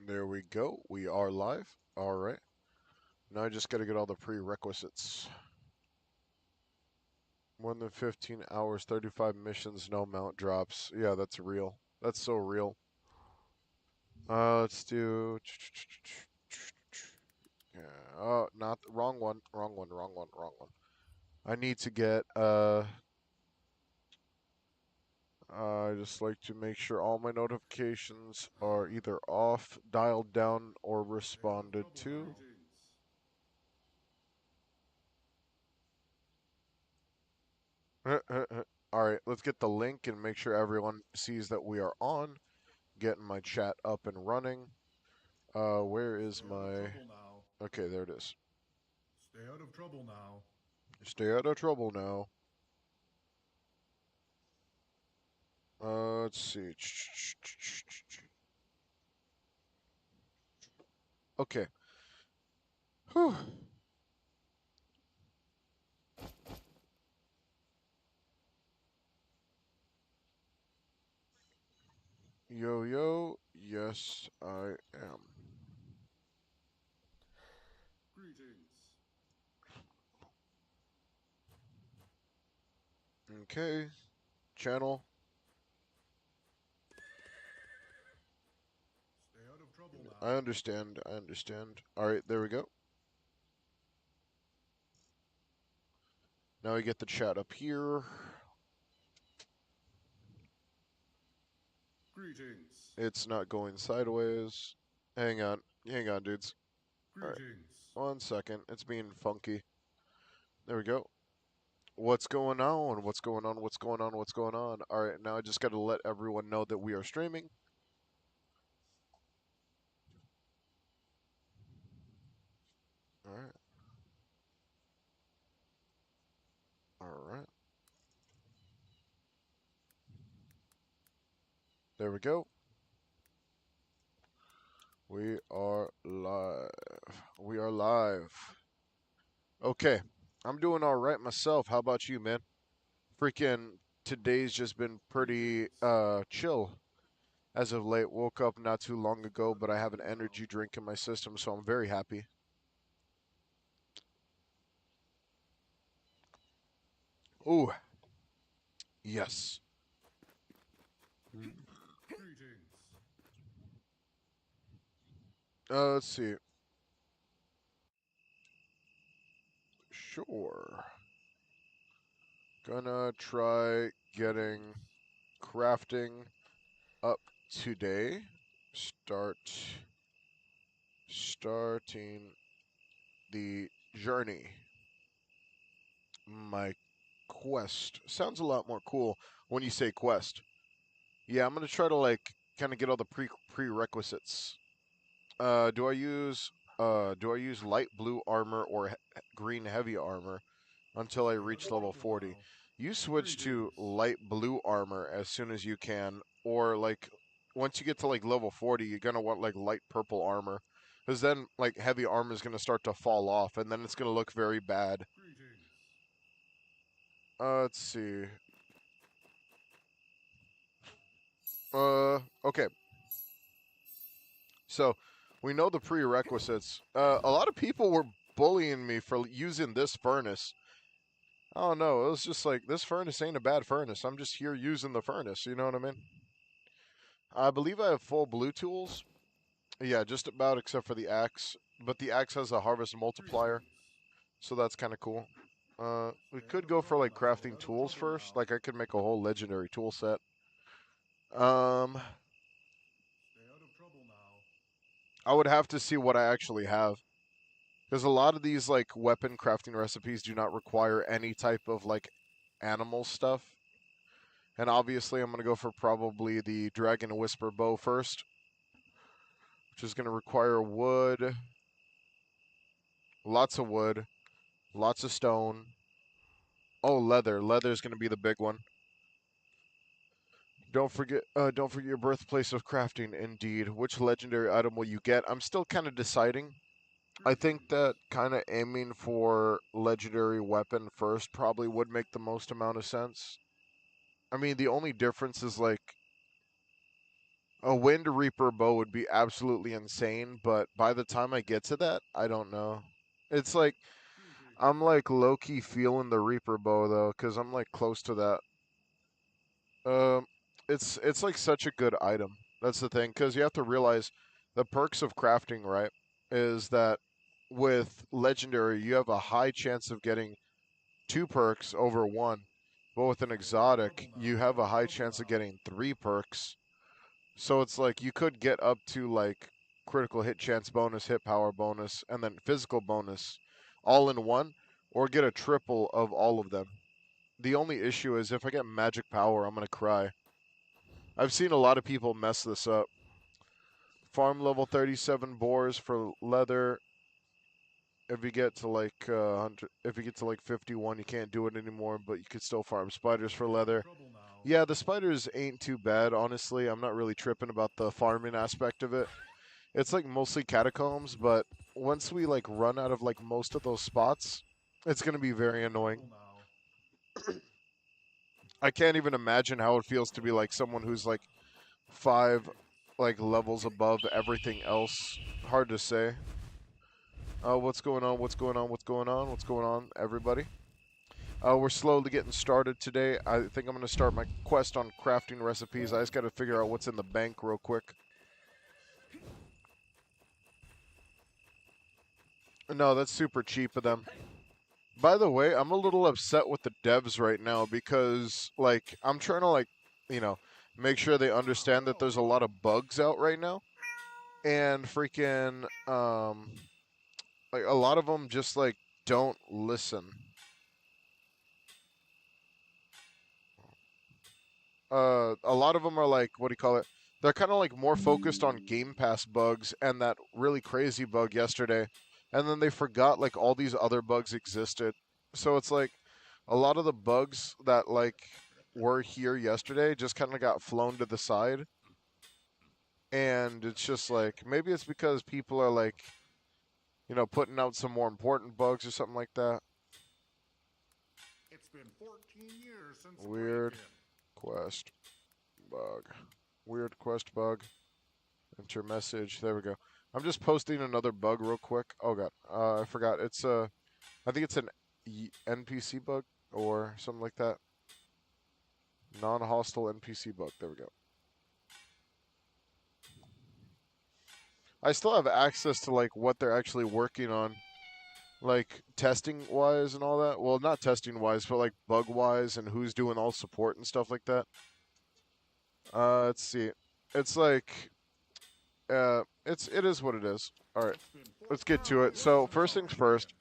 There we go. We are live. All right. Now I just got to get all the prerequisites. More than 15 hours, 35 missions, no mount drops. Yeah, that's real. That's so real. Let's do. Yeah. Oh, not wrong one. Wrong one. Wrong one. Wrong one. I need to get. I just like to make sure all my notifications are either off, dialed down, or responded to. All right, let's get the link and make sure everyone sees that we are on. Getting my chat up and running. Where is my? Okay, there it is. Stay out of trouble now. Stay out of trouble now. Let's see. Okay. Whew. Yo yo. Yes, I am. Greetings. Okay. Channel. Stay out of trouble I now. understand. I understand. All right, there we go. Now we get the chat up here. Greetings. It's not going sideways. Hang on, dudes. All right, Greetings. 1 second. It's being funky. There we go. What's going on? What's going on? What's going on? What's going on? All right, now I just got to let everyone know that we are streaming. All right. All right. There we go. We are live. We are live. Okay. I'm doing all right myself. How about you, man? Freaking today's just been pretty Greetings. chill as of late. Woke up not too long Stay ago, out but of I have an trouble now. energy drink in my system, so I'm very happy. Ooh, yes. Greetings. Let's see. Sure. Gonna try getting Greetings. crafting up today. Starting the journey. My quest sounds a lot more cool when you say quest. Yeah, I'm gonna try to like kind of get all the prerequisites. Do I use light blue armor or green heavy armor until I Stay out reach of level trouble 40? now. You switch to Greetings. light blue armor as soon as you can, or like once you get to like level 40, you're gonna want like light purple armor, because then like heavy armor is gonna start to fall off, and then it's gonna look very bad. Greetings. Let's see. Okay. So we know the prerequisites. A lot of people were bullying me for using this furnace. I don't know. It was just like this furnace ain't a bad furnace. I'm just here using the furnace. You know what I mean? I believe I have full blue tools. Yeah, just about except for the axe. But the axe has a harvest multiplier, Greetings. so that's kind of cool. We Stay out could of go for trouble like now. crafting tools first. Like I could make a whole legendary tool set. Um, Stay out of trouble now. I would have to see what I actually have. Because a lot of these like weapon crafting recipes do not require any type of like animal stuff. And obviously I'm gonna go for probably the Dragon Whisper bow first, which is gonna require wood, lots of wood, lots of stone. Oh, leather. Leather is gonna be the big one. Don't forget your birthplace of crafting. Indeed, which legendary item will you get? I'm still kind of deciding. I think Greetings. that kind of aiming for legendary weapon first probably would make the most amount of sense. I mean, the only difference is like A Wind Reaper bow would be absolutely insane, but by the time I get to that, I don't know. It's like Greetings. I'm like low key feeling the Reaper bow though, because I'm like close to that. Um, it's like such a good item. That's the thing, because you have to realize the perks of crafting, right? Is that with legendary, you have a high chance of getting two perks over one, but with an They're out of trouble exotic, now. you have a high chance of getting three perks. So it's like you could get up to like critical hit chance bonus, hit power bonus, and then physical bonus all in one, or get a triple of all of them. The only issue is if I get magic power, I'm gonna cry. I've seen a lot of people mess this up. Farm level 37 boars for leather. If you get to like 100, if you get to like 51, you can't do it anymore, but you could still farm spiders for They're out of leather. trouble now. Yeah, the spiders ain't too bad, honestly. I'm not really tripping about the farming aspect of it. It's like mostly catacombs, but once we like run out of like most of those spots, it's gonna be They're very out of annoying. trouble now. I can't even imagine how it feels to be like someone who's like five like levels above everything else. Hard to say. What's going on? What's going on? What's going on? What's going on, everybody? We're slowly getting started today. I think I'm going to start my quest on crafting recipes. I just got to figure out what's in the bank real quick. No, that's super cheap of them. By the way, I'm a little upset with the devs right now because, like, I'm trying to, like, you know, make sure they understand that there's a lot of bugs out right now. And freaking, like, a lot of them just, like, don't listen. A lot of them are like, what do you call it? They're kind of like more focused on Game Pass bugs and that really crazy bug yesterday, and then they forgot like all these other bugs existed. So it's like a lot of the bugs that like were here yesterday just kind of got flown to the side, and it's just like maybe it's because people are like putting out some more important bugs or something like that. It's been 14 years since the Weird break-in. quest bug. Weird quest bug. Enter message. There we go. I'm just posting another bug real quick. Oh god, I forgot. It's I think it's an NPC bug or something like that. Non-hostile NPC bug. There we go. I still have access to like what they're actually working on, like testing wise and all that. Well, not testing wise, but like bug wise and who's doing all support and stuff like that. Let's see. It's like it is what it is. All right, It's been let's get 14 to it. years So since first the things break-in. first.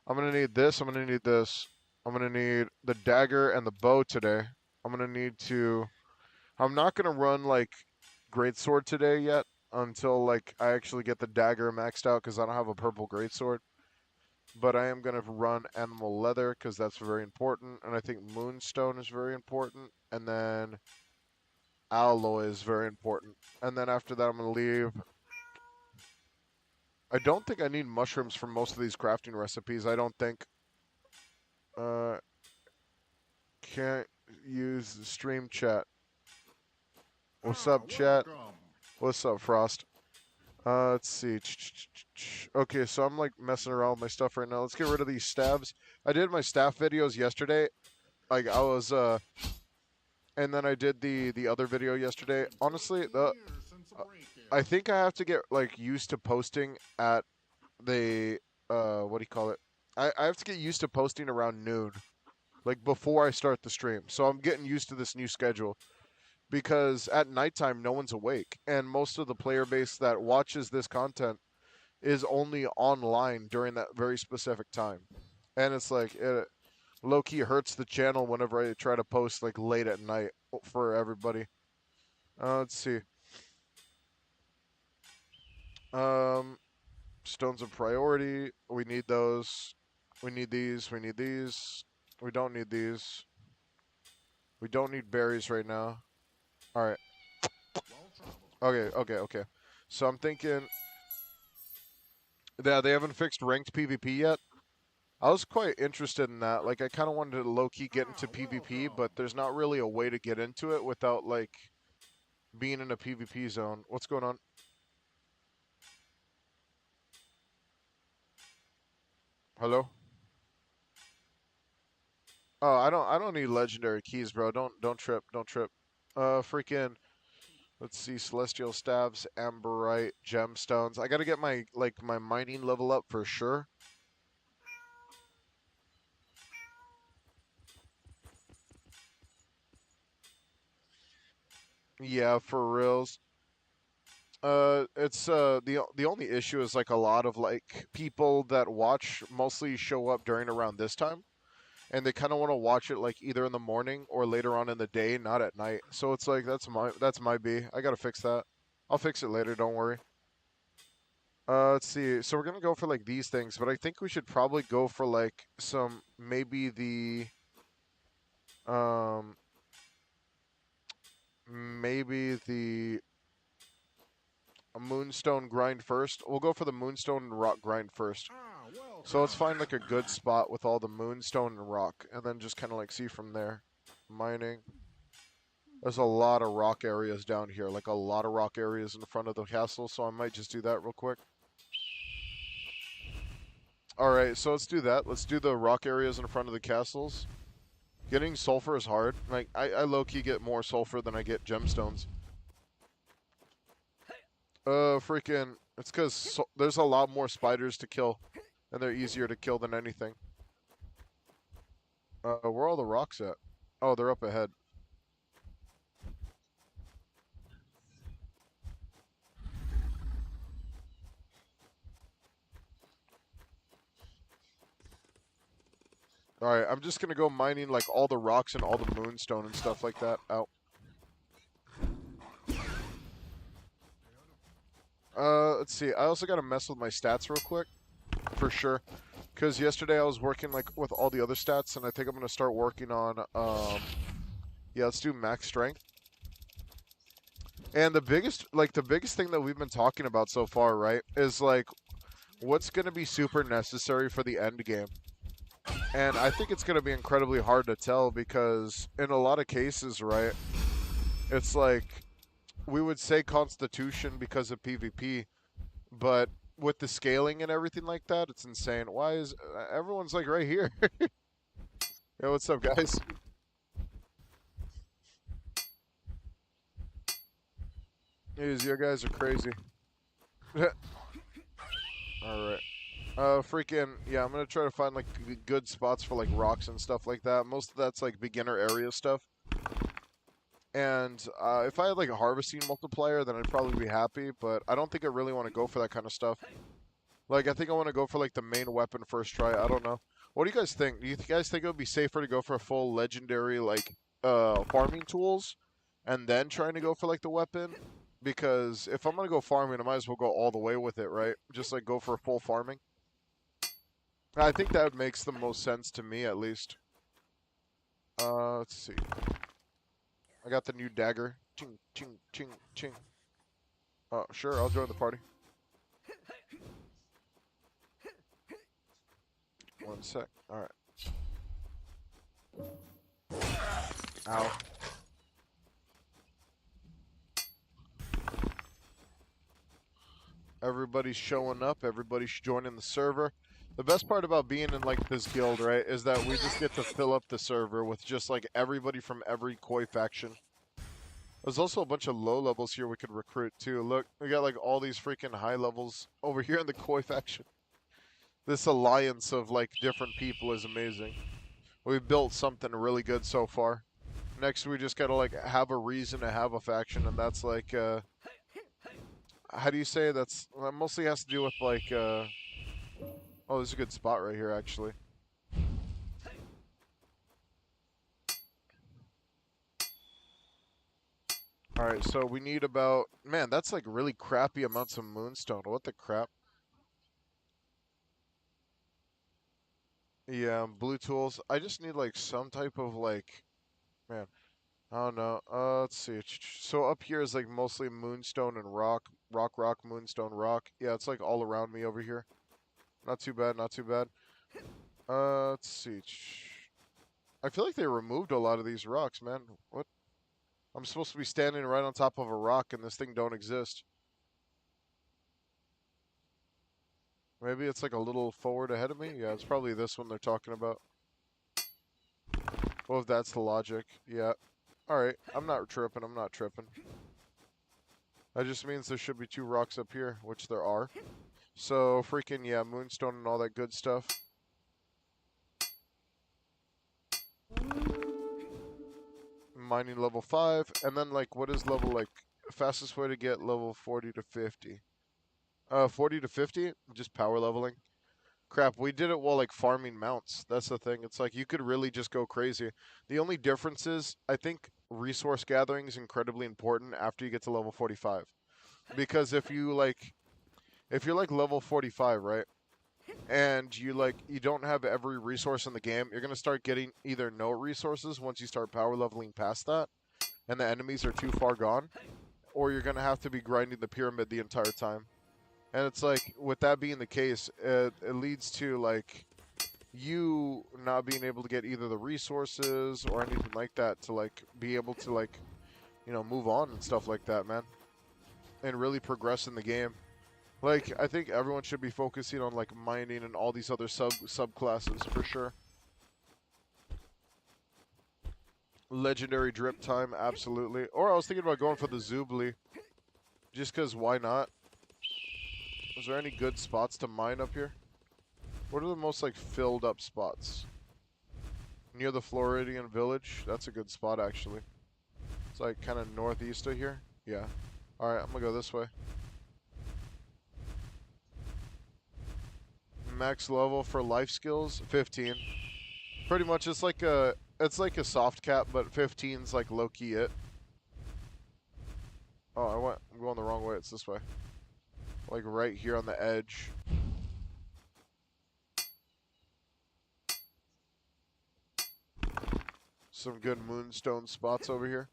I'm gonna need this. I'm gonna need this. I'm gonna need the dagger and the bow today. I'm gonna need to. I'm not gonna run like greatsword today yet until like I actually get the dagger maxed out because I don't have a purple greatsword. But I am gonna run animal leather because that's very important, and I think moonstone is very important, and then alloy is very important. And then after that, I'm gonna leave. I don't think I need mushrooms for most of these crafting recipes. I don't think. Uh, can't use the stream chat. What's up, chat? Welcome. What's up, Frost? Let's see. Okay, so I'm like messing around with my stuff right now. Let's get rid of these stabs. I did my staff videos yesterday. Like I was and then I did the other video It's yesterday. been Honestly, 14 years since the break-in. I think I have to get like used to posting at the what do you call it? I have to get used to posting around noon, like before I start the stream. So I'm getting used to this new schedule because at nighttime no one's awake, and most of the player base that watches this content is only online during that very specific time. And it's like it low key hurts the channel whenever I try to post like late at night for everybody. Let's see. Um, stones of priority. We need those. We need these. We need these. We don't need these. We don't need berries right now. All right. Well traveled. Okay. Okay. Okay. So I'm thinking. Yeah, they haven't fixed ranked PvP yet. I was quite interested in that. Like, I kind of wanted to low key get into PvP, Welcome. but there's not really a way to get into it without like being in a PvP zone. What's going on? Hello? Oh, I don't need legendary keys, bro. Don't trip, don't trip. Freaking let's see, celestial staves, amberite, gemstones. I gotta get my my mining level up for sure. Yeah, for reals. It's the only issue is like a lot of like people that watch mostly show up during around this time, and they kind of want to watch it like either in the morning or later on in the day, not at night. So it's like that's my B. I gotta fix that. I'll fix it later. Don't worry. Let's see. So we're gonna go for like these things, but I think we should probably go for like some maybe um the moonstone grind first. We'll go for the moonstone and rock grind first. Ah, So let's welcome. find like a good spot with all the moonstone and rock, and then just kind of like see from there. Mining. There's a lot of rock areas down here, like a lot of rock areas in front of the castle, so I might just do that real quick. Alright, so let's do that. Let's do the rock areas in front of the castles. Getting sulfur is hard. Like, I low-key get more sulfur than I get gemstones. Freaking... It's because there's a lot more spiders to kill, and they're easier to kill than anything. Where are all the rocks at? Oh, they're up ahead. Alright, I'm just gonna go mining like all the rocks and all the moonstone and stuff like that out. Let's see. I also gotta mess with my stats real quick, for sure. Because yesterday I was working like with all the other stats, and I think I'm gonna start working on yeah, let's do max strength. And the biggest thing that we've been talking about so far, right, is like what's gonna be super necessary for the end game. And I think it's gonna be incredibly hard to tell because in a lot of cases, right, it's like we would say Constitution because of PvP, but with the scaling and everything like that, it's insane. Why is everyone's like right here? Yo, what's up, guys? Jeez, you guys are crazy. All right. Freaking yeah, I'm gonna try to find like good spots for like rocks and stuff like that. Most of that's like beginner area stuff. And if I had like a harvesting multiplier, then I'd probably be happy. But I don't think I really want to go for that kind of stuff. Like I think I want to go for like the main weapon first try. I don't know. What do you guys think? Do you guys think it would be safer to go for a full legendary like farming tools, and then trying to go for like the weapon? Because if I'm gonna go farming, I might as well go all the way with it, right? Just like go for full farming. I think that makes the most sense to me, at least. Let's see. I got the new dagger. Ching, ching, ching, ching. Oh, sure, I'll join the party. One sec. Alright. Ow. Everybody's showing up. Everybody's joining the server. The best part about being in like this guild, right, is that we just get to fill up the server with just like everybody from every koi faction. There's also a bunch of low levels here we could recruit too. Look, we got like all these freaking high levels over here in the koi faction. This alliance of like different people is amazing. We've built something really good so far. Next, we just gotta like have a reason to have a faction, and that's like, how do you say that mostly has to do with like, oh, there's a good spot right here actually. All right, so we need about, man, that's like really crappy amounts of moonstone. What the crap? Yeah, blue tools. I just need like some type of like, man, I don't know. Let's see. So up here is like mostly moonstone and rock, rock, moonstone, rock. Yeah, it's like all around me over here. Not too bad, not too bad. Let's see. I feel like they removed a lot of these rocks, man. What? I'm supposed to be standing right on top of a rock and this thing don't exist. Maybe it's like a little forward ahead of me? Yeah, it's probably this one they're talking about. Well, if that's the logic. Yeah. Alright, I'm not tripping, I'm not tripping. That just means there should be 2 rocks up here, which there are. So, freaking, yeah, moonstone and all that good stuff. Mining level 5, and then, like, what is level, like, fastest way to get level 40 to 50? 40 to 50? Just power leveling. Crap, we did it while, like, farming mounts. That's the thing. It's like, you could really just go crazy. The only difference is, I think resource gathering is incredibly important after you get to level 45. Because if you're, like, level 45, right? And you don't have every resource in the game, you're going to start getting either no resources once you start power leveling past that, and the enemies are too far gone, or you're going to have to be grinding the pyramid the entire time. And it's like, with that being the case, it leads to, like, you not being able to get either the resources or anything like that to, like, be able to, like, move on and stuff like that, man. And really progress in the game. Like, I think everyone should be focusing on, like, mining and all these other subclasses for sure. Legendary drip time, absolutely. Or I was thinking about going for the Zoobly. Just because, why not? Is there any good spots to mine up here? What are the most, like, filled up spots? Near the Floridian Village? That's a good spot, actually. It's, like, kind of northeast of here. Yeah. Alright, I'm gonna go this way. Max level for life skills, 15. Pretty much, it's like a soft cap, but 15's like low key it. Oh, I'm going the wrong way. It's this way. Like right here on the edge. Some good moonstone spots over here.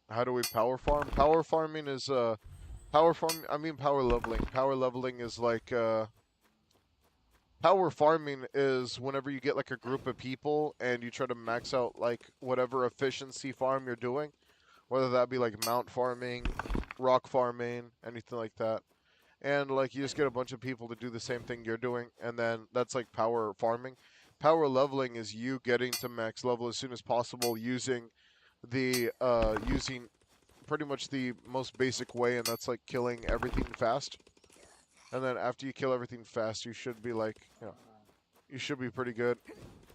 How do we power farm? Power farming is power leveling. Power leveling is like power farming is whenever you get like a group of people and you try to max out like whatever efficiency farm you're doing, whether that be like mount farming, rock farming, anything like that. And like you just get a bunch of people to do the same thing you're doing, and then that's like power farming. Power leveling is you getting to max level as soon as possible using using pretty much the most basic way, and that's like killing everything fast. And then after you kill everything fast, you should be like, you should be pretty good.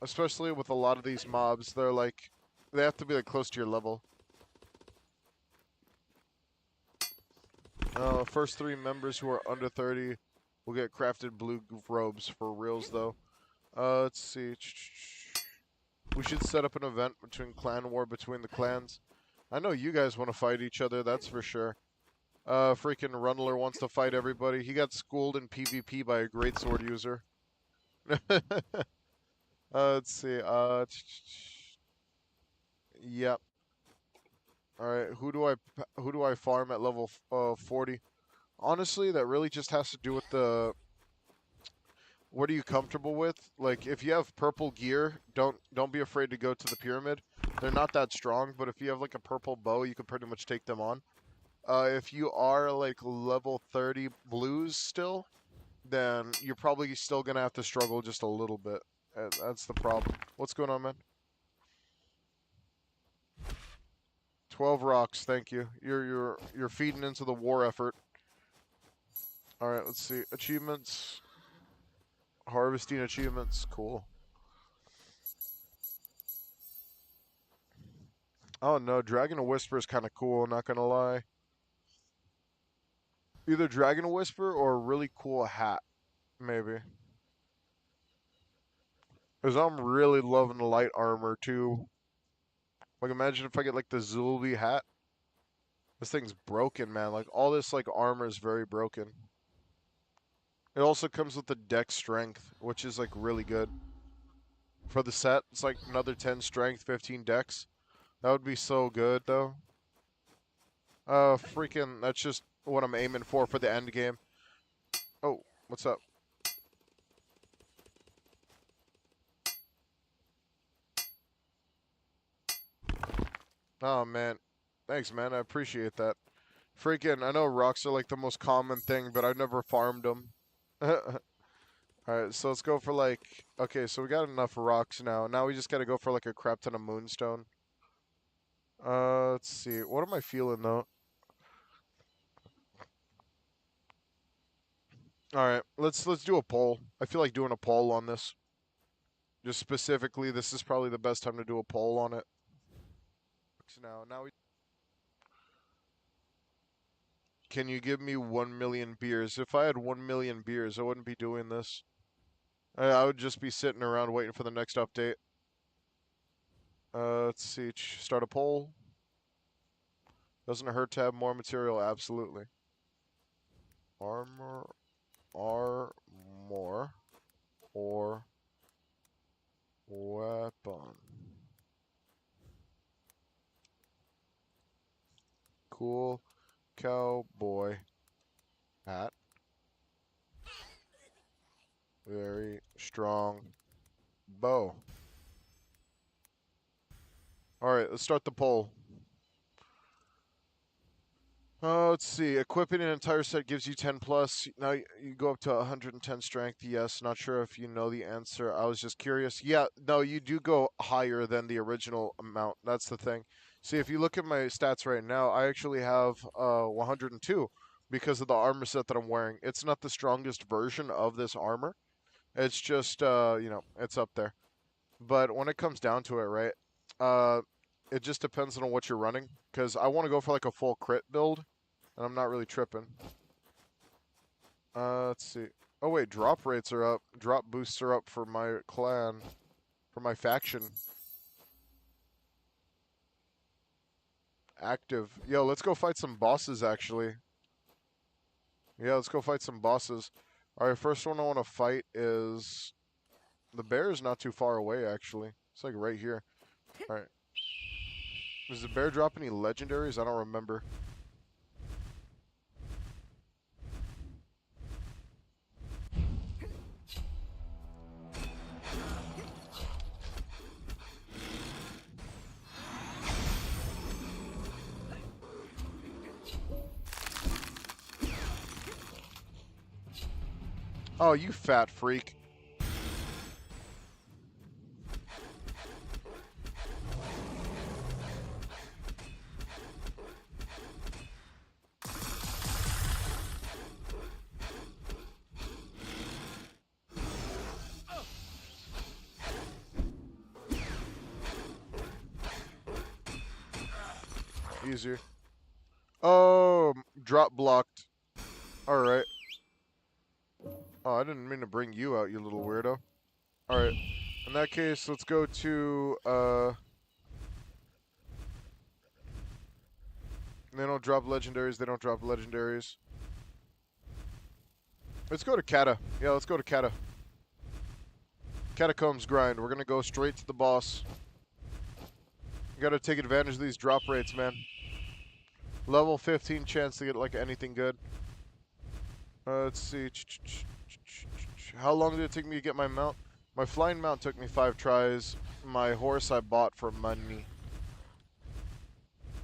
Especially with a lot of these mobs, they have to be like close to your level. First 3 members who are under 30 will get crafted blue robes for reals, though. Let's see. We should set up an event clan war between the clans. I know you guys want to fight each other, that's for sure. Freaking Runler wants to fight everybody. He got schooled in PvP by a great sword user. Let's see. Yep. All right. Who do I farm at level 40? Honestly, that really just has to do with the what are you comfortable with? Like if you have purple gear, don't be afraid to go to the pyramid. They're not that strong, but if you have like a purple bow, you can pretty much take them on. If you are like level 30 blues still, then you're probably still gonna have to struggle just a little bit. That's the problem. What's going on, man? 12 rocks, thank you. You're feeding into the war effort. All right, let's see. Achievements. Harvesting achievements. Cool. Oh no, Dragon Whisper is kind of cool, not gonna lie. Either Dragon Whisper or a really cool hat, maybe. Because I'm really loving the light armor too. Like imagine if I get like the Zulby hat. This thing's broken, man. Like all this like armor is very broken. It also comes with the deck strength, which is like really good. For the set, it's like another 10 strength, 15 dex. That would be so good though. Freaking, that's just what I'm aiming for the end game. Oh, what's up? Oh man, thanks, man. I appreciate that. Freaking, I know rocks are like the most common thing, but I've never farmed them. Alright, so let's go for like. Okay, so we got enough rocks now. Now we just gotta go for like a crap ton of moonstone. Let's see. What am I feeling though? Alright, let's do a poll. I feel like doing a poll on this. Just specifically, this is probably the best time to do a poll on it. Now we. Can you give me 1 million beers? If I had 1 million beers, I wouldn't be doing this. I would just be sitting around waiting for the next update. Let's see. Start a poll. Doesn't it hurt to have more material? Absolutely. Armor, armor, or weapon. Cool cowboy hat. Very strong bow. Alright, let's start the poll. Let's see. Equipping an entire set gives you 10 plus. Now you go up to 110 strength. Yes. Not sure if you know the answer. I was just curious. Yeah. No, you do go higher than the original amount. That's the thing. See, if you look at my stats right now, I actually have 102 because of the armor set that I'm wearing. It's not the strongest version of this armor. It's just it's up there. But when it comes down to it, right? Uh, it just depends on what you're running. Because I want to go for like a full crit build, and I'm not really tripping. Let's see. Oh wait, drop rates are up. Drop boosts are up for my clan, for my faction. Active. Yo, let's go fight some bosses actually. Yeah, let's go fight some bosses. Alright, first one I want to fight is... The bear is not too far away actually. It's like right here. Alright. Does the bear drop any legendaries? I don't remember. Oh, you fat freak. Easier. Oh, drop blocked. Alright. Oh, I didn't mean to bring you out, you little weirdo. Alright. In that case, let's go to, They don't drop legendaries, they don't drop legendaries. Let's go to Cata. Yeah, let's go to Cata. Catacombs grind. We're gonna go straight to the boss. You gotta take advantage of these drop rates, man. Level 15 chance to get, like, anything good. Let's see. How long did it take me to get my mount? My flying mount took me 5 tries. My horse I bought for money.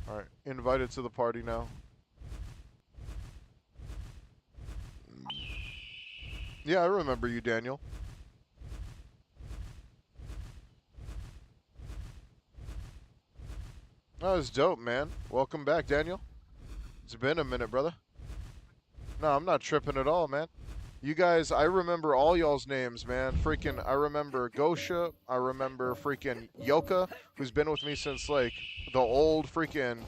Alright, invited to the party now. Yeah, I remember you, Daniel. That was dope, man. Welcome back, Daniel. It's been a minute, brother. No, I'm not tripping at all, man. You guys, I remember all y'all's names, man. Freaking, I remember Gosha. I remember freaking Yoka, who's been with me since, like, the old freaking,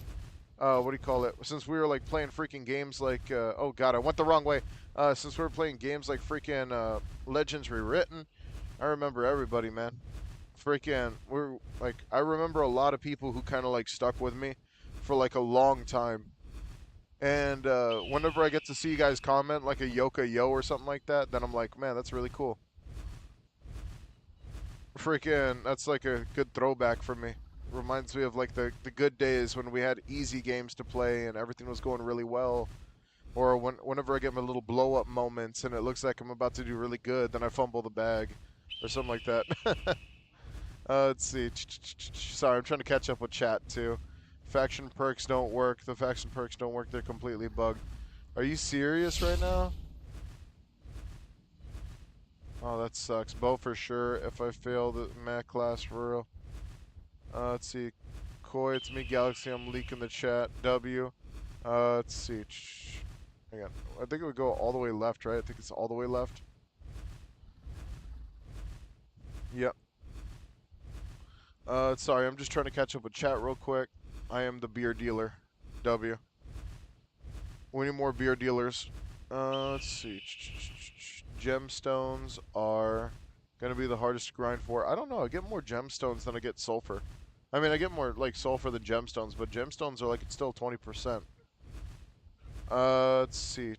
what do you call it? Since we were, like, playing freaking games like, oh, God, I went the wrong way. Since we were playing games like freaking Legends Rewritten. I remember everybody, man. Freaking, I remember a lot of people who kind of, like, stuck with me for, like, a long time. And whenever I get to see you guys comment like a Yoka Yo or something like that, then I'm like, man, that's really cool. Freaking, that's like a good throwback for me. Reminds me of like the good days when we had easy games to play and everything was going really well. Or whenever I get my little blow up moments and it looks like I'm about to do really good, then I fumble the bag or something like that. Let's see. Sorry, I'm trying to catch up with chat too. Faction perks don't work. The faction perks don't work. They're completely bugged. Are you serious right now? Oh, that sucks. Bow for sure. If I fail the mat class for real. Let's see. Koi, it's me, Galaxy. I'm leaking the chat. W. Let's see. Hang on. I think it would go all the way left, right? I think it's all the way left. Yep. Sorry, I'm just trying to catch up with chat real quick. I am the beer dealer. W. We need more beer dealers. Let's see. Gemstones are going to be the hardest to grind for. I don't know. I get more gemstones than I get sulfur. I mean, I get more like sulfur than gemstones, but gemstones are like it's still 20%. Let's see.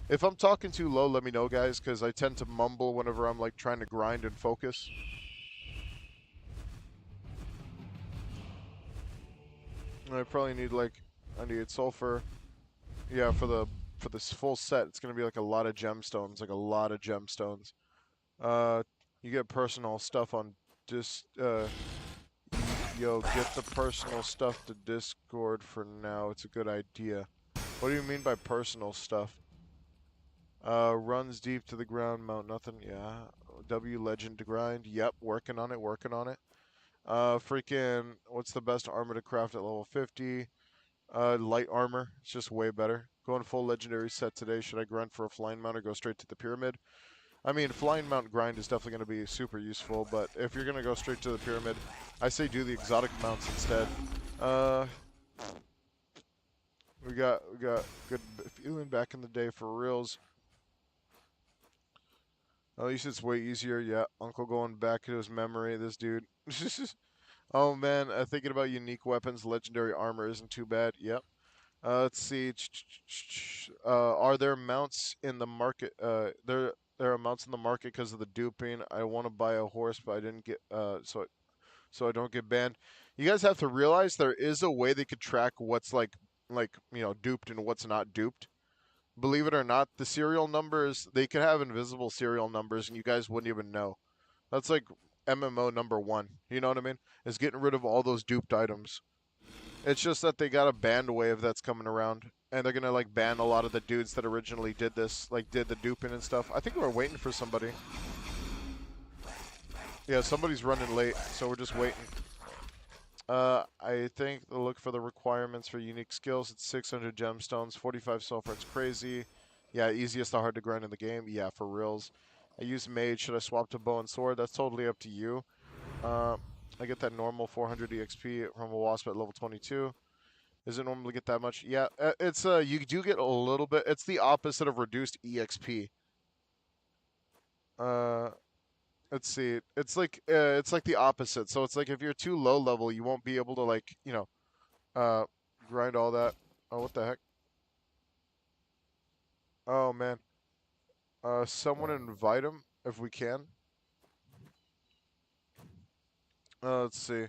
If I'm talking too low, let me know, guys, because I tend to mumble whenever I'm like trying to grind and focus. I probably need I need sulfur. Yeah, for this full set, it's gonna be like a lot of gemstones, You get personal stuff on yo, get the personal stuff to Discord for now. It's a good idea. What do you mean by personal stuff? Runs deep to the ground, mount nothing. Yeah. W legend to grind. Yep, working on it. Freaking, what's the best armor to craft at level 50? Light armor. It's just way better. Going full legendary set today. Should I grind for a flying mount or go straight to the pyramid? I mean, flying mount grind is definitely going to be super useful, but if you're going to go straight to the pyramid, I say do the exotic mounts instead. We got good feeling back in the day for reals. At least it's way easier. Yeah, Uncle going back to his memory. This dude. Oh man, thinking about unique weapons, legendary armor isn't too bad. Yep. Let's see. Are there mounts in the market? There are mounts in the market because of the duping. I want to buy a horse, but I didn't get so I don't get banned. You guys have to realize there is a way they could track what's like duped and what's not duped. Believe it or not, the serial numbers, they could have invisible serial numbers and you guys wouldn't even know. That's like MMO number 1. You know what I mean? Is getting rid of all those duped items. It's just that they got a banned wave that's coming around, and they're gonna like ban a lot of the dudes that originally did this, like did the duping and stuff. I think we're waiting for somebody. Yeah, somebody's running late, so we're just waiting. I think the look for the requirements for unique skills, it's 600 gemstones, 45 sulfur, it's crazy. Yeah, easiest to hard to grind in the game. Yeah, for reals. I use mage, should I swap to bow and sword? That's totally up to you. I get that normal 400 EXP from a wasp at level 22. Does it normally get that much? Yeah, it's you do get a little bit. It's the opposite of reduced EXP. Let's see. It's like the opposite. So it's like if you're too low level, you won't be able to grind all that. Oh, what the heck? Oh man. Someone invite him if we can. Let's see.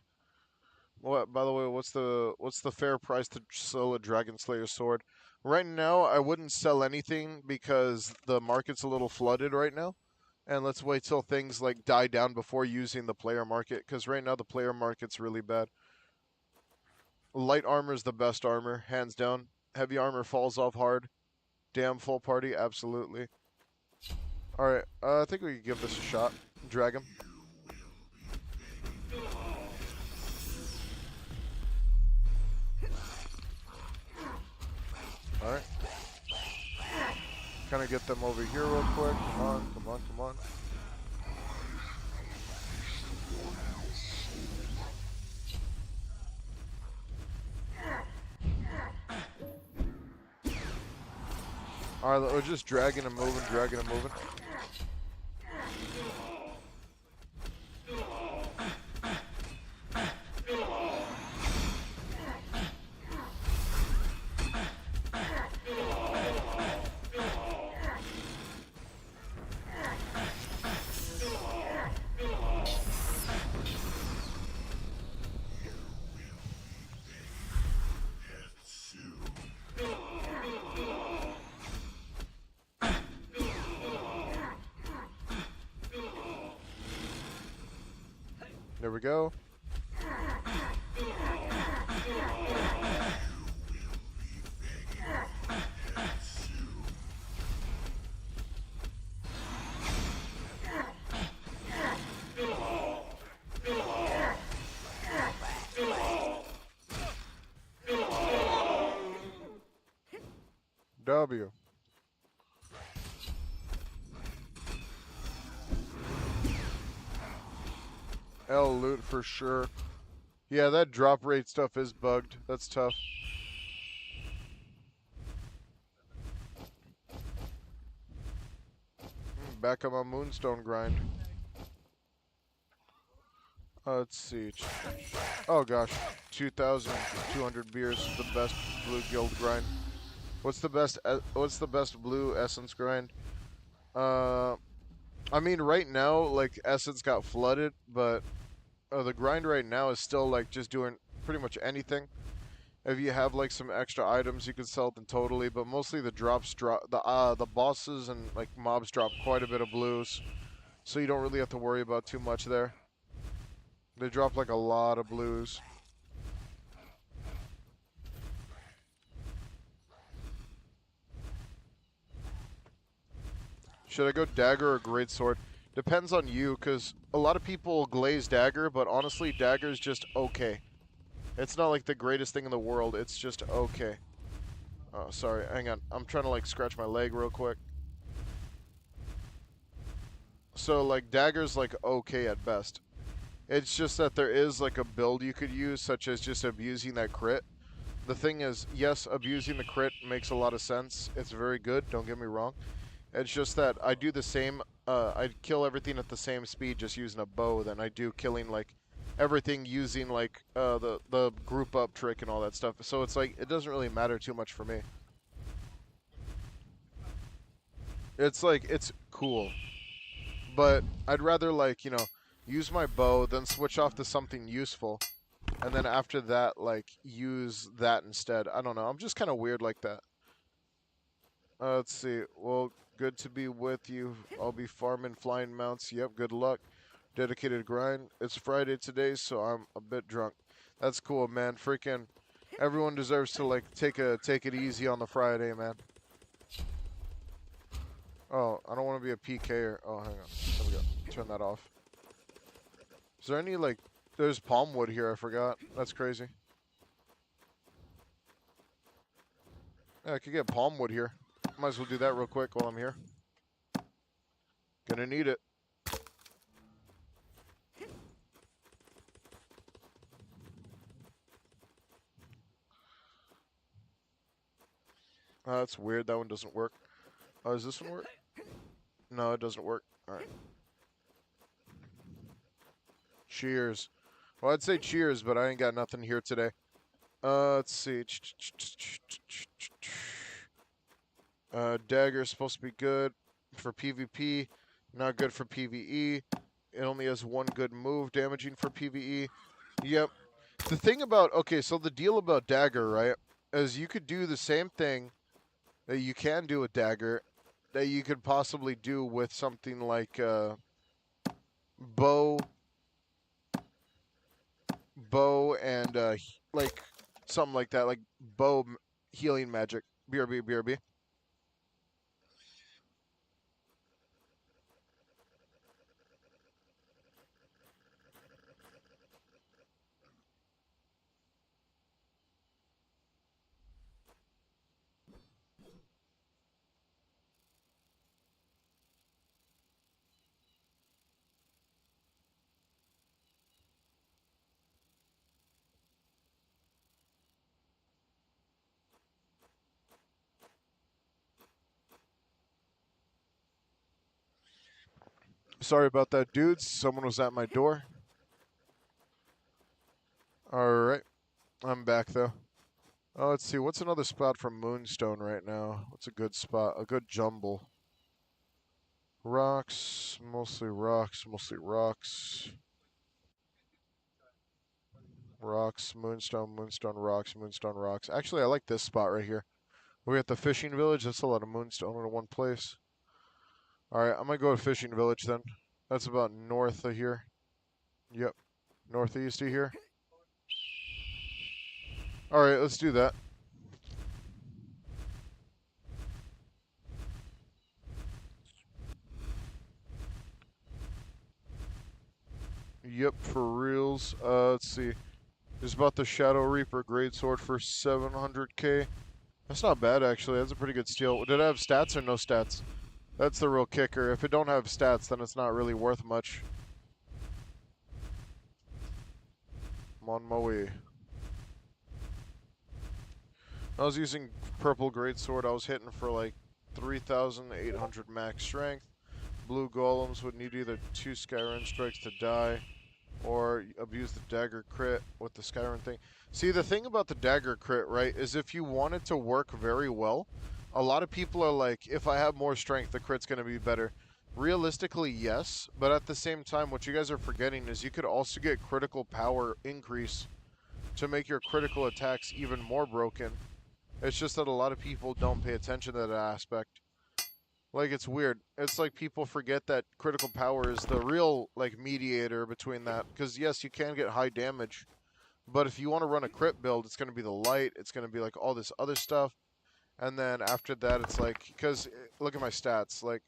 What? By the way, what's the fair price to sell a Dragon Slayer sword? Right now, I wouldn't sell anything because the market's a little flooded right now. And let's wait till things like die down before using the player market, because right now the player market's really bad. Light armor is the best armor, hands down. Heavy armor falls off hard. Damn full party, absolutely. Alright, I think we can give this a shot. Drag him. Alright. Kind of get them over here real quick. Come on, come on, come on. Alright, we're just dragging and moving, dragging and moving. There we go. L loot for sure. Yeah, that drop rate stuff is bugged. That's tough. Back on my moonstone grind. Let's see. Oh gosh, 2,200 beers is the best blue guild grind. What's the best? What's the best blue essence grind? Uh, I mean, right now, like essence got flooded, but the grind right now is still like just doing pretty much anything. If you have like some extra items, you can sell them totally. But mostly the drops drop the bosses and like mobs drop quite a bit of blues, so you don't really have to worry about too much there. They drop like a lot of blues. Should I go dagger or greatsword? Depends on you, because a lot of people glaze dagger, but honestly, dagger is just okay. It's not like the greatest thing in the world. It's just okay. Oh, sorry. Hang on. I'm trying to like scratch my leg real quick. So like dagger's like okay at best. It's just that there is like a build you could use, such as just abusing that crit. The thing is, yes, abusing the crit makes a lot of sense. It's very good. Don't get me wrong. It's just that I do the same. I kill everything at the same speed just using a bow than I do killing like everything using like the group up trick and all that stuff. So it's like it doesn't really matter too much for me. It's like it's cool, but I'd rather like use my bow then switch off to something useful, and then after that like use that instead. I don't know. I'm just kind of weird like that. Let's see. Well, good to be with you. I'll be farming flying mounts. Yep, good luck. Dedicated grind. It's Friday today, so I'm a bit drunk. That's cool, man. Freaking everyone deserves to like take it easy on the Friday, man. Oh, I don't want to be a PKer. Oh, hang on. There we go. Turn that off. Is there any like there's palm wood here, I forgot. That's crazy. Yeah, I could get palm wood here. Might as well do that real quick while I'm here. Gonna need it. That's weird. That one doesn't work. Oh, does this one work? No, it doesn't work. Alright. Cheers. Well, I'd say cheers, but I ain't got nothing here today. Let's see. Dagger's supposed to be good for PvP, not good for PvE. It only has one good move, damaging for PvE. Yep. The thing about, okay, so the deal about dagger, right, is you could do the same thing that you can do with dagger that you could possibly do with something like bow, and like something like that, like bow healing magic. BRB, BRB. Sorry about that, dudes. Someone was at my door. Alright. I'm back, though. Oh, let's see. What's another spot from Moonstone right now? What's a good spot? A good jumble. Rocks. Mostly rocks. Mostly rocks. Rocks. Moonstone. Moonstone. Rocks. Moonstone. Rocks. Actually, I like this spot right here. We're at the fishing village. That's a lot of moonstone in one place. Alright, I'm going to go to fishing village then. That's about north of here. Yep. Northeast of here. Alright, let's do that. Yep, for reals. Let's see. There's about the Shadow Reaper Greatsword for 700k. That's not bad, actually. That's a pretty good steal. Did it have stats or no stats? That's the real kicker. If it don't have stats, then it's not really worth much. I'm on my way. I was using purple greatsword. I was hitting for like 3,800 max strength. Blue golems would need either 2 Skyrim strikes to die, or abuse the dagger crit with the Skyrim thing. See, the thing about the dagger crit, right, is if you want it to work very well, a lot of people are like, if I have more strength, the crit's going to be better. Realistically, yes, but at the same time, what you guys are forgetting is you could also get critical power increase to make your critical attacks even more broken. It's just that a lot of people don't pay attention to that aspect. Like, it's weird. It's like people forget that critical power is the real, like, mediator between that. Because, yes, you can get high damage. But if you want to run a crit build, it's going to be the light. It's going to be, like, all this other stuff. And then after that, it's like... Because, look at my stats. Like,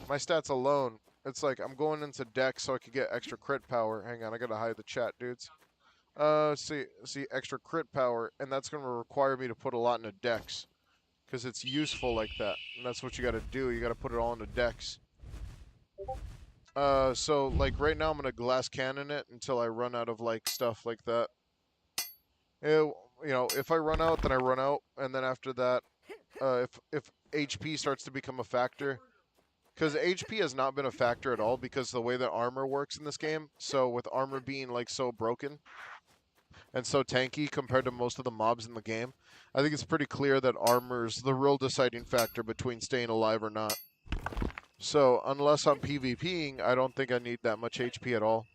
my stats alone, it's like I'm going into dex so I could get extra crit power. Hang on, I got to hide the chat, dudes. See, extra crit power. And that's going to require me to put a lot into dex. Because it's useful like that. And that's what you got to do. You got to put it all into dex. So like right now I'm gonna glass cannon it until I run out of like stuff like that. If I run out, then I run out, and then after that, if HP starts to become a factor, because HP has not been a factor at all because the way that armor works in this game. So with armor being like so broken and so tanky compared to most of the mobs in the game, I think it's pretty clear that armor's the real deciding factor between staying alive or not. So unless I'm PvPing, I don't think I need that much HP at all.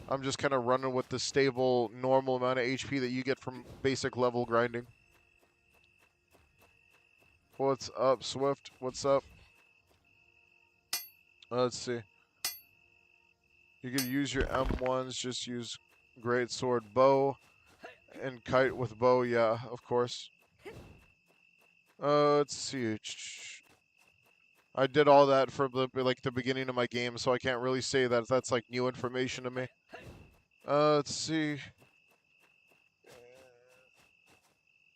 I'm just kind of running with the stable, normal amount of HP that you get from basic level grinding. What's up, Swift? What's up? Let's see. You could use your M1s, just use Great Sword Bow and Kite with Bow, yeah, of course. Let's see. I did all that from the beginning of my game, so I can't really say that that's like new information to me. Let's see.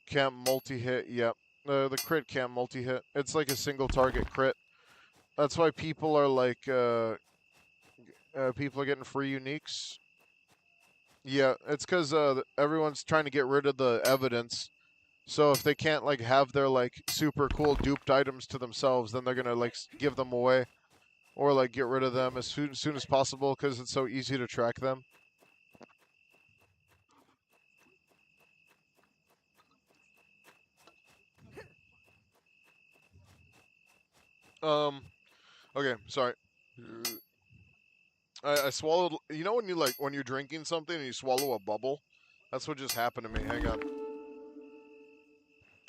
Can't multi-hit, yep. The crit can't multi-hit. It's like a single target crit. That's why people are like, people are getting free uniques. Yeah, it's because everyone's trying to get rid of the evidence. So if they can't like have their like super cool duped items to themselves, then they're gonna like give them away, or like get rid of them as soon as possible because it's so easy to track them. Um. Okay. Sorry. I swallowed. You know when you like when you're drinking something and you swallow a bubble? That's what just happened to me. Hang on.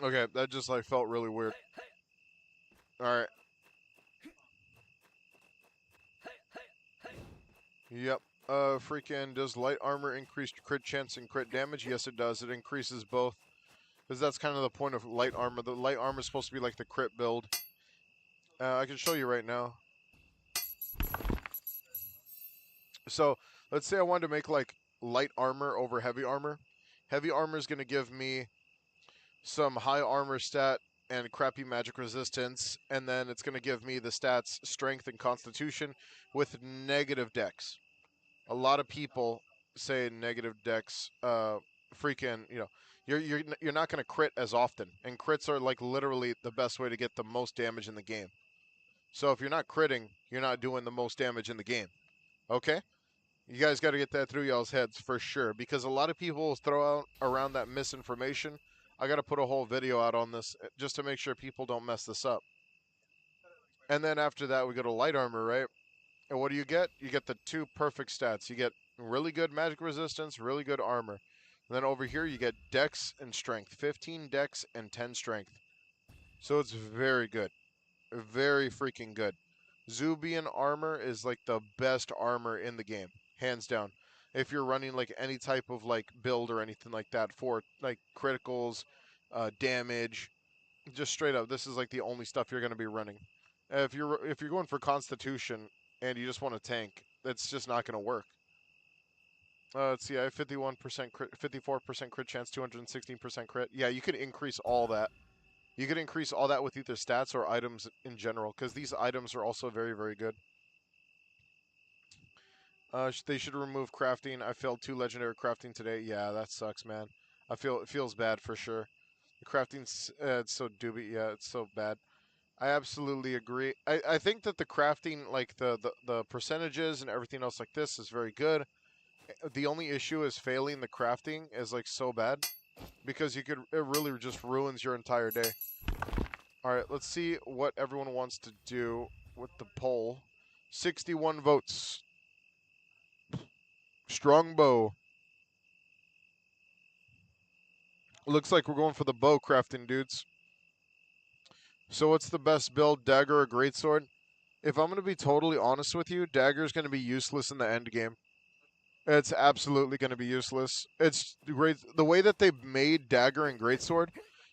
Okay, that just like felt really weird. All right. Yep. Freaking does light armor increase crit chance and crit damage? Yes, it does. It increases both. Because that's kind of the point of light armor. The light armor is supposed to be like the crit build. I can show you right now. So let's say I wanted to make like light armor over heavy armor. Heavy armor is going to give me some high armor stat and crappy magic resistance, and then it's going to give me the stats strength and constitution with negative dex. A lot of people say negative dex, freaking, you're not going to crit as often, and crits are like literally the best way to get the most damage in the game. So if you're not critting, you're not doing the most damage in the game. Okay? You guys got to get that through y'all's heads for sure, because a lot of people throw out around that misinformation. I got to put a whole video out on this just to make sure people don't mess this up. And then after that, we go to light armor, right? And what do you get? You get the two perfect stats. You get really good magic resistance, really good armor. And then over here, you get dex and strength. 15 dex and 10 strength. So it's very good. Very freaking good. Zubian armor is like the best armor in the game, hands down. If you're running like any type of like build or anything like that for like criticals, damage, just straight up, this is like the only stuff you're going to be running. If you're going for Constitution and you just want to tank, that's just not going to work. Let's see, I have 51% crit, 54% crit chance, 216% crit. Yeah, you could increase all that. You could increase all that with either stats or items in general, because these items are also very, very good. They should remove crafting. I failed 2 legendary crafting today. Yeah, that sucks, man. It feels bad for sure. The crafting's it's so doobie. Yeah, it's so bad. I absolutely agree. I think that the crafting, like the percentages and everything else like this, is very good. The only issue is failing the crafting is like so bad because it really just ruins your entire day. All right, let's see what everyone wants to do with the poll. 61 votes. Strong bow. Looks like we're going for the bow crafting, dudes. So what's the best build, dagger or greatsword? If I'm going to be totally honest with you, dagger is going to be useless in the end game. It's absolutely going to be useless. It's great. The way that they made dagger and greatsword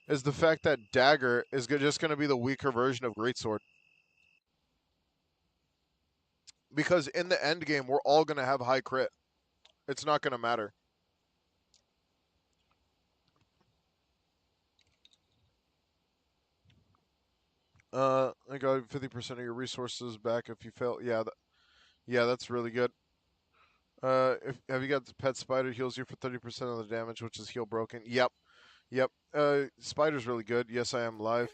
is the fact that dagger is just going to be the weaker version of greatsword. Because in the end game, we're all going to have high crit. It's not going to matter. I got 50% of your resources back if you fail. Yeah, that's really good. Have you got the pet spider heals you for 30% of the damage, which is heal broken? Yep. Spider's really good. Yes, I am live.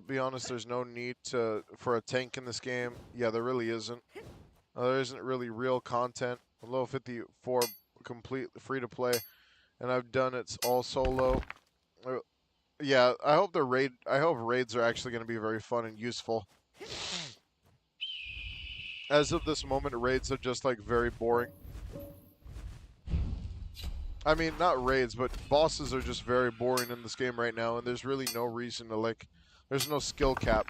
Be honest, there's no need for a tank in this game. Yeah, there really isn't. There isn't really real content. Level 54, complete free to play, and I've done it's all solo. Yeah, I hope raids are actually going to be very fun and useful. As of this moment, raids are just like very boring. I mean, not raids, but bosses are just very boring in this game right now, and there's really no reason to like. There's no skill cap.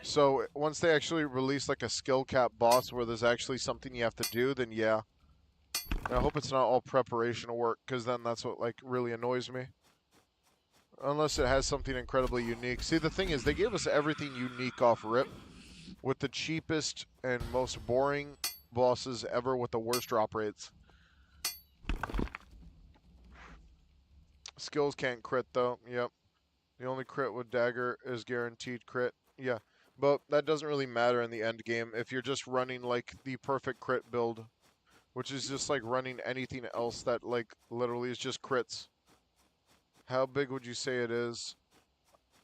So once they actually release like a skill cap boss where there's actually something you have to do, then yeah. And I hope it's not all preparational work, because then that's what like really annoys me. Unless it has something incredibly unique. See, the thing is, they gave us everything unique off rip, with the cheapest and most boring bosses ever with the worst drop rates. Skills can't crit though. Yep. The only crit with dagger is guaranteed crit. Yeah. But that doesn't really matter in the end game if you're just running like the perfect crit build, which is just like running anything else that like literally is just crits. How big would you say it is?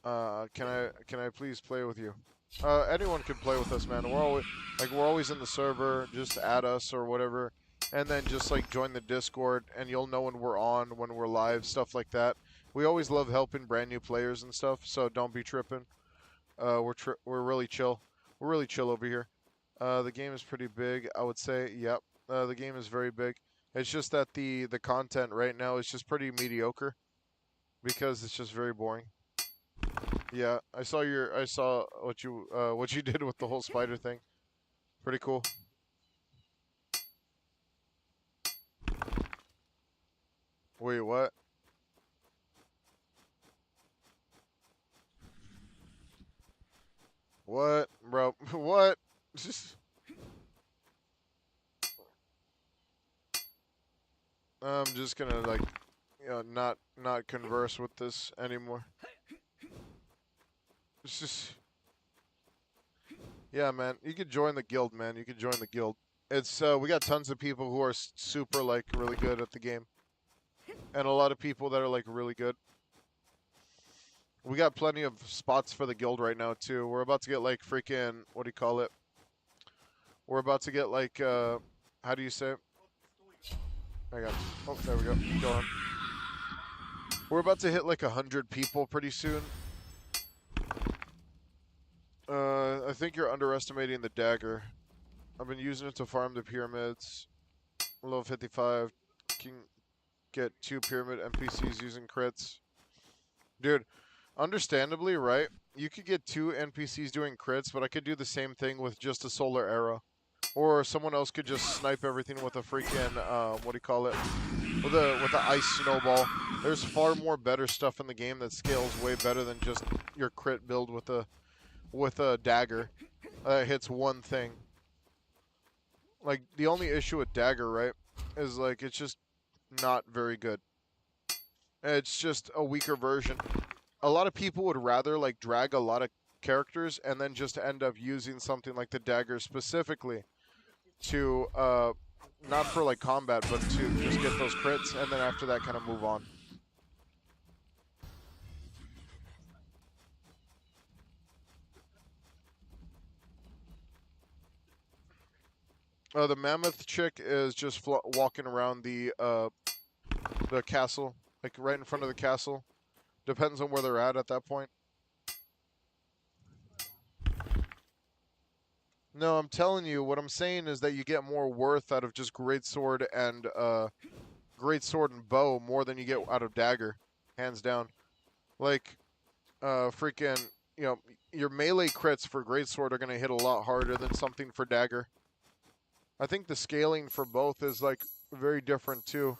Can I please play with you? Anyone can play with us, man. We're always in the server. Just add us or whatever, and then just like join the Discord, and you'll know when we're on, when we're live, stuff like that. We always love helping brand new players and stuff, so don't be tripping. We're really chill. We're really chill over here. The game is pretty big, I would say. Yep. The game is very big. It's just that the content right now is just pretty mediocre because it's just very boring. Yeah, I saw what you did with the whole spider thing. Pretty cool. Wait, what? What, bro? What? I'm just gonna like, not converse with this anymore. It's just, yeah, man. You could join the guild, man. You could join the guild. It's we got tons of people who are super like really good at the game, and a lot of people that are like really good. We got plenty of spots for the guild right now too. We're about to get like freaking what do you call it? We're about to get like how do you say it? I got. Oh, there we go. Go on. We're about to hit like 100 people pretty soon. I think you're underestimating the dagger. I've been using it to farm the pyramids. Level 55. Can get 2 pyramid NPCs using crits. Dude, understandably, right? You could get 2 NPCs doing crits, but I could do the same thing with just a solar arrow. Or someone else could just snipe everything with a freaking, what do you call it? With the ice snowball. There's far more better stuff in the game that scales way better than just your crit build with a dagger that hits one thing. Like, the only issue with dagger, right, is like it's just not very good. It's just a weaker version. A lot of people would rather like drag a lot of characters and then just end up using something like the dagger specifically. to not for like combat, but to just get those crits, and then after that, kind of move on. The mammoth chick is just walking around the castle, like right in front of the castle. Depends on where they're at that point. No, I'm telling you, what I'm saying is that you get more worth out of just greatsword and bow more than you get out of dagger, hands down. Like, freaking, you know, your melee crits for greatsword are gonna hit a lot harder than something for dagger. I think the scaling for both is like very different too.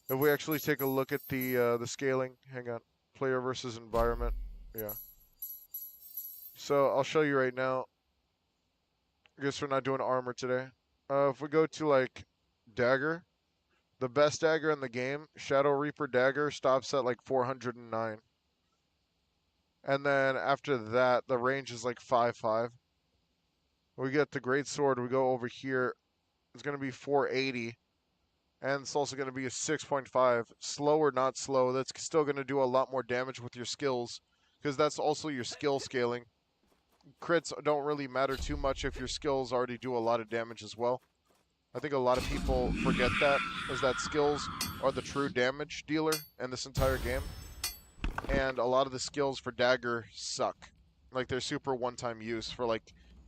If we actually take a look at the scaling, hang on, player versus environment, yeah. So I'll show you right now. I guess we're not doing armor today. If we go to like dagger, the best dagger in the game, Shadow Reaper dagger, stops at like 409. And then after that, the range is like 5.5. We get the great sword. We go over here. It's gonna be 480, and it's also gonna be a 6.5. Slow or not slow, that's still gonna do a lot more damage with your skills, because that's also your skill scaling. Crits don't really matter too much if your skills already do a lot of damage as well. I think a lot of people forget that, is that skills are the true damage dealer in this entire game. And a lot of the skills for dagger suck. Like they're super one-time use for like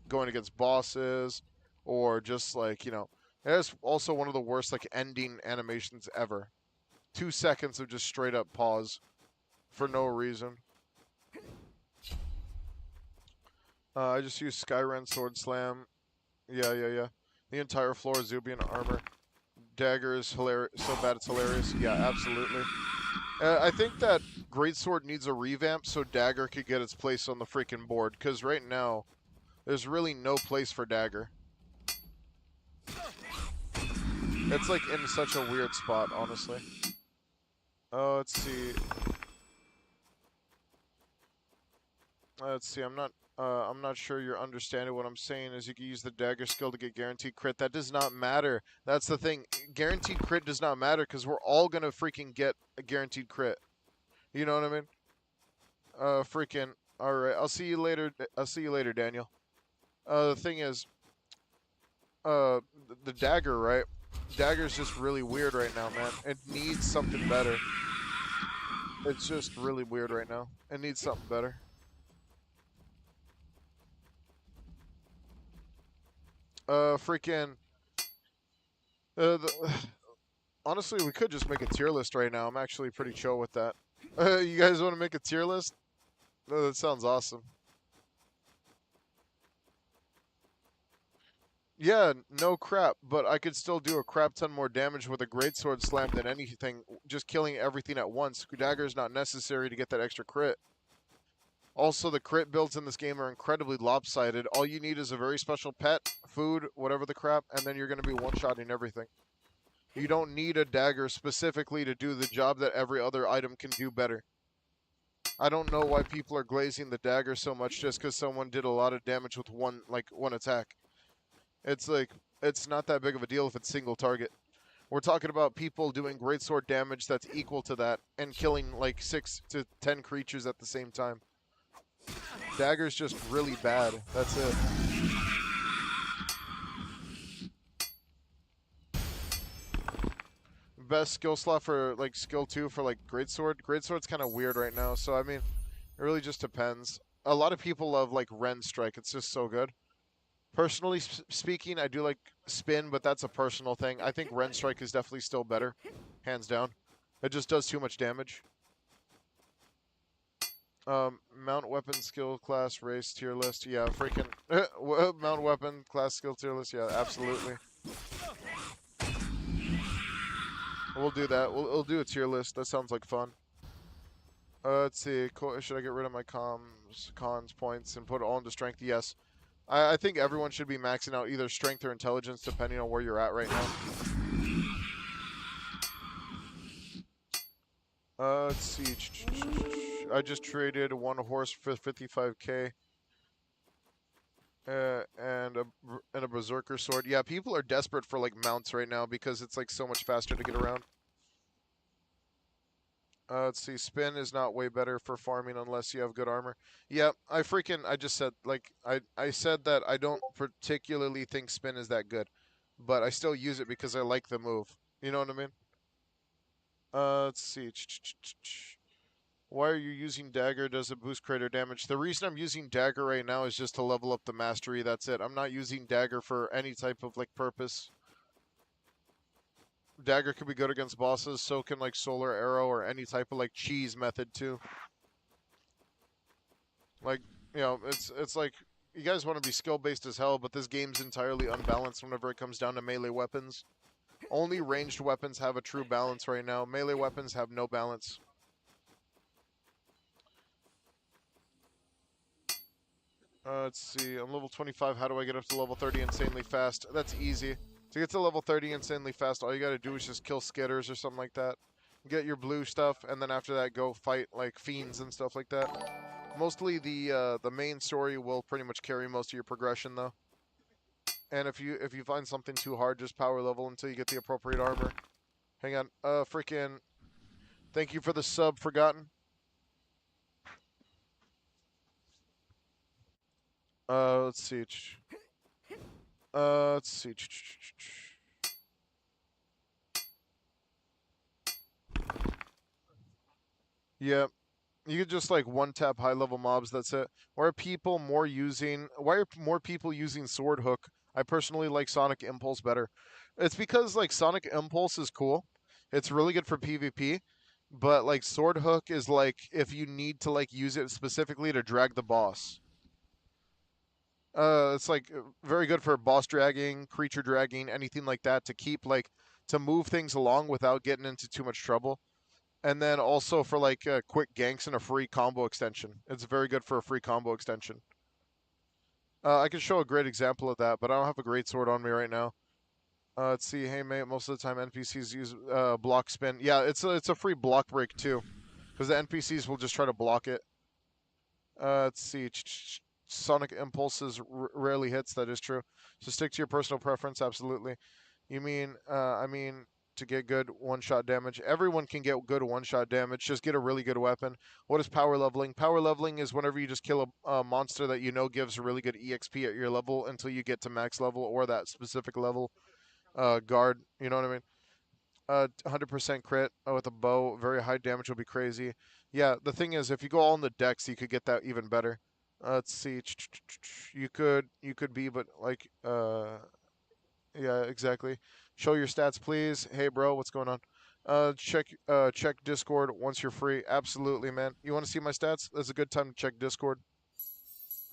going against bosses or just like, you know, it's also one of the worst like ending animations ever. 2 seconds of just straight up pause for no reason. I just used Skyren Sword Slam. Yeah. The entire floor is Zubian armor. Dagger is hilarious, so bad it's hilarious. Yeah, absolutely. I think that Greatsword needs a revamp so Dagger could get its place on the freaking board, because right now, there's really no place for Dagger. It's like in such a weird spot, honestly. Oh, let's see. I'm not sure you're understanding what I'm saying. Is you can use the dagger skill to get guaranteed crit. That does not matter. That's the thing. Guaranteed crit does not matter because we're all gonna freaking get a guaranteed crit. You know what I mean? Freaking. All right. I'll see you later. I'll see you later, Daniel. The thing is, the dagger, right? Dagger's just really weird right now, man. It needs something better. It's just really weird right now. It needs something better. Freaking. The, honestly, we could just make a tier list right now. I'm actually pretty chill with that. You guys want to make a tier list? Oh, that sounds awesome. Yeah, no crap, but I could still do a crap ton more damage with a greatsword slam than anything, just killing everything at once. Dagger is not necessary to get that extra crit. Also, the crit builds in this game are incredibly lopsided. All you need is a very special pet, food, whatever the crap, and then you're going to be one-shotting everything. You don't need a dagger specifically to do the job that every other item can do better. I don't know why people are glazing the dagger so much just because someone did a lot of damage with one attack. It's like, it's not that big of a deal if it's single target. We're talking about people doing greatsword damage that's equal to that and killing like 6 to 10 creatures at the same time. Dagger's just really bad. That's it. Best skill slot for like skill 2 for like greatsword. Greatsword's kind of weird right now, so I mean, it really just depends. A lot of people love like Ren Strike. It's just so good. Personally speaking, I do like Spin, but that's a personal thing. I think Ren Strike is definitely still better, hands down. It just does too much damage. Mount weapon skill class race tier list. Yeah, freaking mount weapon class skill tier list. Yeah, absolutely. We'll do that. We'll do a tier list. That sounds like fun. Let's see. Should I get rid of my cons points and put it all into strength? Yes. I think everyone should be maxing out either strength or intelligence depending on where you're at right now. Let's see. I just traded one horse for 55k. And a berserker sword. Yeah, people are desperate for like mounts right now because it's like so much faster to get around. Let's see. Spin is not way better for farming unless you have good armor. Yeah, I just said like I said that I don't particularly think spin is that good, but I still use it because I like the move. You know what I mean? Let's see. Why are you using dagger? Does it boost crater damage? The reason I'm using dagger right now is just to level up the mastery. That's it. I'm not using dagger for any type of like purpose. Dagger could be good against bosses, so can like solar arrow or any type of like cheese method too. Like, it's like you guys want to be skill based as hell, but this game's entirely unbalanced whenever it comes down to melee weapons. Only ranged weapons have a true balance right now. Melee weapons have no balance. Let's see. I'm level 25. How do I get up to level 30 insanely fast? That's easy. To get to level 30 insanely fast, all you gotta do is just kill skitters or something like that. Get your blue stuff, and then after that, go fight like fiends and stuff like that. Mostly the main story will pretty much carry most of your progression though. And if you find something too hard, just power level until you get the appropriate armor. Hang on. Freaking. Thank you for the sub, Forgotten. Let's see. Let's see. Yeah, you could just like one tap high level mobs. That's it. Why are more people using Sword Hook? I personally like Sonic Impulse better. It's because like Sonic Impulse is cool. It's really good for PvP, but like Sword Hook is like if you need to like use it specifically to drag the boss. It's like very good for boss dragging, creature dragging, anything like that to keep like to move things along without getting into too much trouble. And then also for like quick ganks and a free combo extension. It's very good for a free combo extension. I can show a great example of that, but I don't have a great sword on me right now. Let's see. Hey mate, most of the time NPCs use block spin. Yeah, it's a free block break too, because the NPCs will just try to block it. Let's see. Sonic impulses rarely hits. That is true. So stick to your personal preference. Absolutely. I mean, to get good one-shot damage. Everyone can get good one-shot damage. Just get a really good weapon. What is power leveling? Power leveling is whenever you just kill a monster that you know gives a really good EXP at your level until you get to max level or that specific level. Guard. You know what I mean? 100% crit with a bow. Very high damage will be crazy. Yeah, the thing is, if you go all in the dex, you could get that even better. Let's see. You could be, but like, yeah, exactly. Show your stats, please. Hey, bro, what's going on? Check Discord once you're free. Absolutely, man. You want to see my stats? That's a good time to check Discord.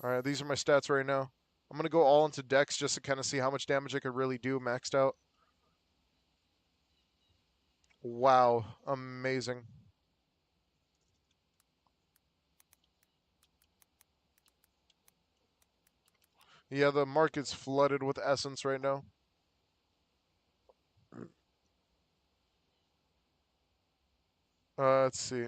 All right, these are my stats right now. I'm gonna go all into Dex just to kind of see how much damage I could really do maxed out. Wow, amazing. Yeah, the market's flooded with essence right now. Let's see.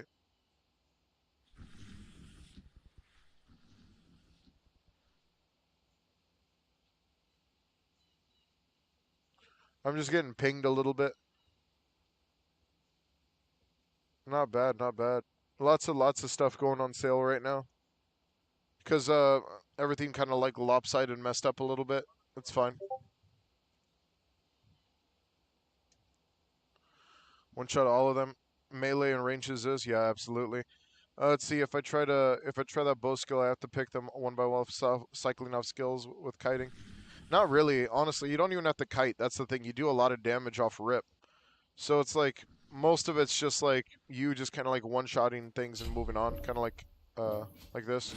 I'm just getting pinged a little bit. Not bad, not bad. Lots of stuff going on sale right now. Because everything kind of like lopsided and messed up a little bit. It's fine. One shot all of them. Melee and ranges is yeah, absolutely. Let's see if I try that bow skill, I have to pick them one by one, cycling off skills with kiting. Not really, honestly. You don't even have to kite. That's the thing. You do a lot of damage off rip. So it's like most of it's just like you just kind of like one-shotting things and moving on, kind of like this,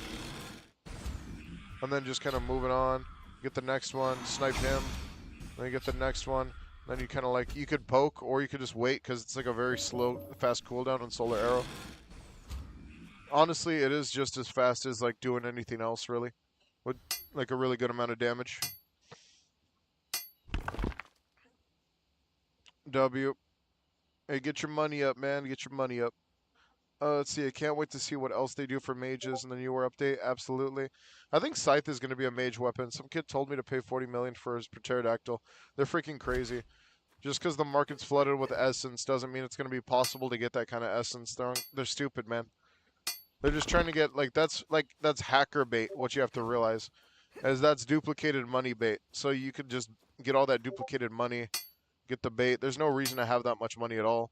and then just kind of moving on. Get the next one, snipe him, then you get the next one. Then you kind of like you could poke or you could just wait because it's like a very slow, fast cooldown on Solar Arrow. Honestly, it is just as fast as like doing anything else really, with like a really good amount of damage. W. Hey, get your money up, man. Get your money up. Let's see. I can't wait to see what else they do for mages in the newer update. Absolutely. I think Scythe is going to be a mage weapon. Some kid told me to pay 40 million for his pterodactyl. They're freaking crazy. Just because the market's flooded with essence doesn't mean it's going to be possible to get that kind of essence. They're stupid, man. They're just trying to get that's hacker bait. What you have to realize is that's duplicated money bait. So you could just get all that duplicated money, get the bait. There's no reason to have that much money at all.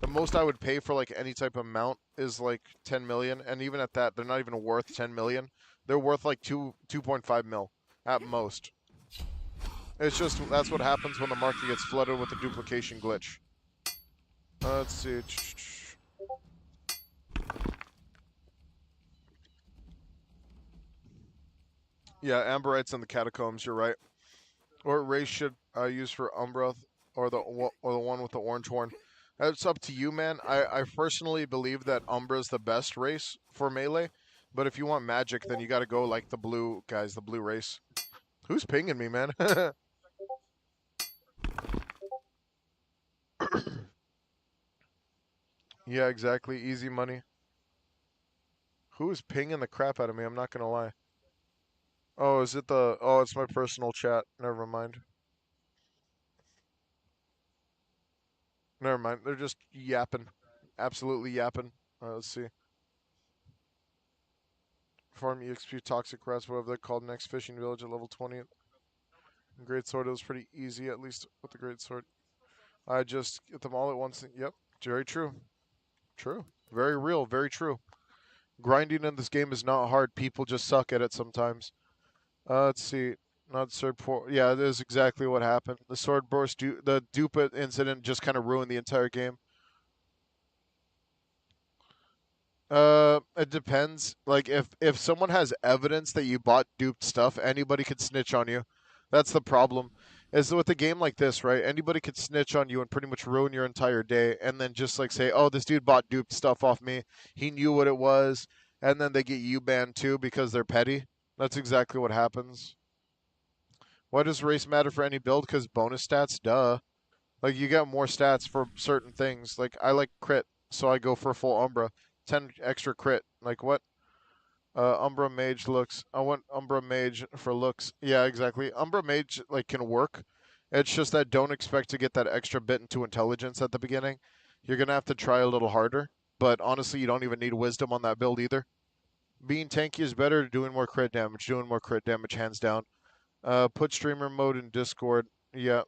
The most I would pay for like any type of mount is like 10 million, and even at that, they're not even worth 10 million. They're worth like 2.5 mil at most. It's just that's what happens when the market gets flooded with the duplication glitch. Let's see. Yeah, Amberites in the Catacombs. You're right. What race should I use for Umbra, or the one with the orange horn? That's up to you, man. I personally believe that Umbra's the best race for melee, but if you want magic, then you got to go like the blue guys, the blue race. Who's pinging me, man? Yeah, exactly. Easy money. Who's pinging the crap out of me? I'm not gonna lie. Oh, is it the? Oh, it's my personal chat. Never mind. Never mind. They're just yapping. Absolutely yapping. Let's see. Farm EXP Toxic Rats, whatever they're called, next fishing village at level 20. Great Sword, it was pretty easy, at least with the Great Sword. I just get them all at once. Yep, very true. True. Very real, very true. Grinding in this game is not hard. People just suck at it sometimes. Let's see. Not sword pour. Yeah, that is exactly what happened. The sword burst, the dupe incident just kind of ruined the entire game. It depends. Like if someone has evidence that you bought duped stuff, anybody could snitch on you. That's the problem. Is with a game like this, right? Anybody could snitch on you and pretty much ruin your entire day, and then just like say, "Oh, this dude bought duped stuff off me. He knew what it was," and then they get you banned too because they're petty. That's exactly what happens. Why does race matter for any build? Because bonus stats, duh. Like you get more stats for certain things. Like I like crit, so I go for full Umbra. 10 extra crit. Like what? Umbra Mage looks. I want Umbra Mage for looks. Yeah, exactly. Umbra Mage like can work. It's just that don't expect to get that extra bit into intelligence at the beginning. You're gonna have to try a little harder. But honestly, you don't even need wisdom on that build either. Being tanky is better. Doing more crit damage. Doing more crit damage, hands down. Put streamer mode in Discord. Yeah.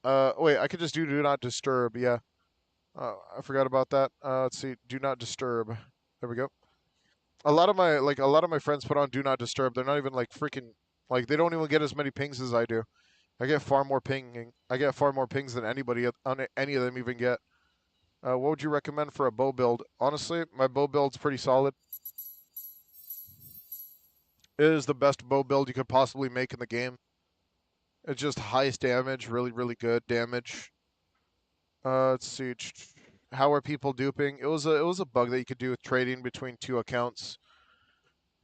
Wait, I could just do not disturb. Yeah. I forgot about that. Let's see. Do not disturb. There we go. A lot of my friends put on do not disturb. They're not even like freaking like they don't even get as many pings as I do. I get far more pinging. I get far more pings than anybody on any of them even get. What would you recommend for a bow build? Honestly, my bow build's pretty solid. It is the best bow build you could possibly make in the game. It's just highest damage, really, really good damage. Let's see. How are people duping? It was a bug that you could do with trading between two accounts.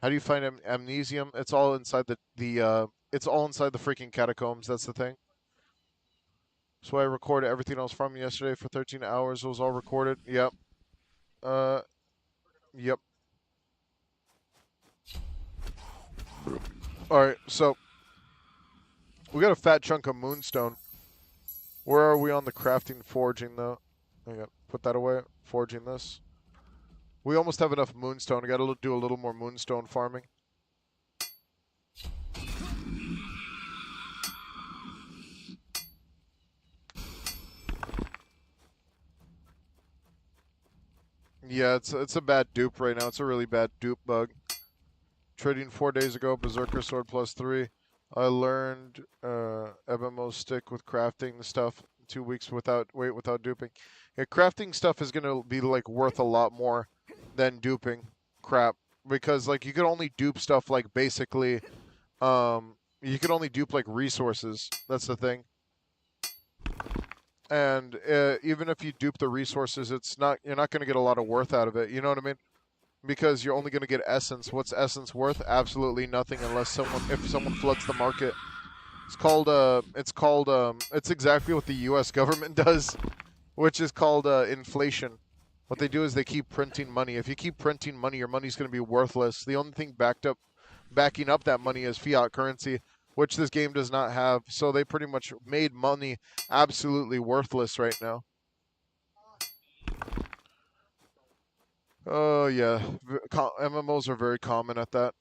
How do you find amnesium? It's all inside it's all inside the freaking catacombs. That's the thing. So I recorded everything else from yesterday for 13 hours. It was all recorded. Yep. Uh, yep. All right. So we got a fat chunk of moonstone. Where are we on the crafting forging though? I got put that away. Forging this. We almost have enough moonstone. I got to do a little more moonstone farming. Yeah, it's a bad dupe right now. It's a really bad dupe bug. Trading 4 days ago, Berserker Sword +3. I learned MMO stick with crafting stuff 2 weeks without duping. Yeah, crafting stuff is gonna be like worth a lot more than duping crap because like you could only dupe stuff like basically you could only dupe like resources. That's the thing. And even if you dupe the resources, you're not gonna get a lot of worth out of it. You know what I mean? Because you're only going to get essence. What's essence worth? Absolutely nothing unless if someone floods the market. It's exactly what the U.S. government does, which is called inflation. What they do is they keep printing money. If you keep printing money, your money's going to be worthless. The only thing backing up that money is fiat currency, which this game does not have. So they pretty much made money absolutely worthless right now. Oh yeah, MMOs are very common at that.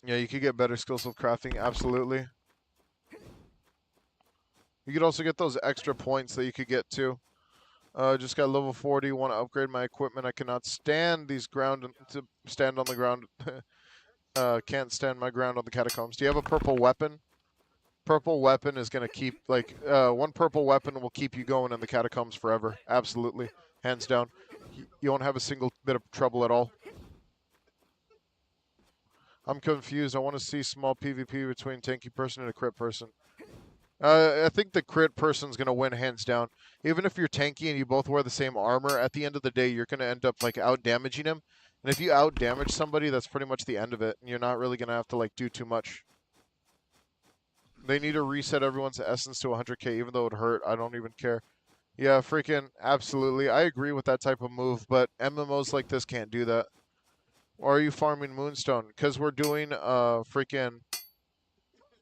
Yeah, you could get better skills with crafting, absolutely. You could also get those extra points that you could get too. Just got level 40. Want to upgrade my equipment? I cannot stand these to stand on the ground. Can't stand my ground on the catacombs. Do you have a purple weapon? Purple weapon is gonna keep one purple weapon will keep you going in the catacombs forever. Absolutely, hands down. You won't have a single bit of trouble at all. I'm confused. I want to see small PvP between tanky person and a crit person. I think the crit person's gonna win hands down. Even if you're tanky and you both wear the same armor, at the end of the day, you're gonna end up like out damaging him. And if you out damage somebody, that's pretty much the end of it. And you're not really gonna have to like do too much. They need to reset everyone's essence to 100k, even though it hurt. I don't even care. Yeah, freaking absolutely. I agree with that type of move, but MMOs like this can't do that. Or are you farming Moonstone? Because we're doing freaking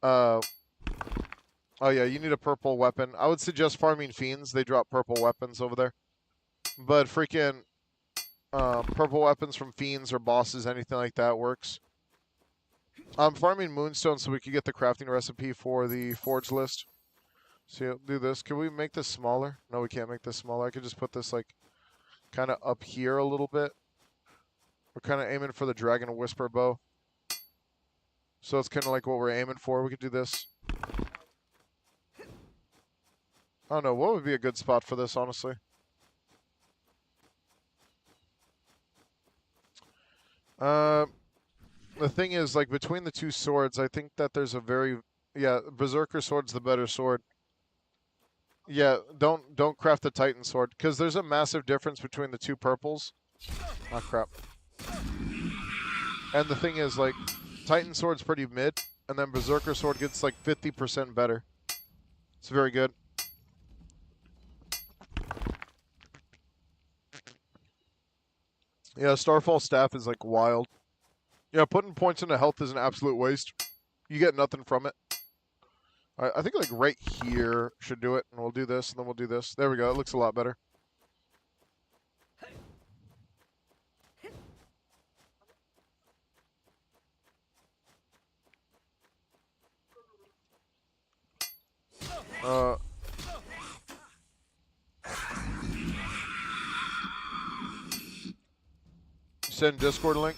oh yeah, you need a purple weapon. I would suggest farming Fiends. They drop purple weapons over there. But freaking purple weapons from Fiends or bosses, anything like that works. I'm farming Moonstone so we can get the crafting recipe for the Forge list. So do this. Can we make this smaller? No, we can't make this smaller. I could just put this like kind of up here a little bit. We're kind of aiming for the Dragon Whisper bow. So it's kind of like what we're aiming for. We could do this. I don't know. What would be a good spot for this, honestly? The thing is, like, between the two swords, I think that there's a very... Yeah, Berserker sword's the better sword. Yeah, don't craft the Titan sword, because there's a massive difference between the two purples. Oh, crap. And the thing is, like, Titan sword's pretty mid, and then Berserker sword gets, like, 50% better. It's very good. Yeah, Starfall staff is, like, wild. Yeah, putting points into health is an absolute waste. You get nothing from it. I think, like, right here should do it, and we'll do this, and then we'll do this. There we go. It looks a lot better. Send Discord link.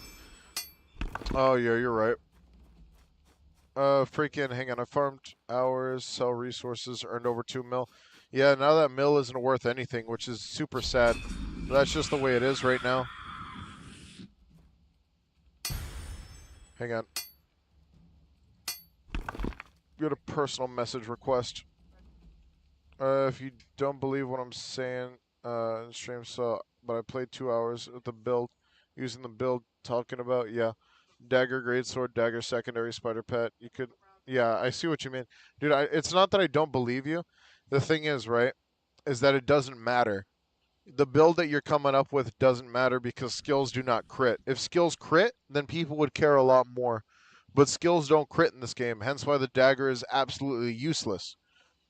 Oh, yeah, you're right. Freaking, hang on. I farmed hours, sell resources, earned over 2 mil. Yeah, now that mil isn't worth anything, which is super sad. That's just the way it is right now. Hang on. Got a personal message request. If you don't believe what I'm saying, in stream, but I played 2 hours with the build, using the build, talking about, yeah, dagger, greatsword, dagger, secondary, spider pet. You could, yeah, I see what you mean, dude. It's not that I don't believe you. The thing is, right, is that it doesn't matter. The build that you're coming up with doesn't matter because skills do not crit. If skills crit, then people would care a lot more. But skills don't crit in this game, hence why the dagger is absolutely useless.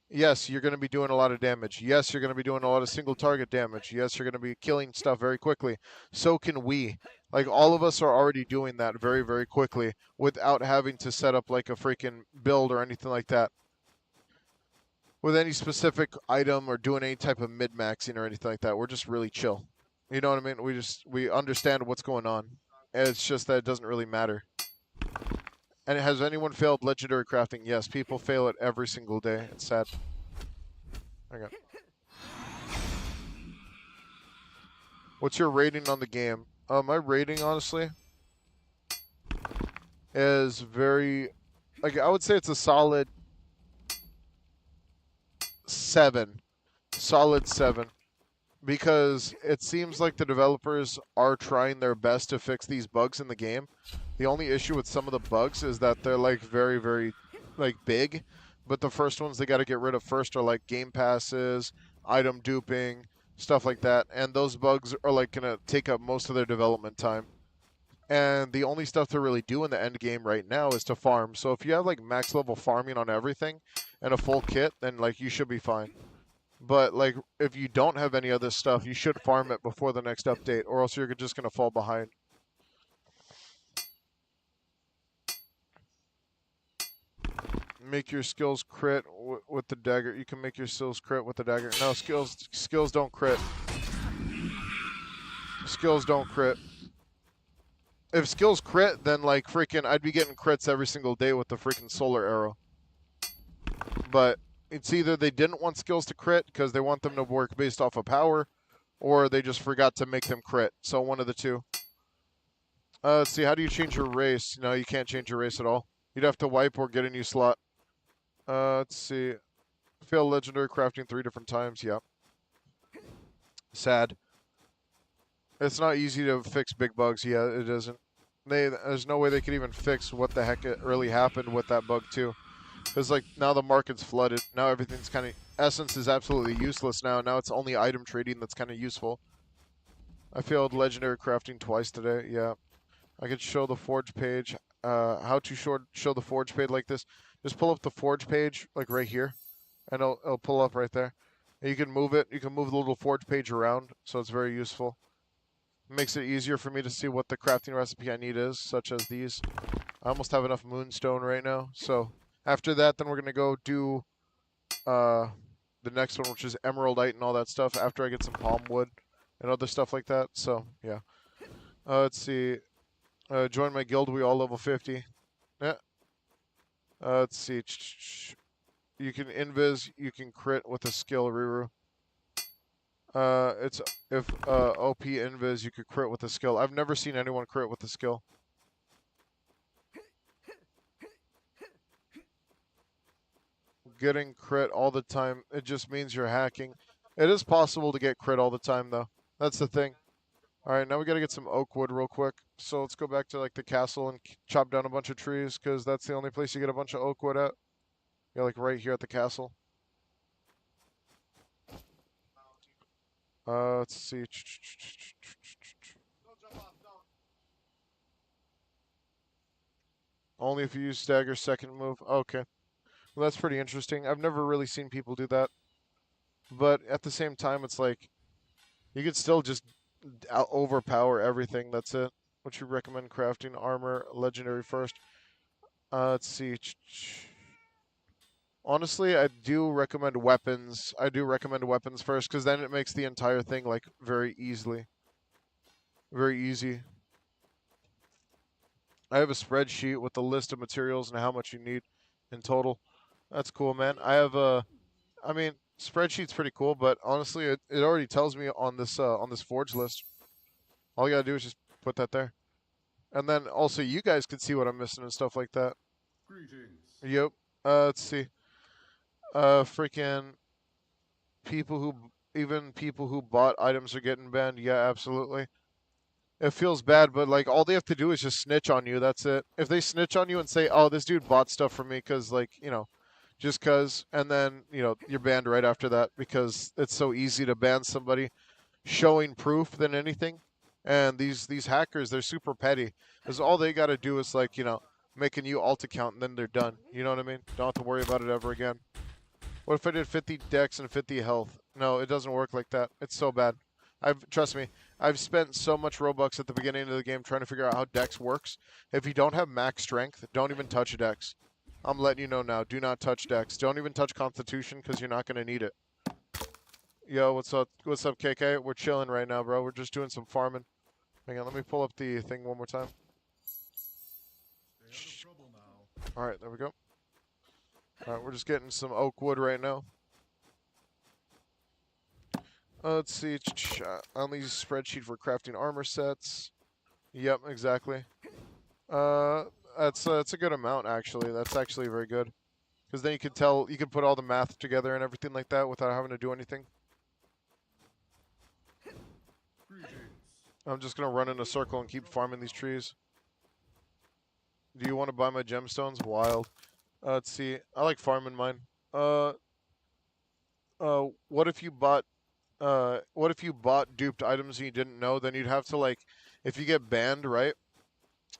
Yes, you're going to be doing a lot of damage. Yes, you're going to be doing a lot of single target damage. Yes, you're going to be killing stuff very quickly. So can we. Like, all of us are already doing that very, very quickly without having to set up, like, a freaking build or anything like that. With any specific item or doing any type of mid-maxing or anything like that. We're just really chill. You know what I mean? We understand what's going on. And it's just that it doesn't really matter. And has anyone failed legendary crafting? Yes, people fail it every single day. It's sad. Hang on. What's your rating on the game? My rating, honestly, is very... Like, I would say it's a solid 7. Solid 7. Because it seems like the developers are trying their best to fix these bugs in the game. The only issue with some of the bugs is that they're like very, very like big. But the first ones they got to get rid of first are like game passes, item duping, stuff like that. And those bugs are like gonna take up most of their development time. And the only stuff to really do in the end game right now is to farm. So if you have like max level farming on everything and a full kit, then like you should be fine. But like if you don't have any of this stuff, you should farm it before the next update, or else you're just gonna fall behind. Make your skills crit with the dagger. You can make your skills crit with the dagger. No, skills don't crit. Skills don't crit. If skills crit, then like freaking I'd be getting crits every single day with the freaking solar arrow. But it's either they didn't want skills to crit because they want them to work based off of power, or they just forgot to make them crit. So one of the two. Let's see, how do you change your race? No, you can't change your race at all. You'd have to wipe or get a new slot. Let's see. Fail legendary crafting 3 different times. Yep. Sad. It's not easy to fix big bugs. Yeah, it isn't. There's no way they could even fix what the heck it really happened with that bug too. Because like now the market's flooded. Now everything's kind of essence is absolutely useless now. Now it's only item trading that's kind of useful. I failed legendary crafting twice today. Yeah. I could show the forge page. How to show the forge page like this. Just pull up the forge page like right here, and it'll pull up right there. And you can move it. You can move the little forge page around, so it's very useful. It makes it easier for me to see what the crafting recipe I need is, such as these. I almost have enough moonstone right now. So after that, then we're gonna go do the next one, which is emeraldite and all that stuff. After I get some palm wood and other stuff like that. So yeah. Let's see. Join my guild. We all level 50. Yeah. Let's see. You can invis. You can crit with a skill, Riru. It's if OP invis, you could crit with a skill. I've never seen anyone crit with a skill. Getting crit all the time, it just means you're hacking. It is possible to get crit all the time, though. That's the thing. All right, now we gotta get some oak wood real quick. So let's go back to like the castle and chop down a bunch of trees, because that's the only place you get a bunch of oak wood at. Yeah, like right here at the castle. Let's see. Only if you use stagger second move. Okay. Well, that's pretty interesting. I've never really seen people do that. But at the same time, it's like you could still just overpower everything. That's it. What you recommend crafting? Armor, legendary first. Let's see. Honestly, I do recommend weapons. I do recommend weapons first because then it makes the entire thing like very easy. I have a spreadsheet with the list of materials and how much you need in total. That's cool, man. I mean, spreadsheet's pretty cool, but honestly, it already tells me on this forge list. All you gotta do is just put that there, and then also you guys can see what I'm missing and stuff like that. Greetings. Yep. Let's see. Freaking even people who bought items are getting banned. Yeah, absolutely. It feels bad, but like all they have to do is just snitch on you. That's it. If they snitch on you and say, "Oh, this dude bought stuff from me," because like just cause, and then you're banned right after that because it's so easy to ban somebody showing proof than anything. And these hackers, they're super petty. Because all they got to do is like make a new alt account and then they're done. You know what I mean? Don't have to worry about it ever again. What if I did 50 dex and 50 health? No, it doesn't work like that. It's so bad. Trust me, I've spent so much Robux at the beginning of the game trying to figure out how dex works. If you don't have max strength, don't even touch dex. I'm letting you know now. Do not touch dex. Don't even touch constitution because you're not going to need it. Yo, what's up? What's up, KK? We're chilling right now, bro. We're just doing some farming. Hang on, let me pull up the thing one more time. Stay out of trouble now. All right, there we go. All right, we're just getting some oak wood right now. Let's see. On these spreadsheet for crafting armor sets. Yep, exactly. That's a good amount actually. That's actually very good. Because then you can put all the math together and everything like that without having to do anything. Greetings. I'm just gonna run in a circle and keep farming these trees. Do you want to buy my gemstones? Wild. Let's see. I like farming mine. What if you bought what if you bought duped items and you didn't know? Then you'd have to like, if you get banned, right?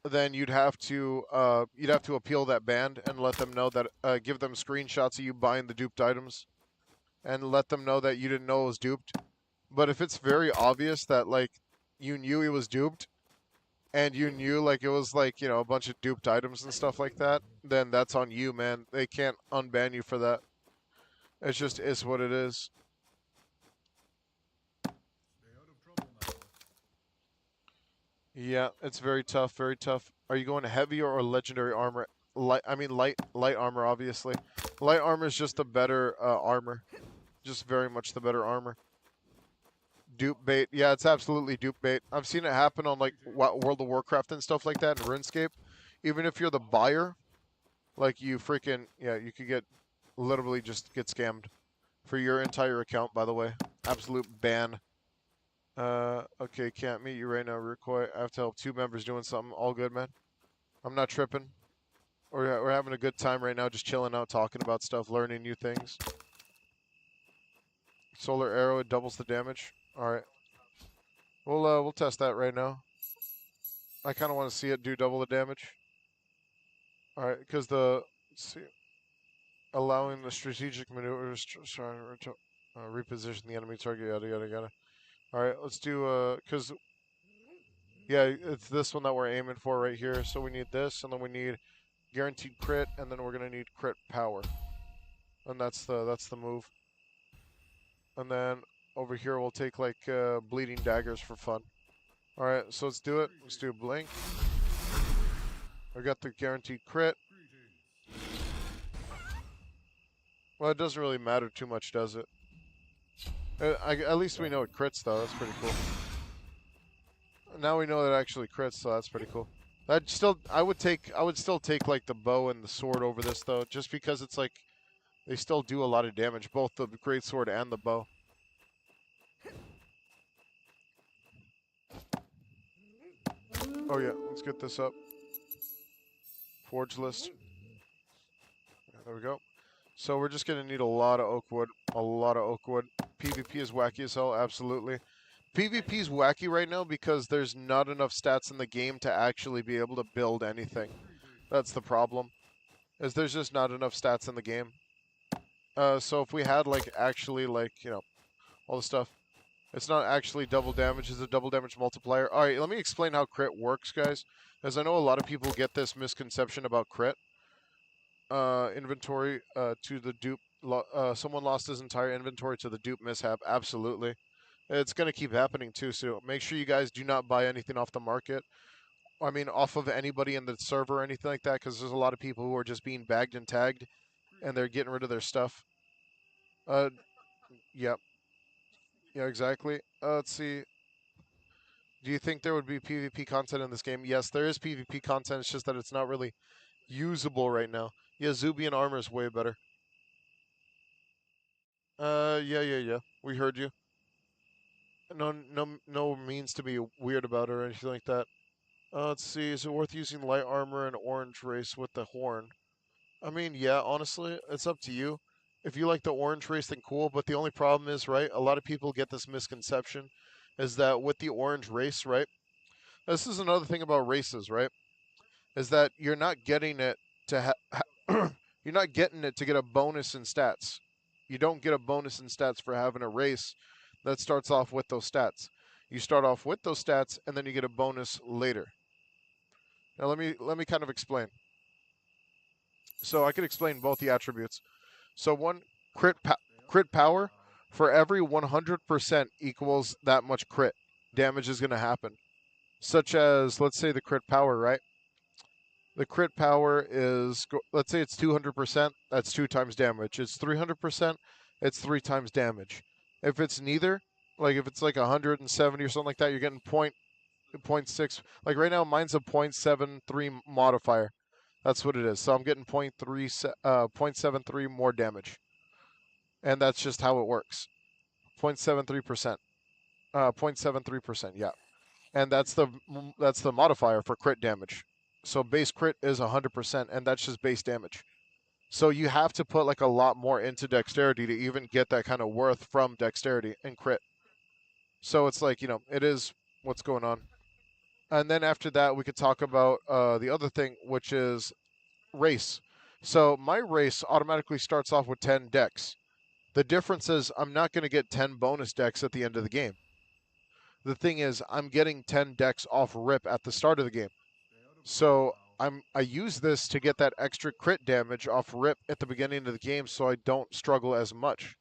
Then you'd have to appeal that ban and let them know that give them screenshots of you buying the duped items and let them know that you didn't know it was duped. But if it's very obvious that like you knew it was duped and you knew like it was like, a bunch of duped items and stuff like that, then that's on you, man. They can't unban you for that. It's just is what it is. Stay out of trouble now. Yeah, it's very tough, very tough. Are you going heavy or legendary armor? Light armor, obviously. Light armor is just the better armor. Just very much the better armor. Dupe bait. Yeah, it's absolutely dupe bait. I've seen it happen on like World of Warcraft and stuff like that, and RuneScape. Even if you're the buyer, like you freaking you could get literally just get scammed for your entire account. By the way, absolute ban. Okay, can't meet you right now, Rucoy. I have to help two members doing something. All good, man. I'm not tripping. We're having a good time right now, just chilling out, talking about stuff, learning new things. Solar arrow, it doubles the damage. All right. We'll test that right now. I kind of want to see it do double the damage. All right, because let's see, allowing the strategic maneuvers, reposition the enemy target, yada yada yada. All right, let's do because yeah, it's this one that we're aiming for right here. So we need this, and then we need guaranteed crit, and then we're gonna need crit power, and that's the move. And then over here we'll take like bleeding daggers for fun. All right, so let's do it. Let's do blink. I got the guaranteed crit. Greetings. Well, it doesn't really matter too much, does it? At least we know it crits, though. That's pretty cool. Now we know that it actually crits, so that's pretty cool. I would still take like the bow and the sword over this though, just because it's like they still do a lot of damage, both the great sword and the bow. Oh yeah, let's get this up. Forge list. There we go. So we're just gonna need a lot of oak wood. A lot of oak wood. PvP is wacky as hell, absolutely. PvP is wacky right now because there's not enough stats in the game to actually be able to build anything. That's the problem. Is there's just not enough stats in the game. So if we had like actually like, all the stuff. It's not actually double damage, it's a double damage multiplier. Alright, let me explain how crit works, guys. As I know a lot of people get this misconception about crit. Inventory to the dupe. Someone lost his entire inventory to the dupe mishap. Absolutely. It's going to keep happening too, so make sure you guys do not buy anything off the market. I mean, off of anybody in the server or anything like that, because there's a lot of people who are just being bagged and tagged, and they're getting rid of their stuff. Uh, yep. Yeah, exactly. Let's see. Do you think there would be PvP content in this game? Yes, there is PvP content. It's just that it's not really usable right now. Yeah, Zubian armor is way better. Yeah. We heard you. No means to be weird about it or anything like that. Let's see. Is it worth using light armor and orange race with the horn? I mean, yeah. Honestly, it's up to you. If you like the orange race, then cool. But the only problem is, right? A lot of people get this misconception, is that with the orange race, right? This is another thing about races, right? Is that you're not getting it to you're not getting it to get a bonus in stats. You don't get a bonus in stats for having a race that starts off with those stats. You start off with those stats and then you get a bonus later. Now let me kind of explain. So I could explain both the attributes. So one crit power for every 100% equals that much crit damage is going to happen. Such as let's say the crit power, right? The crit power is, let's say it's 200%, that's 2 times damage. It's 300%, it's 3 times damage. If it's neither, like if it's like 170 or something like that, you're getting point 0.6. Like right now, mine's a 0.73 modifier. That's what it is. So I'm getting 0.73 more damage. And that's just how it works. 0.73%. 0.73%, yeah. And that's the modifier for crit damage. So base crit is 100%, and that's just base damage. So you have to put like a lot more into dexterity to even get that kind of worth from dexterity and crit. So it's like, it is what's going on. And then after that, we could talk about the other thing, which is race. So my race automatically starts off with 10 dex. The difference is I'm not going to get 10 bonus dex at the end of the game. The thing is, I'm getting 10 dex off rip at the start of the game. Stay out of trouble So now. I use this to get that extra crit damage off rip at the beginning of the game, so I don't struggle as much.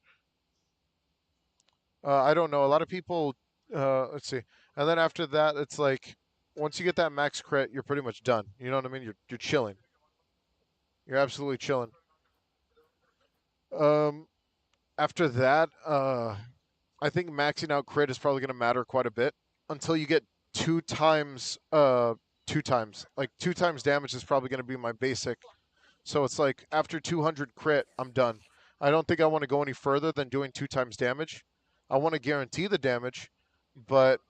I don't know. A lot of people. Let's see. And then after that, it's like once you get that max crit, you're pretty much done. You know what I mean? You're chilling. You're absolutely chilling. Um, After that, I think maxing out crit is probably going to matter quite a bit until you get two times. Like 2 times damage is probably going to be my basic. So it's like after 200 crit, I'm done. I don't think I want to go any further than doing 2 times damage. I want to guarantee the damage, but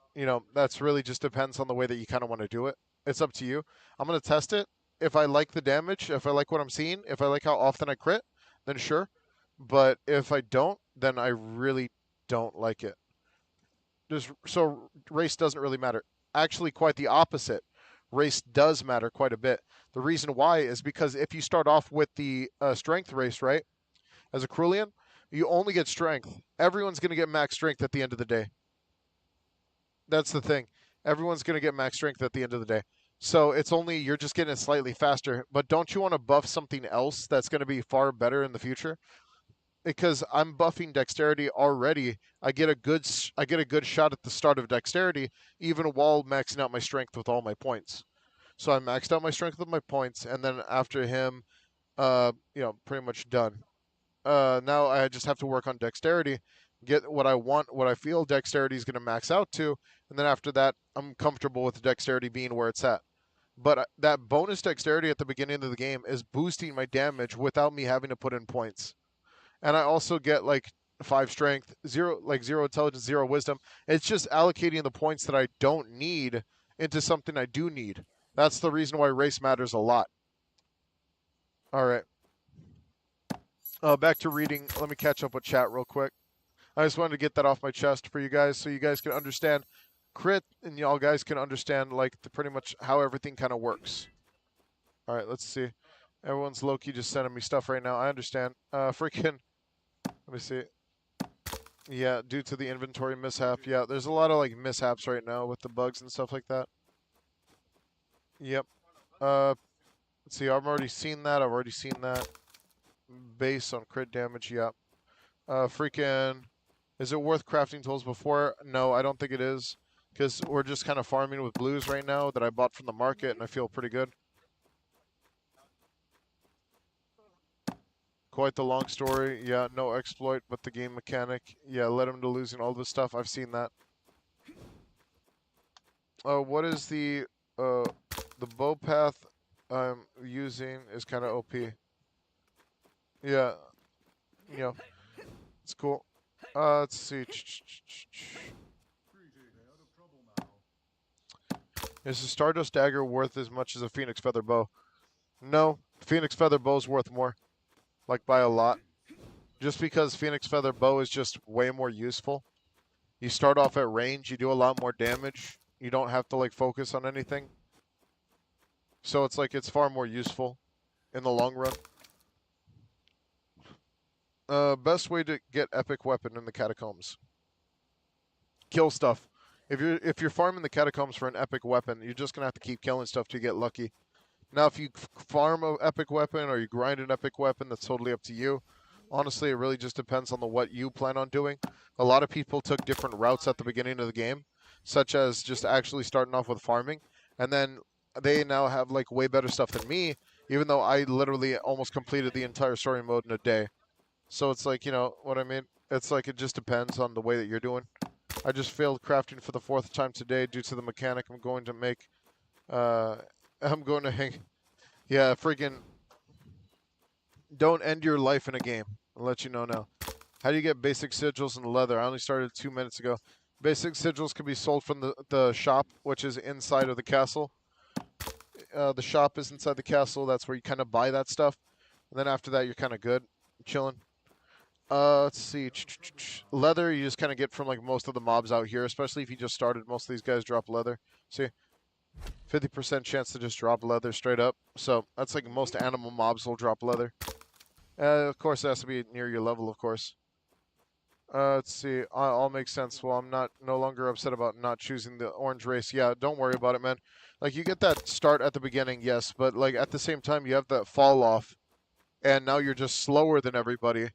that's really just depends on the way that you kind of want to do it. It's up to you. I'm gonna test it. If I like the damage, if I like what I'm seeing, if I like how often I crit, then sure. But if I don't, then I really don't like it. Just so race doesn't really matter. Actually, quite the opposite. Race does matter quite a bit. The reason why is because if you start off with the strength race, right, as a Cerulean, you only get strength. Everyone's going to get max strength at the end of the day. That's the thing. Everyone's going to get max strength at the end of the day. So it's only you're just getting it slightly faster. But don't you want to buff something else that's going to be far better in the future? Because I'm buffing dexterity already. I get a good shot at the start of dexterity, even while maxing out my strength with all my points. So I maxed out my strength with my points, and then after him, pretty much done. Now I just have to work on dexterity, get what I want, what I feel dexterity is going to max out to, and then after that, I'm comfortable with dexterity being where it's at. But that bonus dexterity at the beginning of the game is boosting my damage without me having to put in points. And I also get like 5 strength, zero intelligence, 0 wisdom. It's just allocating the points that I don't need into something I do need. That's the reason why race matters a lot. All right. Back to reading. Let me catch up with chat real quick. I just wanted to get that off my chest for you guys so you guys can understand crit and y'all guys can understand like pretty much how everything kind of works. All right, let's see. Everyone's low-key just sending me stuff right now. I understand. Freaking, let me see. Yeah, due to the inventory mishap. Yeah, there's a lot of like mishaps right now with the bugs and stuff like that. Yep. Let's see. I've already seen that. I've already seen that. Base on crit damage. Yep. Freaking. Is it worth crafting tools before? No, I don't think it is. Because we're just kind of farming with blues right now that I bought from the market, and I feel pretty good. Quite the long story. Yeah, no exploit, but the game mechanic. Yeah, led him to losing all this stuff. I've seen that. What is the bow path I'm using is kind of OP. Yeah, it's cool. Let's see. Stay out of trouble now. Is the Stardust Dagger worth as much as a Phoenix Feather Bow? No, Phoenix Feather Bow's worth more. Like by a lot. Just because Phoenix Feather Bow is just way more useful. You start off at range, you do a lot more damage. You don't have to like focus on anything. So it's like it's far more useful in the long run. Best way to get epic weapon in the Catacombs. Kill stuff. If you're farming the Catacombs for an epic weapon, you're just gonna have to keep killing stuff to get lucky. Now, if you farm an epic weapon or you grind an epic weapon, that's totally up to you. Honestly, it really just depends on what you plan on doing. A lot of people took different routes at the beginning of the game, such as just actually starting off with farming, and then they now have like way better stuff than me, even though I literally almost completed the entire story mode in a day. So it's like, you know what I mean? It's like it just depends on the way that you're doing. I just failed crafting for the 4th time today due to the mechanic I'm going to make. I'm going to hang. Yeah, freaking. Don't end your life in a game. I'll let you know now. How do you get basic sigils and leather? I only started 2 minutes ago. Basic sigils can be sold from the shop, which is inside of the castle. The shop is inside the castle. That's where you kind of buy that stuff. And then after that, you're kind of good, chilling. Let's see. Leather, you just kind of get from like most of the mobs out here, especially if you just started. Most of these guys drop leather. See, 50% chance to just drop leather straight up. So that's like most animal mobs will drop leather. Of course, it has to be near your level, of course. Let's see. All makes sense. Well, I'm not no longer upset about not choosing the orange race. Yeah, don't worry about it, man. Like you get that start at the beginning, yes, but like at the same time you have that fall off, and now you're just slower than everybody.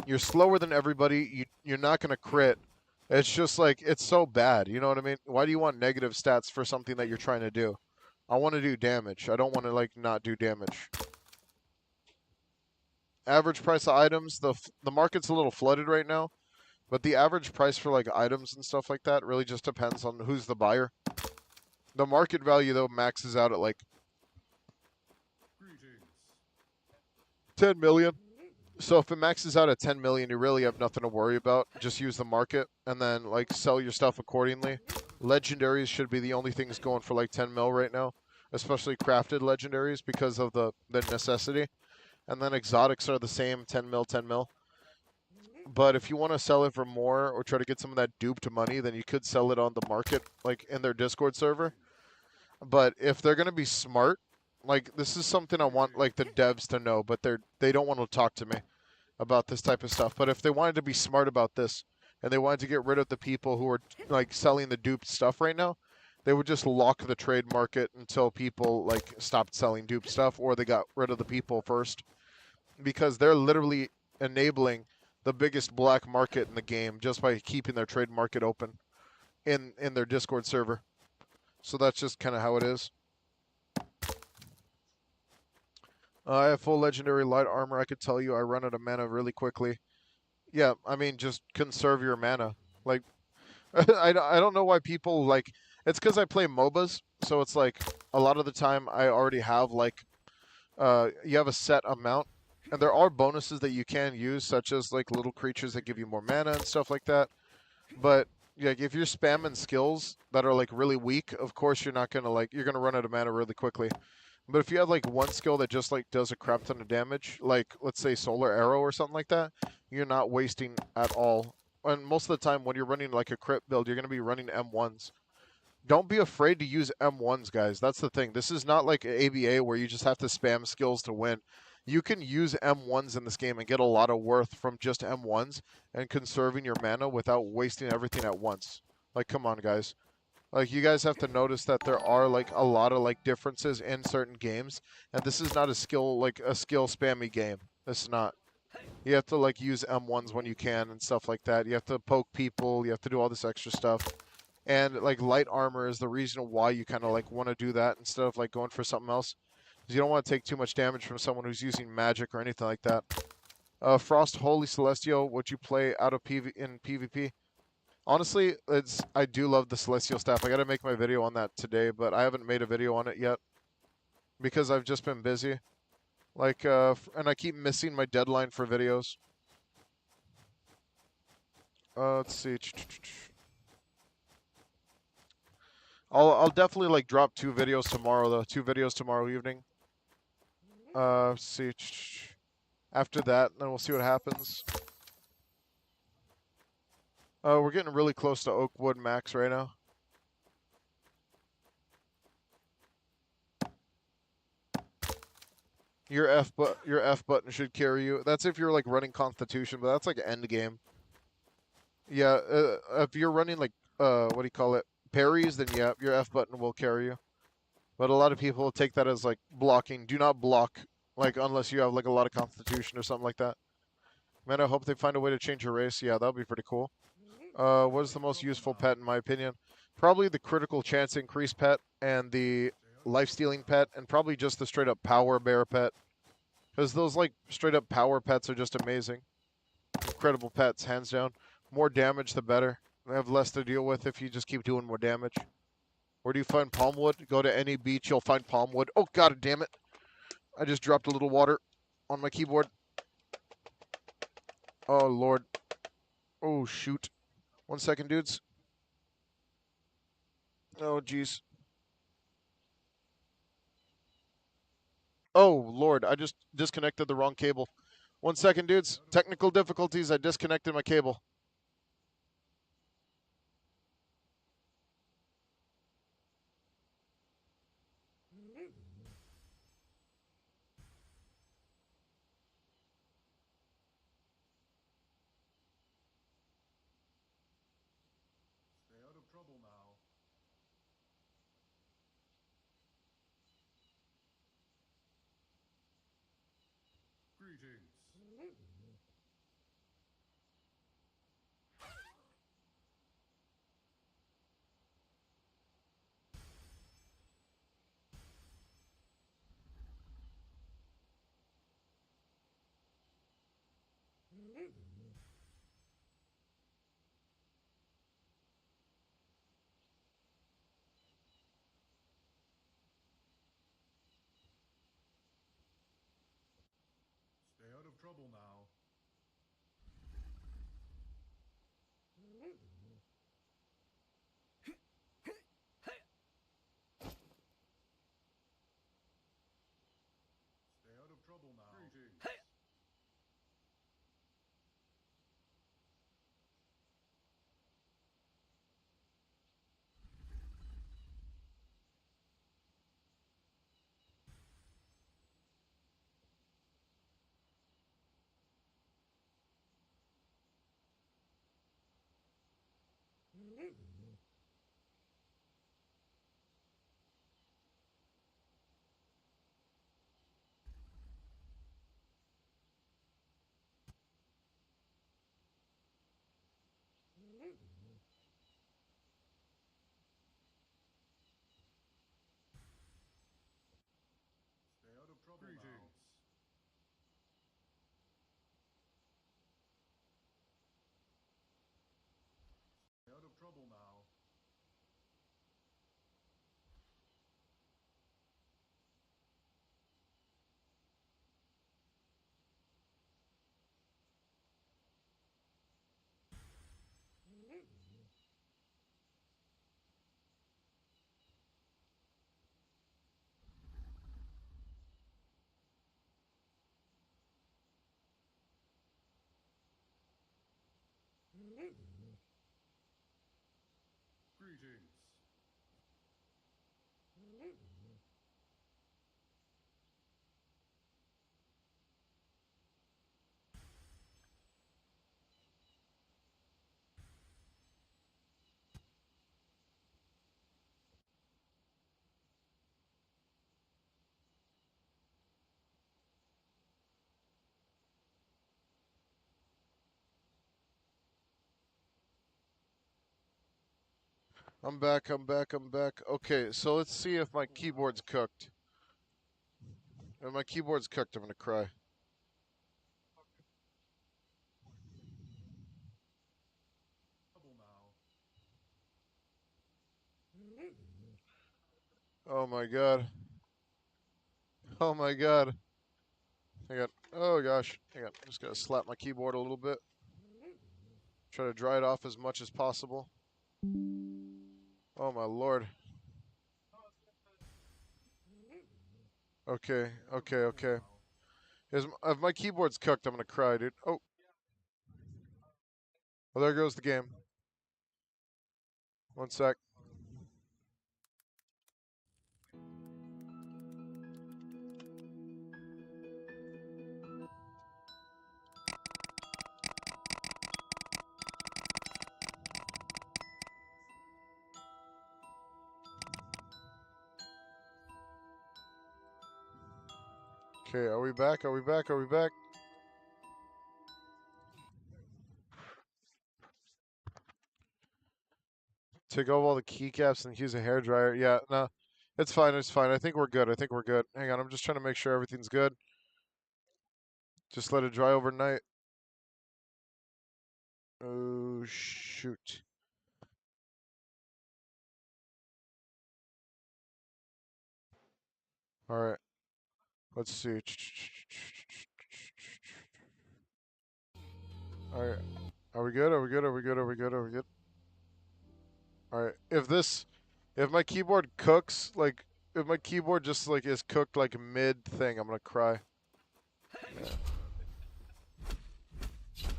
You're slower than everybody. You're not gonna crit. It's just like it's so bad. You know what I mean? Why do you want negative stats for something that you're trying to do? I want to do damage. I don't want to like not do damage. Average price of items. The market's a little flooded right now. But the average price for like items and stuff like that really just depends on who's the buyer. The market value though maxes out at like Greetings. 10 million. So if it maxes out at 10 million, you really have nothing to worry about. Just use the market and then like sell your stuff accordingly. Legendaries should be the only things going for like 10 mil right now, especially crafted legendaries because of the necessity. And then exotics are the same, 10 mil, 10 mil. But if you want to sell it for more or try to get some of that duped money, then you could sell it on the market, like in their Discord server. But if they're gonna be smart, like this is something I want like the devs to know, but they don't want to talk to me about this type of stuff. But if they wanted to be smart about this and they wanted to get rid of the people who are like selling the duped stuff right now, they would just lock the trade market until people like stopped selling duped stuff or they got rid of the people first because they're literally enabling the biggest black market in the game just by keeping their trade market open in their Discord server. So that's just kind of how it is. I have full legendary light armor. I could tell you I run out of mana really quickly. Yeah, I mean, just conserve your mana. Like, I don't know why people, like, it's because I play MOBAs. So it's like, a lot of the time I already have, like, you have a set amount. And there are bonuses that you can use, such as, like, little creatures that give you more mana and stuff like that. But, like, if you're spamming skills that are, like, really weak, of course you're not going to, like, you're going to run out of mana really quickly. But if you have like one skill that just like does a crap ton of damage, like let's say Solar Arrow or something like that, you're not wasting at all. And most of the time when you're running like a crit build, you're going to be running M1s. Don't be afraid to use M1s, guys. That's the thing. This is not like ABA where you just have to spam skills to win. You can use M1s in this game and get a lot of worth from just M1s and conserving your mana without wasting everything at once. Like, come on, guys. Like you guys have to notice that there are like a lot of like differences in certain games, and this is not a skill spammy game. It's not. You have to like use M1s when you can and stuff like that. You have to poke people. You have to do all this extra stuff. And like light armor is the reason why you kind of like want to do that instead of like going for something else. Because you don't want to take too much damage from someone who's using magic or anything like that. Frost Holy Celestial, would you play out of in PvP? Honestly, it's I do love the Celestial Staff. I got to make my video on that today, but I haven't made a video on it yet because I've just been busy. Like, and I keep missing my deadline for videos. Let's see. I'll definitely like drop 2 videos tomorrow though. 2 videos tomorrow evening. Let's see. After that, then we'll see what happens. We're getting really close to Oakwood Max right now. Your F button should carry you. That's if you're like running Constitution, but that's like Endgame. Yeah, if you're running like what do you call it, parries, then yeah, your F button will carry you. But a lot of people take that as like blocking. Do not block, like unless you have like a lot of Constitution or something like that. Man, I hope they find a way to change your race. Yeah, that'll be pretty cool. What is the most useful pet in my opinion? Probably the critical chance increase pet and the life stealing pet, and probably just the straight up power bear pet. Because those like straight up power pets are just amazing. Incredible pets, hands down. More damage, the better. They have less to deal with if you just keep doing more damage. Where do you find palmwood? Go to any beach, you'll find palmwood. Oh, god damn it. I just dropped a little water on my keyboard. Oh, Lord. Oh, shoot. 1 second, dudes. Oh, jeez. Oh Lord, I just disconnected the wrong cable. 1 second, Stay dudes. out of Technical trouble. difficulties. I disconnected my cable. Stay out of trouble now. Greetings. Stay out of trouble now. Stay out of trouble now. Greetings. Stay out of trouble Greetings. Now. Stay out of trouble now. Greetings. I'm back. I'm back. I'm back. Okay, so let's see if my keyboard's cooked. If my keyboard's cooked, I'm gonna cry. Trouble now. Oh my god. Oh my god. Hang on. Oh gosh. Hang on. Just gotta slap my keyboard a little bit. Try to dry it off as much as possible. Oh my lord. Okay. Stay out of Okay. trouble Okay. now. If my keyboard's cooked, I'm gonna cry, dude. Oh. Well, there goes the game. 1 sec. Okay. Are we back? Are we back? Are we back? Take off all the keycaps and use a hairdryer. Yeah. No. It's fine. It's fine. I think we're good. I think we're good. Hang on. I'm just trying to make sure everything's good. Just let it dry overnight. Oh shoot. All right. Let's see. All right. Are we good? Are we good? Are we good? Are we good? Are we good? All right. If my keyboard cooks, like if my keyboard just like is cooked like mid thing, I'm gonna cry. Yeah. Trouble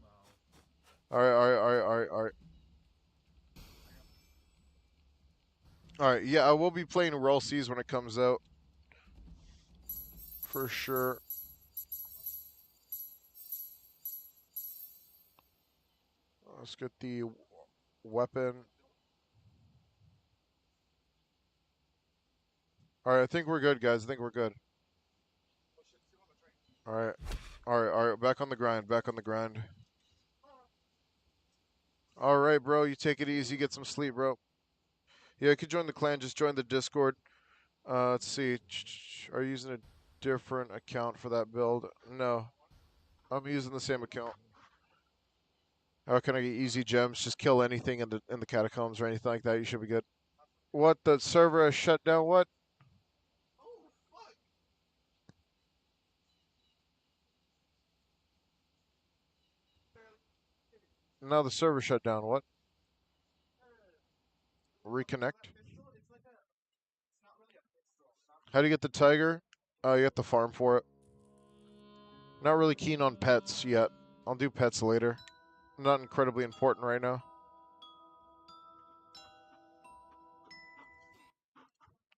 now. All right, all right, all right, all right, all right. All right, yeah, I will be playing Roll Seas when it comes out for sure. Let's get the weapon. All right, I think we're good, guys. I think we're good. All right, all right, all right. Back on the grind. Back on the grind. All right, bro. You take it easy. Get some sleep, bro. Yeah, you could join the clan. Just join the Discord. Let's see. Are you using a different account for that build? No, I'm using the same account. How can I get easy gems? Just kill anything in the catacombs or anything like that. You should be good. What? The server has shut down? What? Now the server shut down. What? Reconnect? How do you get the tiger? You have to farm for it. Not really keen on pets yet. I'll do pets later. Not incredibly important right now.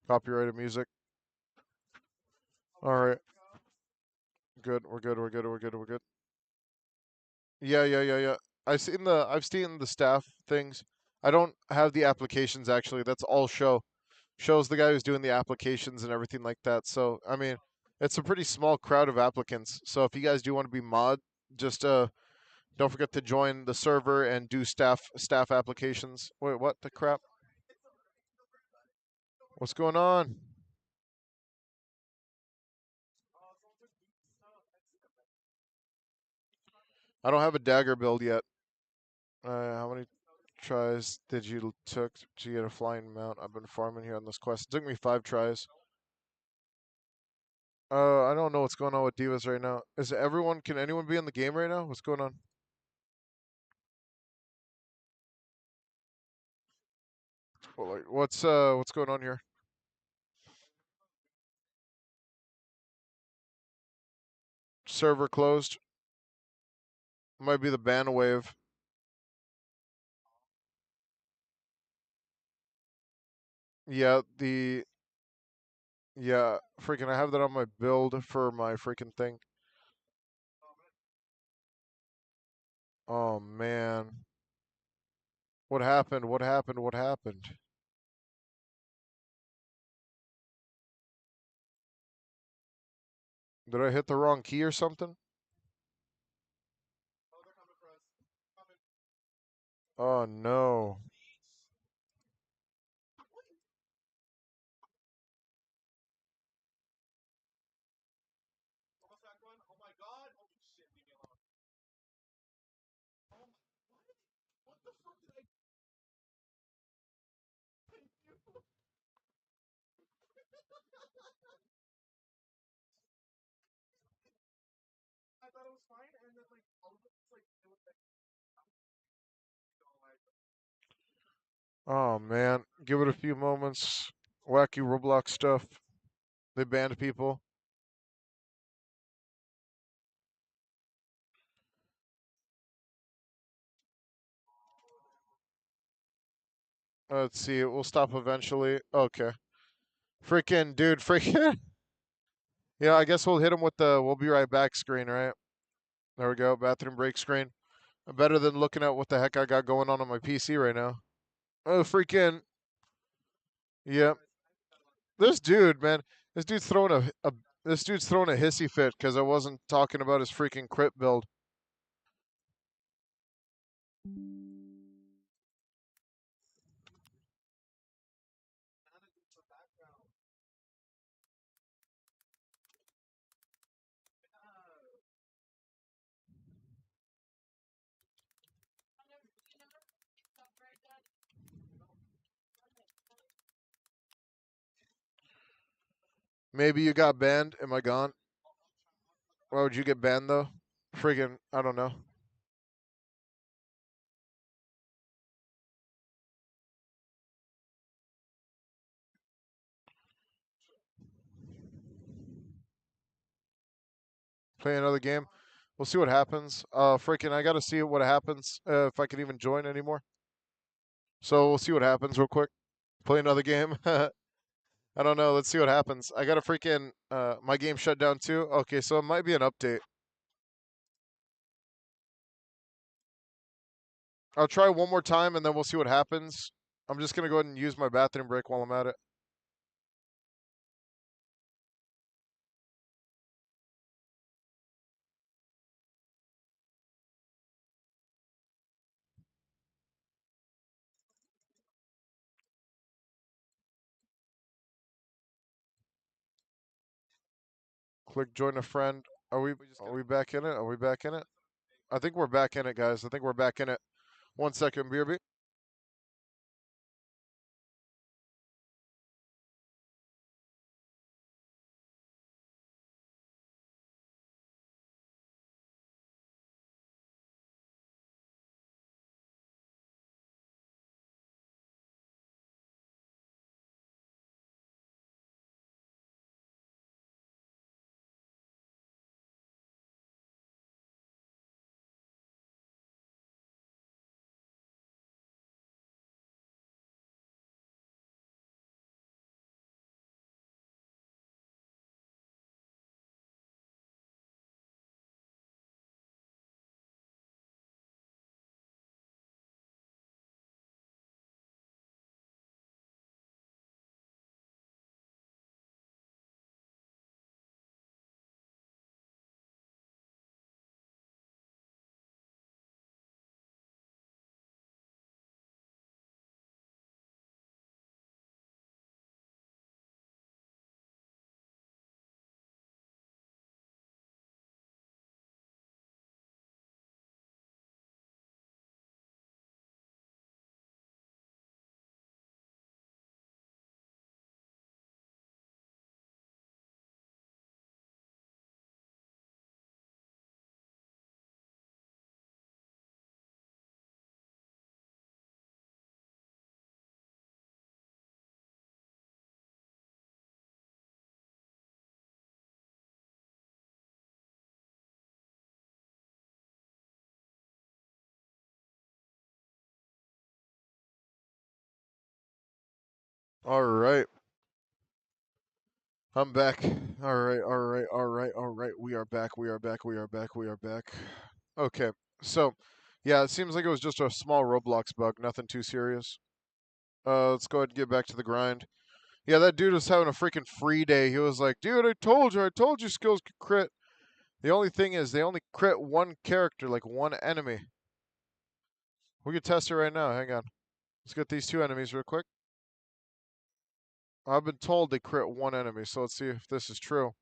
Copyrighted music. All right. Good. We're good. We're good. We're good. We're good. Yeah, yeah, yeah, yeah. I've seen the staff things. I don't have the applications actually. That's all shows the guy who's doing the applications and everything like that. So I mean, it's a pretty small crowd of applicants. So if you guys do want to be mod, just don't forget to join the server and do staff applications. Wait, what the crap? What's going on? I don't have a dagger build yet. How many tries did you took to get a flying mount? I've been farming here on this quest. It took me 5 tries. I don't know what's going on with Devas right now. Is everyone? Can anyone be in the game right now? What's going on? Well, like, what's going on here? Server closed. Might be the ban wave. Yeah, freaking I have that on my build for my freaking thing. Oh man. What happened? What happened? What happened? Did I hit the wrong key or something? Oh no. Oh man. Give it a few moments. Wacky Roblox stuff. They banned people. Let's see. We'll stop eventually. Okay. Freaking dude, freaking. Yeah, I guess we'll hit him with the "we'll be right back" screen, right? There we go. Bathroom break screen. Better than looking at what the heck I got going on my PC right now. Oh, freaking. Yep. This dude, man. This dude's throwing this dude's throwing a hissy fit because I wasn't talking about his freaking crypt build. Maybe you got banned. Am I gone? Why would you get banned though? Freaking, I don't know. Play another game. We'll see what happens. Freaking, I gotta see what happens if I can even join anymore. So we'll see what happens real quick. Play another game. I don't know. Let's see what happens. I gotta freaking my game shut down too. Okay, so it might be an update. I'll try one more time and then we'll see what happens. I'm just gonna go ahead and use my bathroom break while I'm at it. Click join a friend. Are we back in it? Are we back in it? I think we're back in it, guys. I think we're back in it. 1 second, BRB. All right. I'm back. All right, all right, all right, all right. We are back. We are back. We are back. We are back. Okay. So, yeah, it seems like it was just a small Roblox bug, nothing too serious. Let's go ahead and get back to the grind. Yeah, that dude was having a freaking free day. He was like, "Dude, I told you skills could crit." The only thing is they only crit one character, like one enemy. We could test it right now. Hang on. Let's get these two enemies real quick. I've been told they crit one enemy, so let's see if this is true.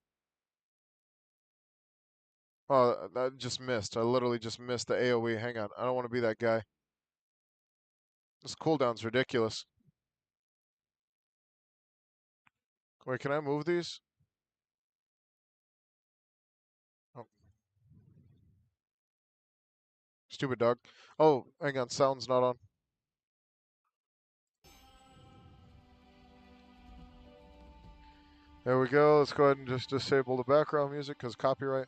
Oh, that just missed. I literally just missed the AoE. Hang on. I don't want to be that guy. This cooldown's ridiculous. Wait, can I move these? Oh, stupid dog. Oh, hang on. Sound's not on. There we go. Let's go ahead and just disable the background music because copyright.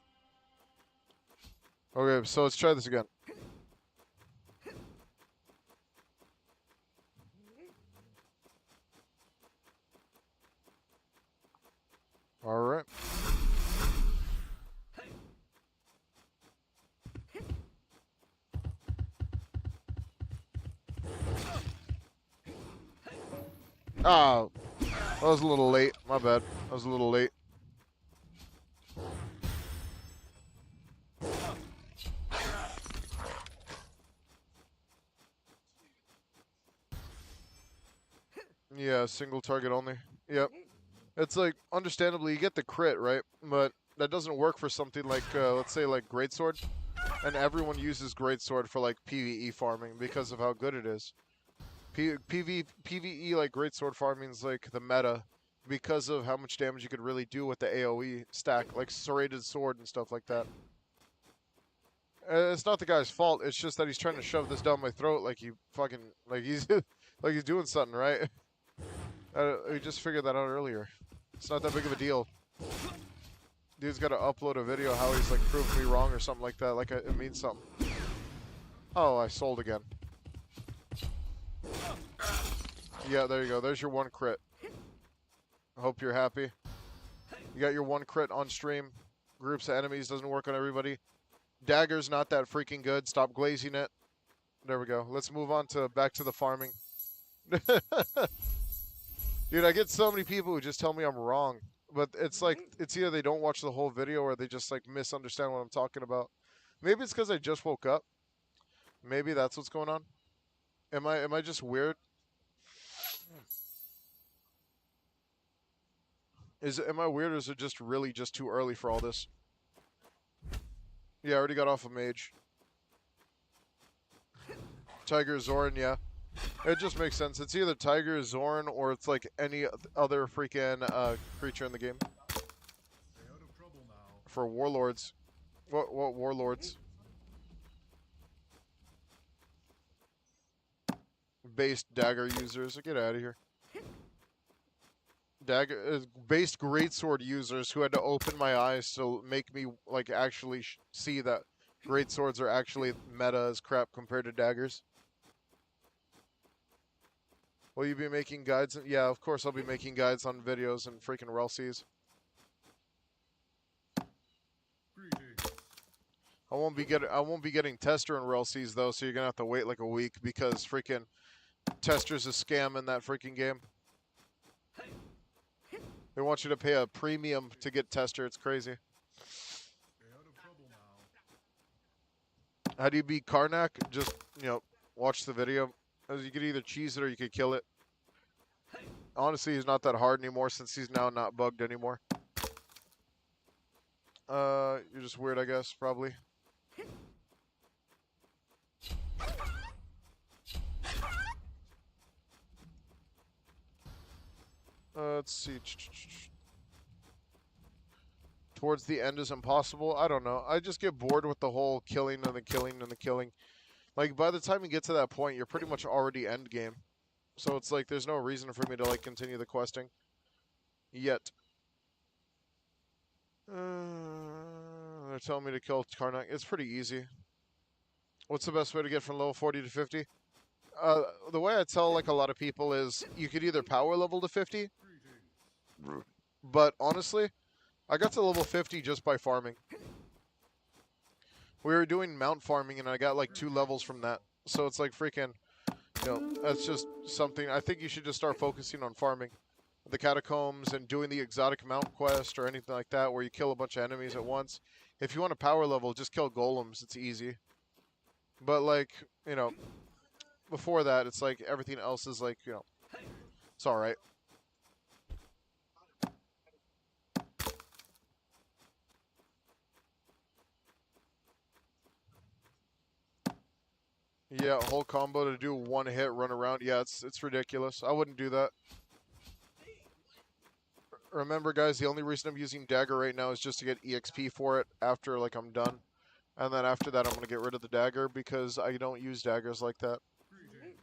Okay, so let's try this again. All right. Oh, that was a little late. My bad. I was a little late. Yeah, single target only. Yep. It's like, understandably, you get the crit, right? But that doesn't work for something like, let's say, like Greatsword. And everyone uses Greatsword for, like, PvE farming because of how good it is. PvE, like, Greatsword farming is, like, the meta because of how much damage you could really do with the AoE stack, like Serrated Sword and stuff like that. It's not the guy's fault. It's just that he's trying to shove this down my throat like he fucking, like he's, like he's doing something, right? We just figured that out earlier. It's not that big of a deal. Dude's got to upload a video how he's like proved me wrong or something like that. Like it means something. Oh, I sold again. Yeah, there you go. There's your one crit. I hope you're happy. You got your one crit on stream. Groups of enemies doesn't work on everybody. Dagger's not that freaking good. Stop glazing it. There we go. Let's move on to back to the farming. Dude, I get so many people who just tell me I'm wrong. But it's like, it's either they don't watch the whole video or they just like misunderstand what I'm talking about. Maybe it's because I just woke up. Maybe that's what's going on. Am I just weird? Am I weird or is it just really just too early for all this? Yeah, I already got off a mage. Tiger Zoran, yeah. It just makes sense. It's either Tiger, Zoran, or it's like any other freaking creature in the game. Stay out of trouble now. For warlords. What warlords? Based dagger users. Get out of here. Dagger based greatsword users who had to open my eyes to make me like actually see that greatswords are actually meta as crap compared to daggers. Will you be making guides? Yeah, of course I'll be making guides on videos and freaking RLCs. Greetings. I won't be getting tester in RLCs though, so you're gonna have to wait like a week because freaking tester's a scam in that freaking game. They want you to pay a premium to get tester. It's crazy. Stay out of trouble now. How do you beat Karnak? Just, watch the video. As you could either cheese it or you could kill it. Honestly, he's not that hard anymore since he's now not bugged anymore. You're just weird, I guess, probably. Let's see. Towards the end is impossible. I don't know. I just get bored with the whole killing and the killing and the killing. Like, by the time you get to that point, you're pretty much already endgame. So it's like, there's no reason for me to, like, continue the questing. Yet. They're telling me to kill Karnak. It's pretty easy. What's the best way to get from level 40 to 50? The way I tell, like, a lot of people is you could either power level to 50. Greetings. But, honestly, I got to level 50 just by farming. We were doing mount farming, and I got, like, 2 levels from that. So it's like freaking... that's just something. I think you should just start focusing on farming the catacombs and doing the exotic mount quest or anything like that where you kill a bunch of enemies at once. If you want a power level, just kill golems. It's easy. But like, before that, it's like everything else is like, it's all right. Yeah, whole combo to do one hit, run around. Yeah, it's ridiculous. I wouldn't do that. Remember, guys, the only reason I'm using dagger right now is just to get EXP for it after, like, I'm done. And then after that, I'm going to get rid of the dagger because I don't use daggers like that. Greetings.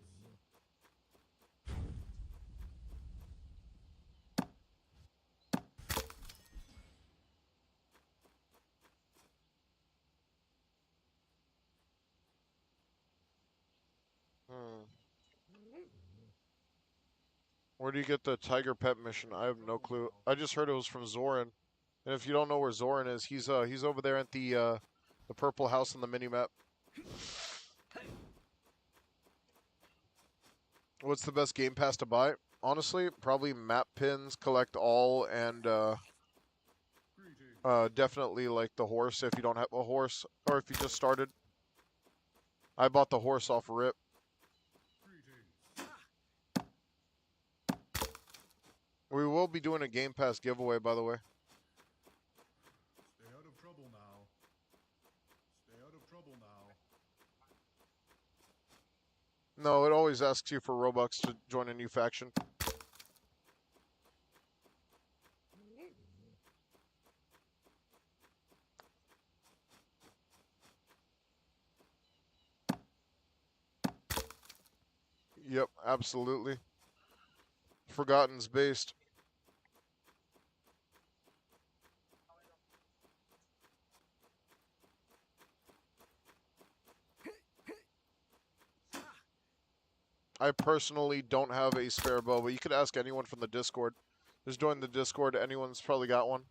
Where do you get the tiger pet mission? I have no clue. I just heard it was from Zoran. And if you don't know where Zoran is, he's over there at the purple house on the minimap. What's the best game pass to buy? Honestly, probably map pins, collect all, and Greetings. definitely like the horse if you don't have a horse or if you just started. I bought the horse off rip. Greetings. We will be doing a Game Pass giveaway, by the way. Stay out of trouble now. Stay out of trouble now. No, it always asks you for Robux to join a new faction. Yep, absolutely. Forgotten's based. I personally don't have a spare bow, but you could ask anyone from the Discord. Just join the Discord. Anyone's probably got one.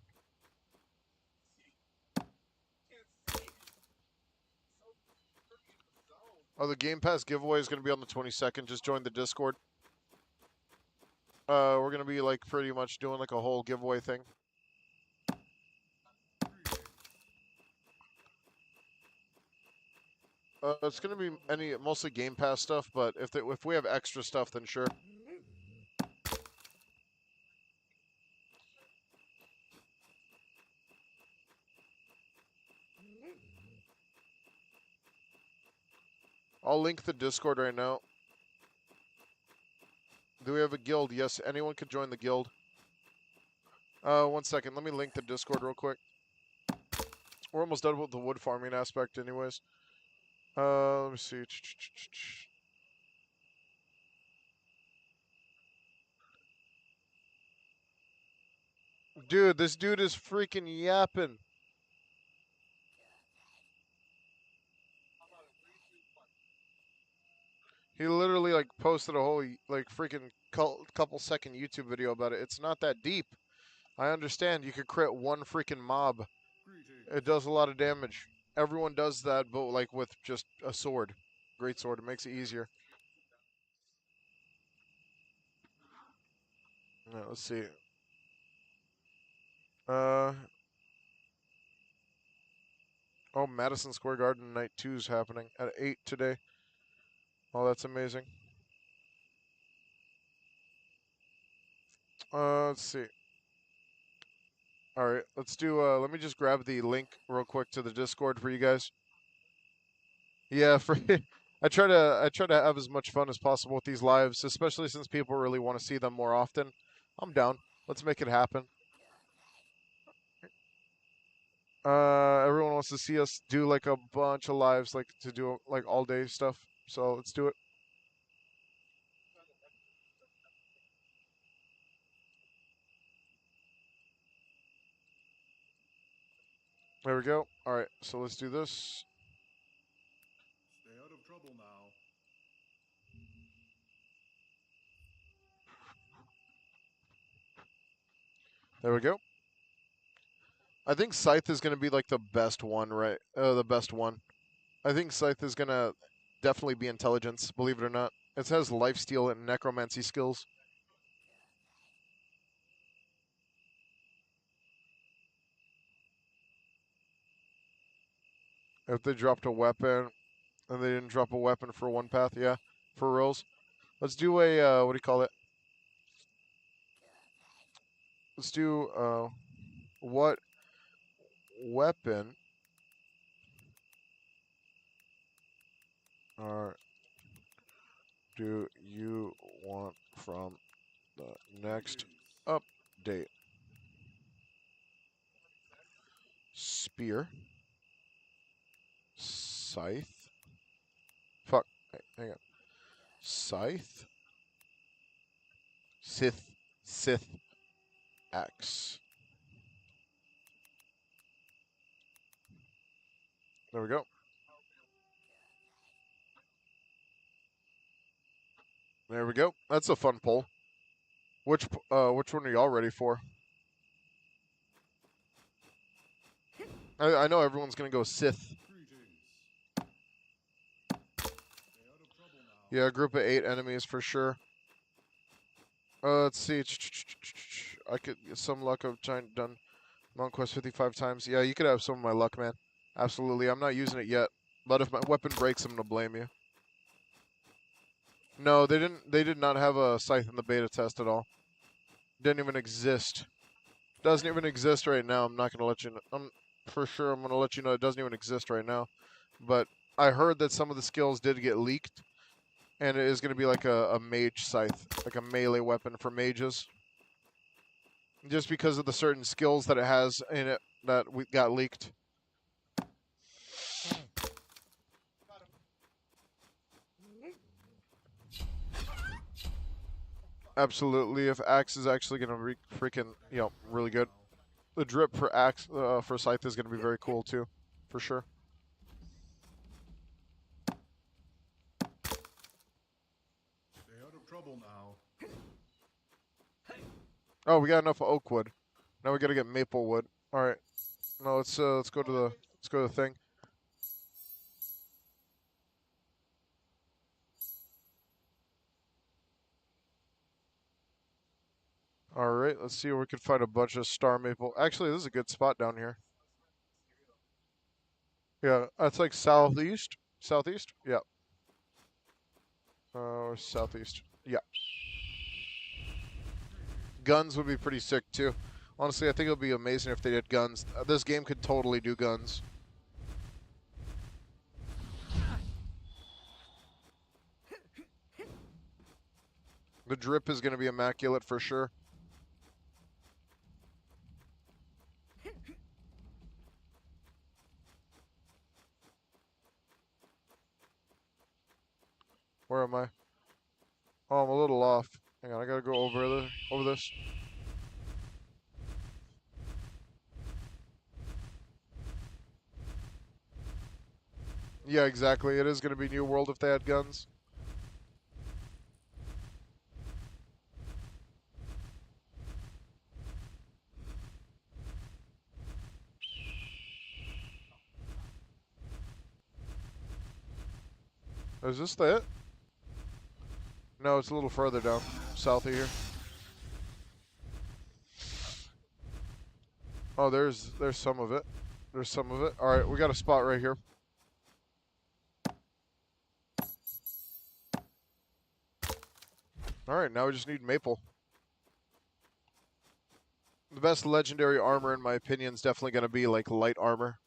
Oh, the Game Pass giveaway is going to be on the 22nd. Just join the Discord. We're going to be like pretty much doing like a whole giveaway thing. It's going to be mostly Game Pass stuff, but if we have extra stuff, then sure. I'll link the Discord right now. Do we have a guild? Yes, anyone could join the guild. 1 second. Let me link the Discord real quick. We're almost done with the wood farming aspect anyways. Let me see. Dude, this dude is freaking yapping. He literally like posted a whole like freaking couple second YouTube video about it. It's not that deep. I understand you could crit one freaking mob. It does a lot of damage. Everyone does that, but like with just a sword. Great sword. It makes it easier. Right, let's see. Oh, Madison Square Garden Night 2 is happening at 8 today. Oh, that's amazing. Let's see. All right, let's do. Let me just grab the link real quick to the Discord for you guys. Yeah, for I try to have as much fun as possible with these lives, especially since people really want to see them more often. I'm down. Let's make it happen. Everyone wants to see us do like a bunch of lives, like to do like all day stuff. So let's do it. There we go. All right, so let's do this. Stay out of trouble now. There we go. I think Scythe is going to be like the best one, right? The best one. I think Scythe is going to definitely be intelligence, believe it or not. It has lifesteal and necromancy skills. If they dropped a weapon and they didn't drop a weapon for one path, yeah, for reals. Let's do a, what do you call it? Let's do, what weapon do you want from the next update? Spear. Scythe. Fuck. Hang on. Scythe. Sith axe. There we go. There we go. That's a fun poll. Which one are y'all ready for? I know everyone's gonna go Sith. Yeah, a group of 8 enemies for sure. Let's see. I could get some luck of done Monk Quest 55 times. Yeah, you could have some of my luck, man. Absolutely. I'm not using it yet, but if my weapon breaks, I'm gonna blame you. No, they didn't. They did not have a scythe in the beta test at all. Didn't even exist. Doesn't even exist right now. I'm not gonna let you know. For sure. I'm gonna let you know it doesn't even exist right now. But I heard that some of the skills did get leaked, and it is gonna be like a mage scythe, like a melee weapon for mages. Just because of the certain skills that it has in it that we got leaked. Absolutely, if Axe is actually going to be freaking, really good. The drip for Axe, for Scythe is going to be very cool too, for sure. Stay trouble now. Oh, we got enough oak wood. Now we gotta get maple wood. All right. No, let's go to the thing. All right. Let's see if we can find a bunch of star maple. Actually, this is a good spot down here. Yeah, that's like southeast. Southeast. Yeah. Or southeast. Yeah. Guns would be pretty sick too. Honestly, I think it would be amazing if they did guns. This game could totally do guns. The drip is going to be immaculate for sure. Where am I? Oh, I'm a little off. Hang on, I gotta go over this. Yeah, exactly. It is gonna be New World if they had guns. Is this the it? No, it's a little further down, south of here. Oh, there's some of it. There's some of it. All right, we got a spot right here. All right, now we just need maple. The best legendary armor, in my opinion, is definitely going to be like light armor.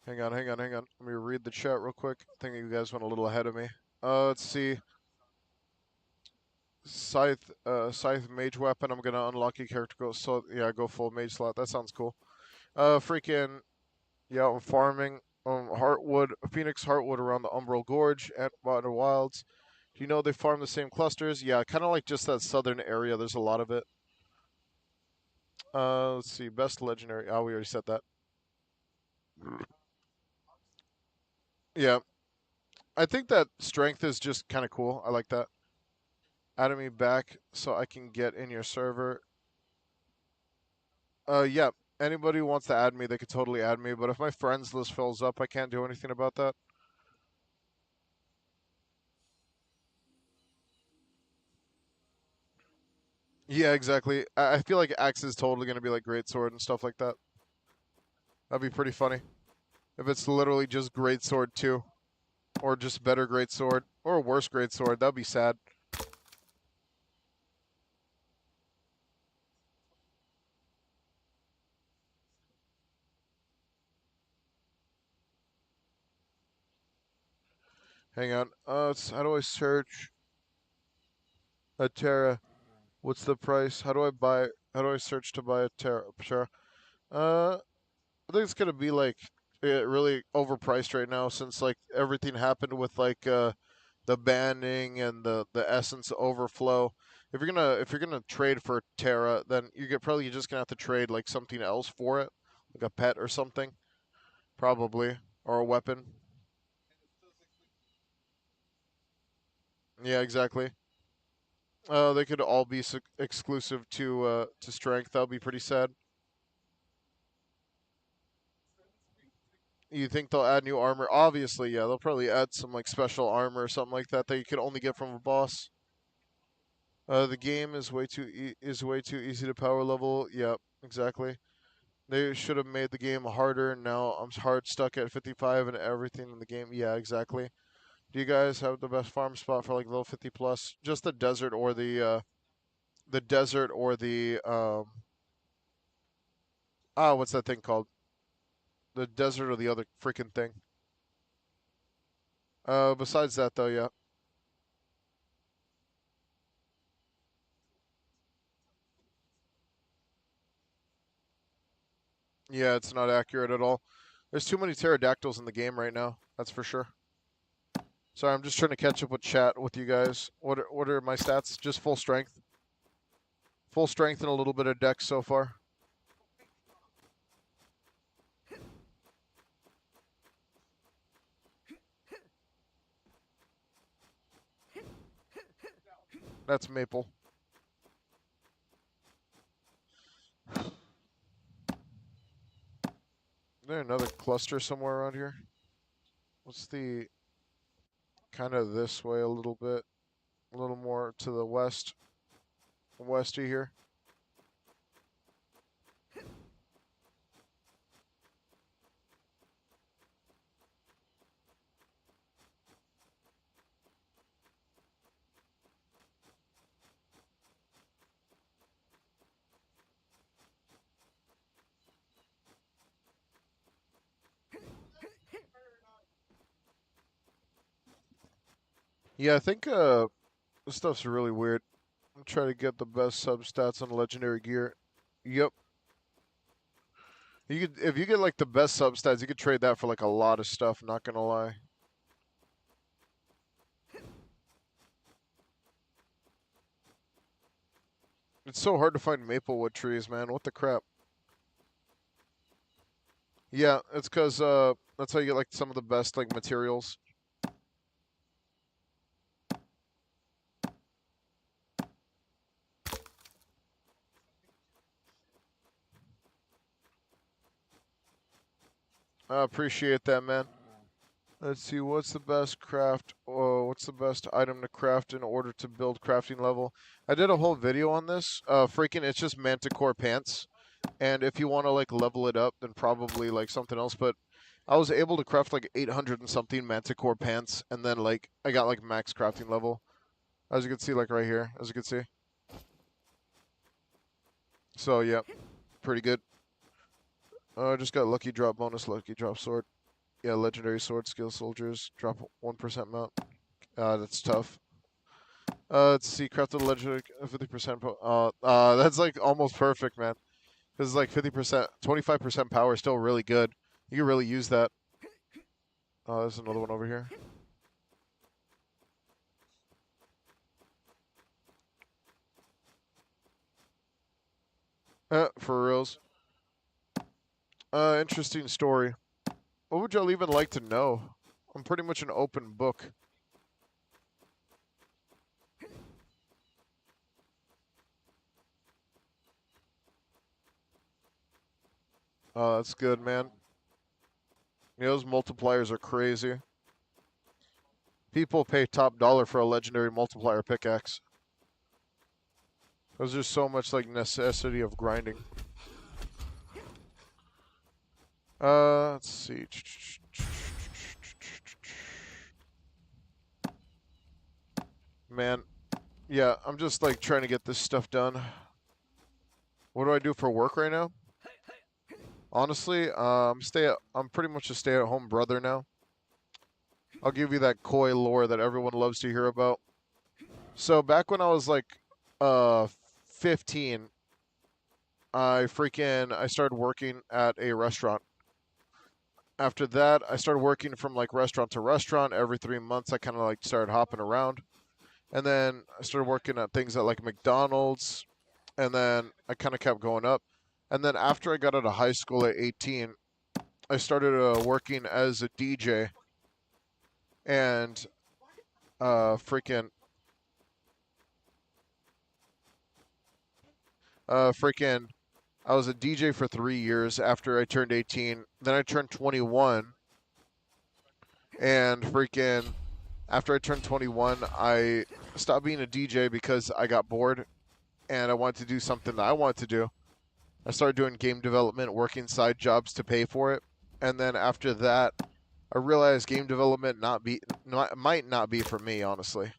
Hang on, hang on, hang on. Let me read the chat real quick. I think you guys went a little ahead of me. Let's see. Scythe mage weapon. I'm gonna unlock your character. So yeah, go full mage slot. That sounds cool. Freaking yeah, I'm farming Heartwood, Phoenix Heartwood around the Umbral Gorge at Water Wilds. Do you know they farm the same clusters? Yeah, kind of like just that southern area. There's a lot of it. Let's see. Best legendary. Oh, we already said that. Yeah, I think that strength is just kind of cool. I like that. Adding me back so I can get in your server. Yeah. Anybody who wants to add me, they could totally add me. But if my friends list fills up, I can't do anything about that. Yeah, exactly. I feel like Axe is totally going to be like Greatsword and stuff like that. That'd be pretty funny. If it's literally just Greatsword 2. Or just better Greatsword. Or worse Greatsword. That'd be sad. Hang on. How do I search a Terra? What's the price? How do I buy? How do I search to buy a Terra? Sure. I think it's gonna be like really overpriced right now since like everything happened with like the banning and the essence overflow. If you're gonna trade for Terra, then you're just gonna have to trade like something else for it, like a pet or something, probably, or a weapon. Yeah, exactly. They could all be exclusive to strength. That would be pretty sad. You think they'll add new armor? Obviously, yeah. They'll probably add some like special armor or something like that that you could only get from a boss. The game is way too easy to power level. Yep, exactly. They should have made the game harder. Now I'm hard stuck at 55 and everything in the game. Yeah, exactly. Do you guys have the best farm spot for like level 50 plus? Just the desert or the what's that thing called? The desert or the other freaking thing. Besides that though, yeah. Yeah, it's not accurate at all. There's too many pterodactyls in the game right now. That's for sure. Sorry, I'm just trying to catch up with chat with you guys. What are my stats? Just full strength. Full strength and a little bit of dex so far. That's maple. Is there another cluster somewhere around here? What's the kind of this way a little bit, a little more to the westy here? Yeah, I think this stuff's really weird. I'm trying to get the best substats on legendary gear. Yep. You could if you get like the best substats, you could trade that for like a lot of stuff, not gonna lie. It's so hard to find maplewood trees, man. What the crap? Yeah, it's cuz that's how you get like some of the best like materials. I appreciate that, man. Let's see, what's the best craft? Oh, what's the best item to craft in order to build crafting level? I did a whole video on this. Freaking, it's just manticore pants. And if you want to like level it up, then probably like something else. But I was able to craft like 800 and something manticore pants, and then like I got like max crafting level, as you can see, like right here, as you can see. So yeah, pretty good. I just got lucky drop bonus, lucky drop sword. Yeah, legendary sword skill soldiers drop 1% mount. That's tough. Let's see, crafted legendary 50%. That's like almost perfect, man. This is like 50%, 25% power, still really good. You can really use that. Oh, there's another one over here. For reals. Interesting story. What would y'all even like to know? I'm pretty much an open book. Oh, that's good, man. Yeah, those multipliers are crazy. People pay top dollar for a legendary multiplier pickaxe. There's just so much like necessity of grinding. Let's see. Man, yeah, I'm just like trying to get this stuff done. What do I do for work right now? Honestly, I'm pretty much a stay-at-home brother now. I'll give you that coy lore that everyone loves to hear about. So back when I was like 15, I started working at a restaurant. After that, I started working from like restaurant to restaurant. Every 3 months, I kind of like started hopping around. And then I started working at things at like McDonald's. And then I kind of kept going up. And then after I got out of high school at 18, I started working as a DJ. And freaking freaking I was a DJ for 3 years after I turned 18. Then I turned 21, and freaking after I turned 21, I stopped being a DJ because I got bored and I wanted to do something that I wanted to do. I started doing game development, working side jobs to pay for it, and then after that, I realized game development might not be for me, honestly.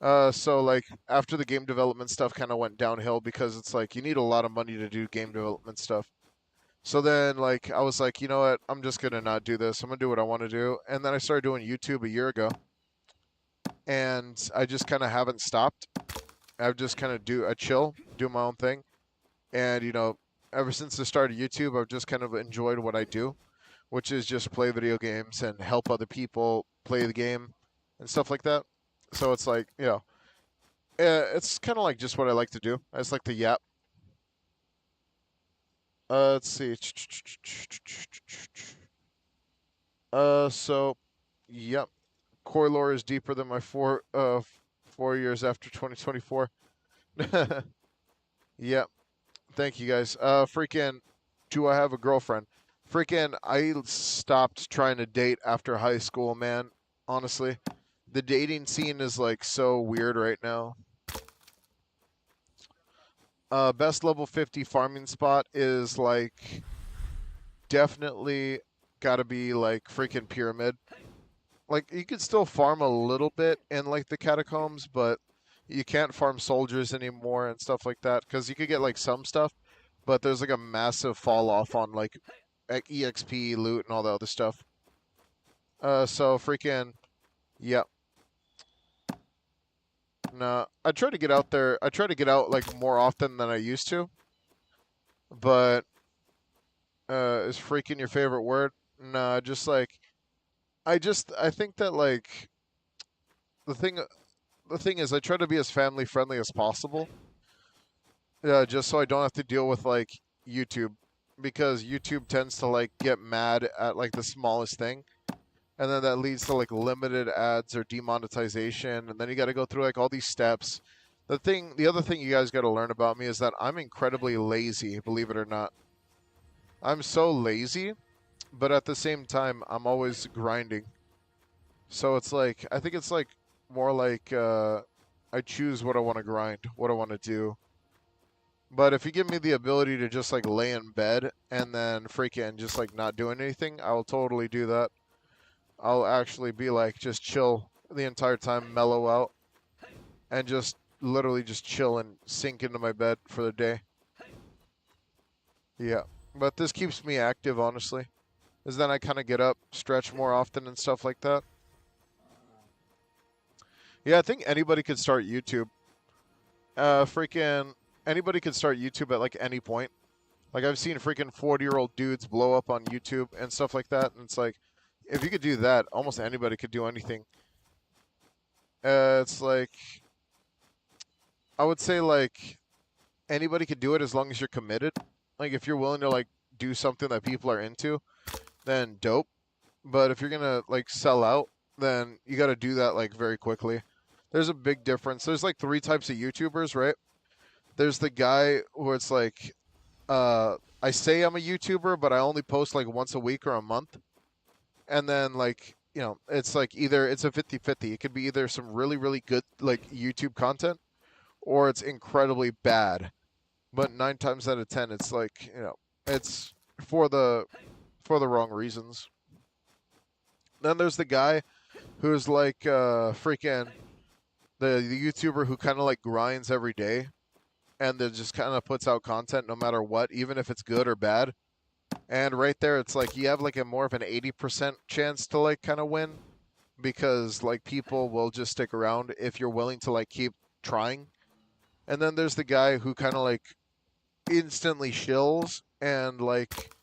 So like after the game development stuff kind of went downhill because it's like you need a lot of money to do game development stuff. So then like I was like, you know what? I'm just gonna not do this. I'm gonna do what I want to do. And then I started doing YouTube a year ago, and I just kind of haven't stopped. I've just kind of I chill, do my own thing, and ever since the start of YouTube, I've just kind of enjoyed what I do, which is just play video games and help other people play the game and stuff like that. So it's like, it's kind of like just what I like to do. I just like to yap. Let's see. So, yep. Core lore is deeper than my 4 years after 2024. Yep. Thank you guys. Freaking, do I have a girlfriend? Freaking, I stopped trying to date after high school, man. Honestly, the dating scene is like so weird right now. Best level 50 farming spot is like definitely gotta be like freaking pyramid. Like you could still farm a little bit in like the catacombs, but you can't farm soldiers anymore and stuff like that because you could get like some stuff, but there's like a massive fall off on like EXP loot and all the other stuff. So freaking yeah. No, I try to get out there. I try to get out like more often than I used to, but is freaking your favorite word? No, just like I think that like the thing the thing is I try to be as family friendly as possible. Just so I don't have to deal with like YouTube because YouTube tends to like get mad at like the smallest thing and then that leads to like limited ads or demonetization and then you got to go through like all these steps. The other thing you guys got to learn about me is that I'm incredibly lazy, believe it or not. I'm so lazy, but at the same time I'm always grinding. So it's like I think it's like more like I choose what I want to grind, what I want to do. But if you give me the ability to just like lay in bed and then freaking just like not doing anything, I will totally do that. I'll actually be like just chill the entire time, mellow out, and just literally just chill and sink into my bed for the day. Yeah. But this keeps me active, honestly. Is then I kind of get up, stretch more often and stuff like that. Yeah, I think anybody could start YouTube. Freaking anybody could start YouTube at like any point. Like I've seen freaking 40-year-old dudes blow up on YouTube and stuff like that, and it's like, if you could do that, almost anybody could do anything. It's like I would say like anybody could do it as long as you're committed. Like if you're willing to like do something that people are into, then dope. But if you're gonna like sell out, then you got to do that like very quickly. There's a big difference. There's like three types of YouTubers, right? There's the guy where it's like I say I'm a YouTuber, but I only post like once a week or a month. And then like, it's like either it's a 50-50. It could be either some really, really good like YouTube content or it's incredibly bad. But 9 times out of 10, it's like, it's for the for the wrong reasons. Then there's the guy who's like freaking the YouTuber who kind of like grinds every day and then just kind of puts out content no matter what, even if it's good or bad. And right there, it's like you have like a more of an 80% chance to like kind of win because like people will just stick around if you're willing to like keep trying. And then there's the guy who kind of like instantly shills and like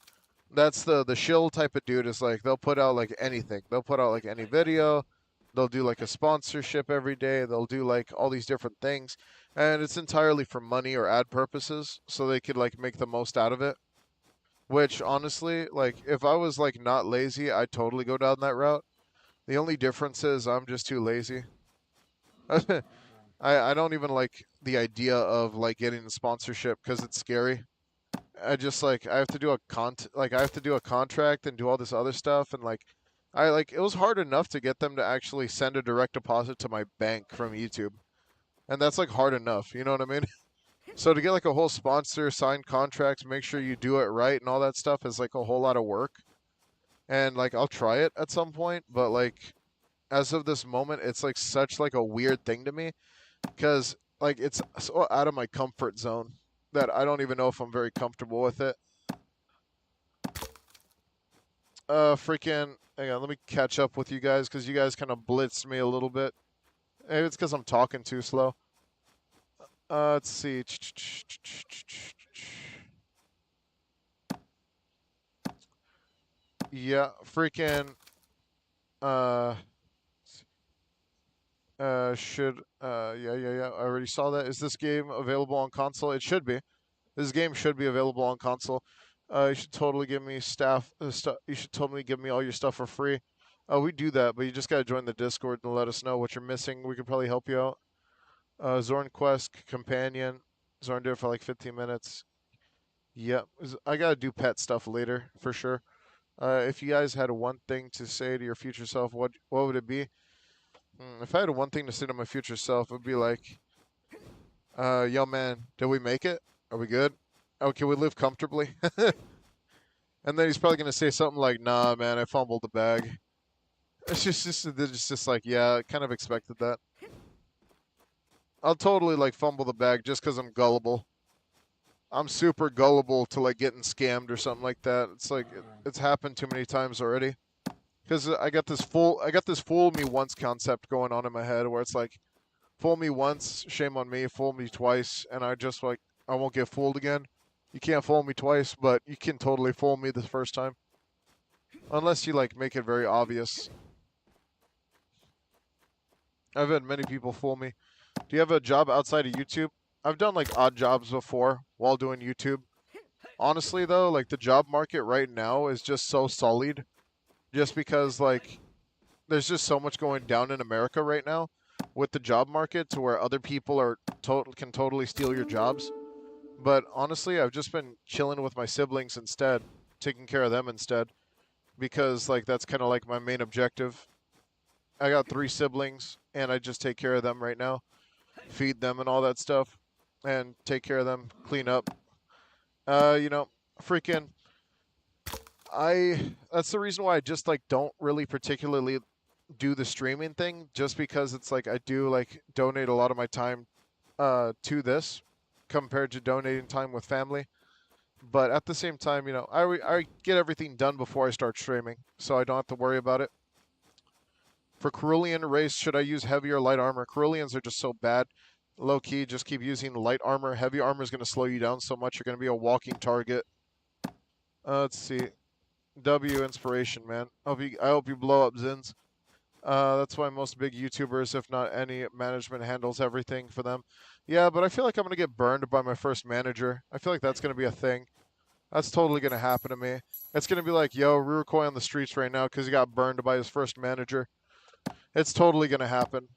that's the shill type of dude is like they'll put out like anything. They'll put out like any video. They'll do like a sponsorship every day. They'll do like all these different things. And it's entirely for money or ad purposes so they could like make the most out of it. Which honestly, like if I was like not lazy, I'd totally go down that route. The only difference is I'm just too lazy. I don't even like the idea of like getting a sponsorship because it's scary. I just like I have to do I have to do a contract and do all this other stuff and like I like it was hard enough to get them to actually send a direct deposit to my bank from YouTube. And that's like hard enough, you know what I mean? So to get like a whole sponsor, sign contracts, make sure you do it right and all that stuff is like a whole lot of work. And like I'll try it at some point, but like as of this moment, it's like such like a weird thing to me because like it's so out of my comfort zone that I don't even know if I'm very comfortable with it. Freaking, hang on, let me catch up with you guys because you guys kind of blitzed me a little bit. Maybe it's because I'm talking too slow. Let's see. Yeah, freaking. Uh, yeah. I already saw that. Is this game available on console? It should be. This game should be available on console. You should totally give me you should totally give me all your stuff for free. We do that, but you just gotta join the Discord and let us know what you're missing. We could probably help you out. Zorn Quest companion. Zorn did it for like 15 minutes. Yep. I gotta do pet stuff later for sure. If you guys had one thing to say to your future self, what would it be? If I had one thing to say to my future self, it would be like, yo man, did we make it? Are we good? Oh, can we live comfortably? And then he's probably gonna say something like, nah man, I fumbled the bag. It's just like, yeah, I kind of expected that. I'll totally like fumble the bag just because I'm gullible. I'm super gullible to like getting scammed or something like that. It's like it's happened too many times already. Because I got this fool me once concept going on in my head where it's like, fool me once, shame on me. Fool me twice, and I just like I won't get fooled again. You can't fool me twice, but you can totally fool me the first time, unless you like make it very obvious. I've had many people fool me. Do you have a job outside of YouTube? I've done like odd jobs before while doing YouTube. Honestly though, like the job market right now is just so sullied just because like there's just so much going down in America right now with the job market to where other people can totally steal your jobs. But honestly, I've just been chilling with my siblings instead, taking care of them instead because like that's kind of like my main objective. I got 3 siblings and I just take care of them right now, feed them and all that stuff and take care of them, clean up. You know, freaking I that's the reason why I just like don't really particularly do the streaming thing just because it's like I do like donate a lot of my time to this compared to donating time with family. But at the same time, you know, I get everything done before I start streaming, so I don't have to worry about it. For Cerulean race, should I use heavy or light armor? Ceruleans are just so bad. Low key, just keep using light armor. Heavy armor is going to slow you down so much. You're going to be a walking target. Let's see. W inspiration, man. I hope you blow up Zins. That's why most big YouTubers, if not any, management handles everything for them. Yeah, but I feel like I'm gonna get burned by my first manager. I feel like that's gonna be a thing. That's totally gonna happen to me. It's gonna be like, yo, Rurikoi on the streets right now because he got burned by his first manager. It's totally gonna happen.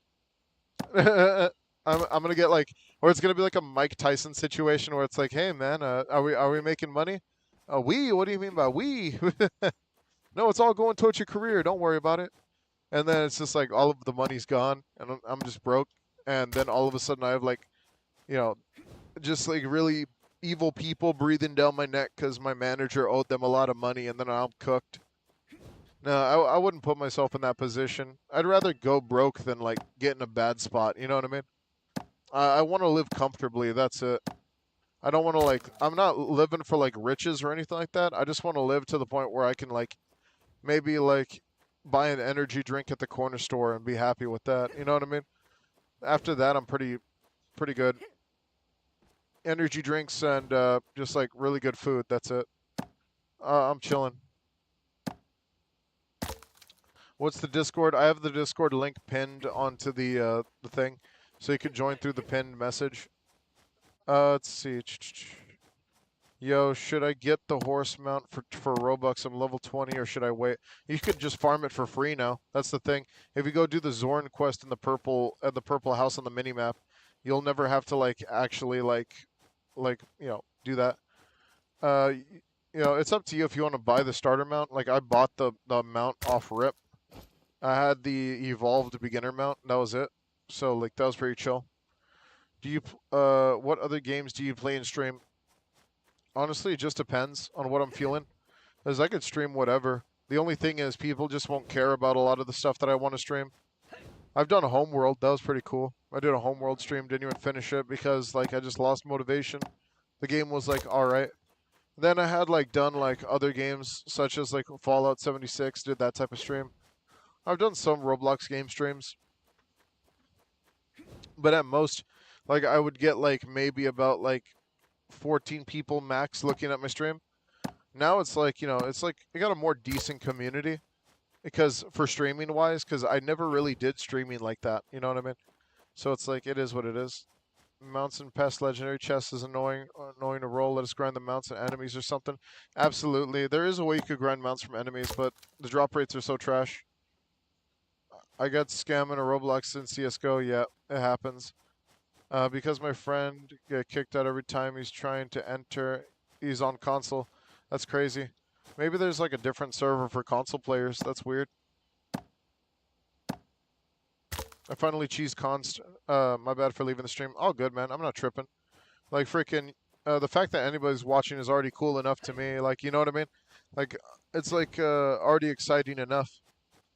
I'm gonna get like, or it's gonna be like a Mike Tyson situation where it's like, hey man, are we making money? We? What do you mean by we? No, it's all going towards your career. Don't worry about it. And then it's just like all of the money's gone, and I'm just broke. And then all of a sudden I have like, you know, just like really evil people breathing down my neck because my manager owed them a lot of money, and then I'm cooked. No, I wouldn't put myself in that position. I'd rather go broke than like get in a bad spot. You know what I mean? I want to live comfortably. That's it. I don't want to like. I'm not living for like riches or anything like that. I just want to live to the point where I can like maybe like buy an energy drink at the corner store and be happy with that. You know what I mean? After that, I'm pretty good. Energy drinks and just like really good food. That's it. I'm chilling. What's the Discord? I have the Discord link pinned onto the thing, so you can join through the pinned message. Let's see. Yo, should I get the horse mount for Robux? I'm level 20, or should I wait? You could just farm it for free now. That's the thing. If you go do the Zorn quest in the purple house on the mini map, you'll never have to like actually like do that. Uh, it's up to you if you want to buy the starter mount. Like I bought the mount off rip. I had the evolved beginner mount. And that was it. So like that was pretty chill. What other games do you play and stream? Honestly, it just depends on what I'm feeling. Because I could stream whatever. The only thing is people just won't care about a lot of the stuff that I want to stream. I've done a homeworld. That was pretty cool. I did a homeworld stream. Didn't even finish it because like I just lost motivation. The game was like all right. Then I had like done like other games such as like Fallout 76. Did that type of stream. I've done some Roblox game streams, but at most, like I would get like maybe about like 14 people max looking at my stream. Now it's like, it's like I got a more decent community because for streaming wise, because I never really did streaming like that. You know what I mean? So it's like it is what it is. Mounts and pest legendary chest is annoying to roll. Let us grind the mounts and enemies or something. Absolutely, there is a way you could grind mounts from enemies, but the drop rates are so trash. I got scammed in a Roblox in CS:GO. Yeah, it happens. Because my friend get kicked out every time he's trying to enter. He's on console. That's crazy. Maybe there's like a different server for console players. That's weird. I finally cheese const. My bad for leaving the stream. All good, man. I'm not tripping. Like freaking. The fact that anybody's watching is already cool enough to me. Like, you know what I mean? Like, it's like already exciting enough,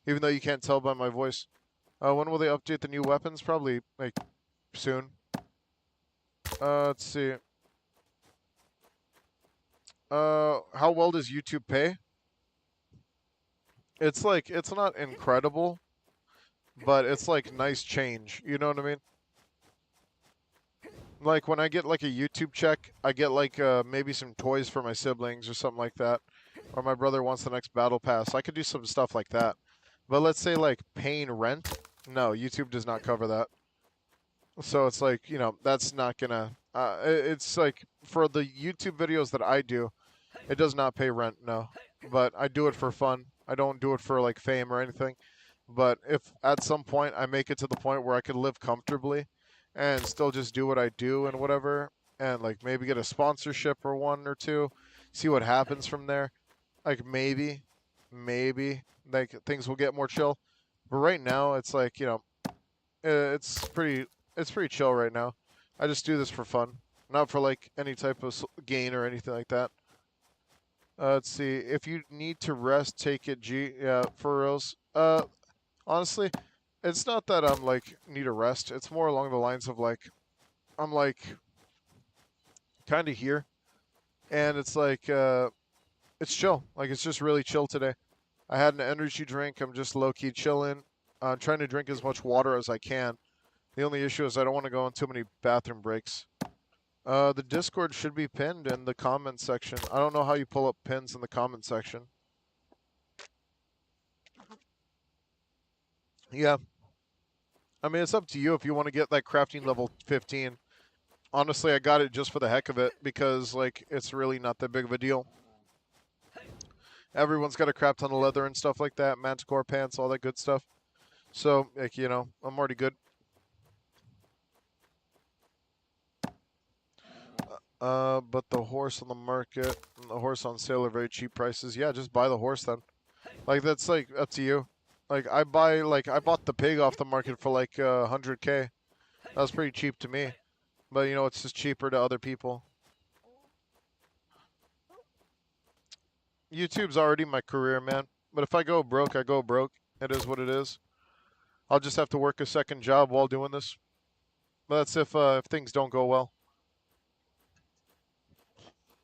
even though you can't tell by my voice. When will they update the new weapons? Probably like soon. Let's see. How well does YouTube pay? It's like it's not incredible, but it's like nice change. You know what I mean? Like when I get like a YouTube check, I get like maybe some toys for my siblings or something like that, or my brother wants the next battle pass. I could do some stuff like that. But let's say like paying rent, no, YouTube does not cover that. So it's like, you know, that's not gonna. It's like for the YouTube videos that I do, it does not pay rent, no. But I do it for fun. I don't do it for like fame or anything. But if at some point I make it to the point where I could live comfortably and still just do what I do and whatever, and like maybe get a sponsorship or one or two, see what happens from there. Like maybe like things will get more chill. But right now it's like, you know, it's pretty chill right now. I just do this for fun, not for like any type of gain or anything like that. Let's see. If you need to rest, take it. Yeah, for reals. Honestly, it's not that I'm like need a rest. It's more along the lines of like I'm like kind of here, and it's like it's chill. Like it's just really chill today. I had an energy drink. I'm just low key chilling. I'm trying to drink as much water as I can. The only issue is I don't want to go on too many bathroom breaks. The Discord should be pinned in the comment section. I don't know how you pull up pins in the comment section. Yeah, I mean it's up to you if you want to get that crafting level 15. Honestly, I got it just for the heck of it because like it's really not that big of a deal. Everyone's got a crap ton of leather and stuff like that, manticore pants, all that good stuff. So like you know, I'm already good. But the horse on the market and the horse on sale are very cheap prices. Yeah, just buy the horse then. Like that's like up to you. Like I bought the pig off the market for like 100K. That was pretty cheap to me. But you know, it's just cheaper to other people. YouTube's already my career, man. But if I go broke, I go broke. It is what it is. I'll just have to work a second job while doing this. But that's if things don't go well.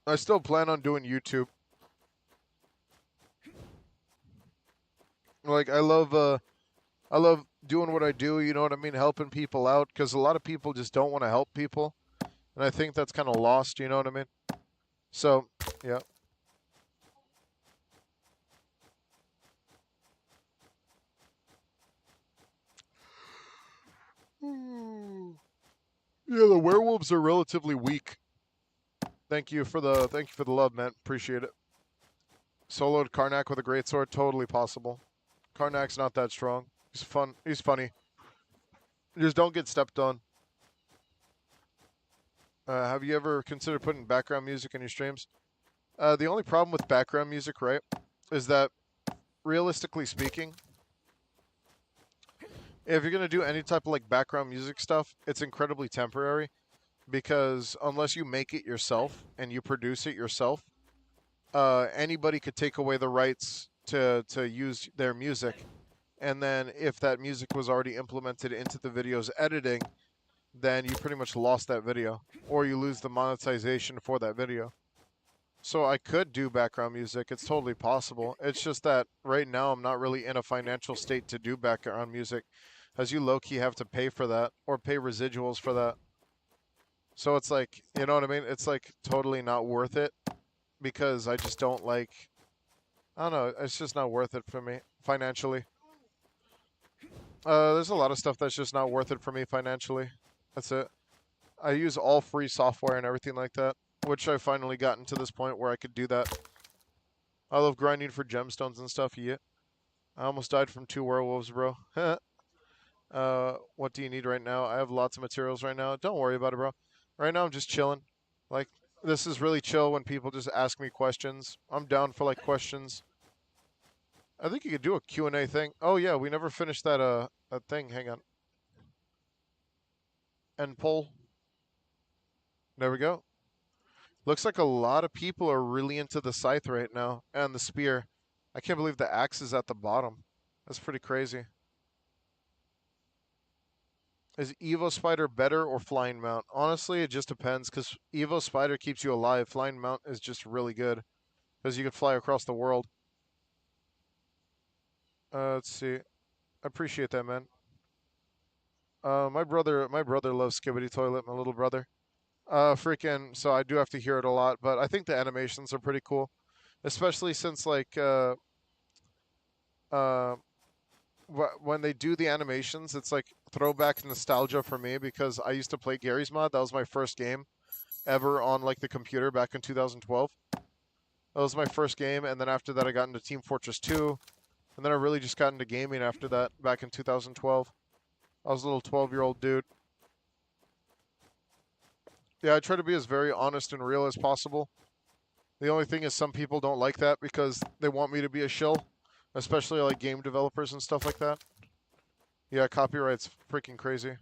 I still plan on doing YouTube. Like I love doing what I do, you know what I mean, helping people out cuz a lot of people just don't want to help people. And I think that's kind of lost, you know what I mean? So, yeah. Yeah, the werewolves are relatively weak. Thank you for the love, man. Appreciate it. Soloed Karnak with a great sword, totally possible. Karnak's not that strong. He's fun. He's funny. Just don't get stepped on. Have you ever considered putting background music in your streams? The only problem with background music, right, is that realistically speaking, if you're gonna do any type of like background music stuff, it's incredibly temporary because unless you make it yourself and you produce it yourself, anybody could take away the rights to use their music, and then if that music was already implemented into the video's editing, then you pretty much lost that video, or you lose the monetization for that video. So I could do background music. It's totally possible. It's just that right now I'm not really in a financial state to do background music, as you low-key have to pay for that or pay residuals for that. So it's like, you know what I mean? It's like totally not worth it because I just don't like, I don't know, it's just not worth it for me financially. There's a lot of stuff that's just not worth it for me financially. That's it. I use all free software and everything like that, which I finally gotten to this point where I could do that. I love grinding for gemstones and stuff. Yeah. I almost died from 2 werewolves, bro. What do you need right now? I have lots of materials right now. Don't worry about it, bro. Right now I'm just chilling. Like, this is really chill when people just ask me questions. I'm down for like questions. I think you could do a Q&A thing. Oh yeah, we never finished that thing. Hang on. End poll. There we go. Looks like a lot of people are really into the scythe right now and the spear. I can't believe the axe is at the bottom. That's pretty crazy. Is Evo Spider better or Flying Mount? Honestly, it just depends because Evo Spider keeps you alive. Flying Mount is just really good because you can fly across the world. Let's see. I appreciate that, man. My brother loves Skibbity Toilet. My little brother. Freaking. So I do have to hear it a lot, but I think the animations are pretty cool, especially since like uh, when they do the animations, it's like throwback nostalgia for me because I used to play Gary's Mod. That was my first game ever on like the computer back in 2012. That was my first game, and then after that, I got into Team Fortress 2, and then I really just got into gaming after that back in 2012. I was a little 12-year-old dude. Yeah, I try to be as very honest and real as possible. The only thing is some people don't like that because they want me to be a shill, especially like game developers and stuff like that. Yeah, copyright's freaking crazy.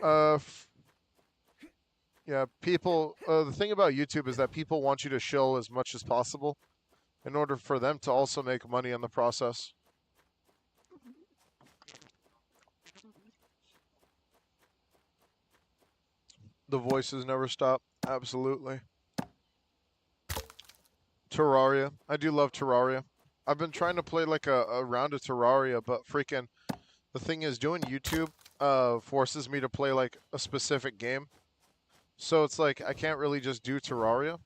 Uh, yeah, people. The thing about YouTube is that people want you to shill as much as possible in order for them to also make money in the process. The voices never stop. Absolutely. Terraria. I do love Terraria. I've been trying to play like a round of Terraria, but freaking the thing is doing YouTube forces me to play like a specific game. So it's like I can't really just do Terraria.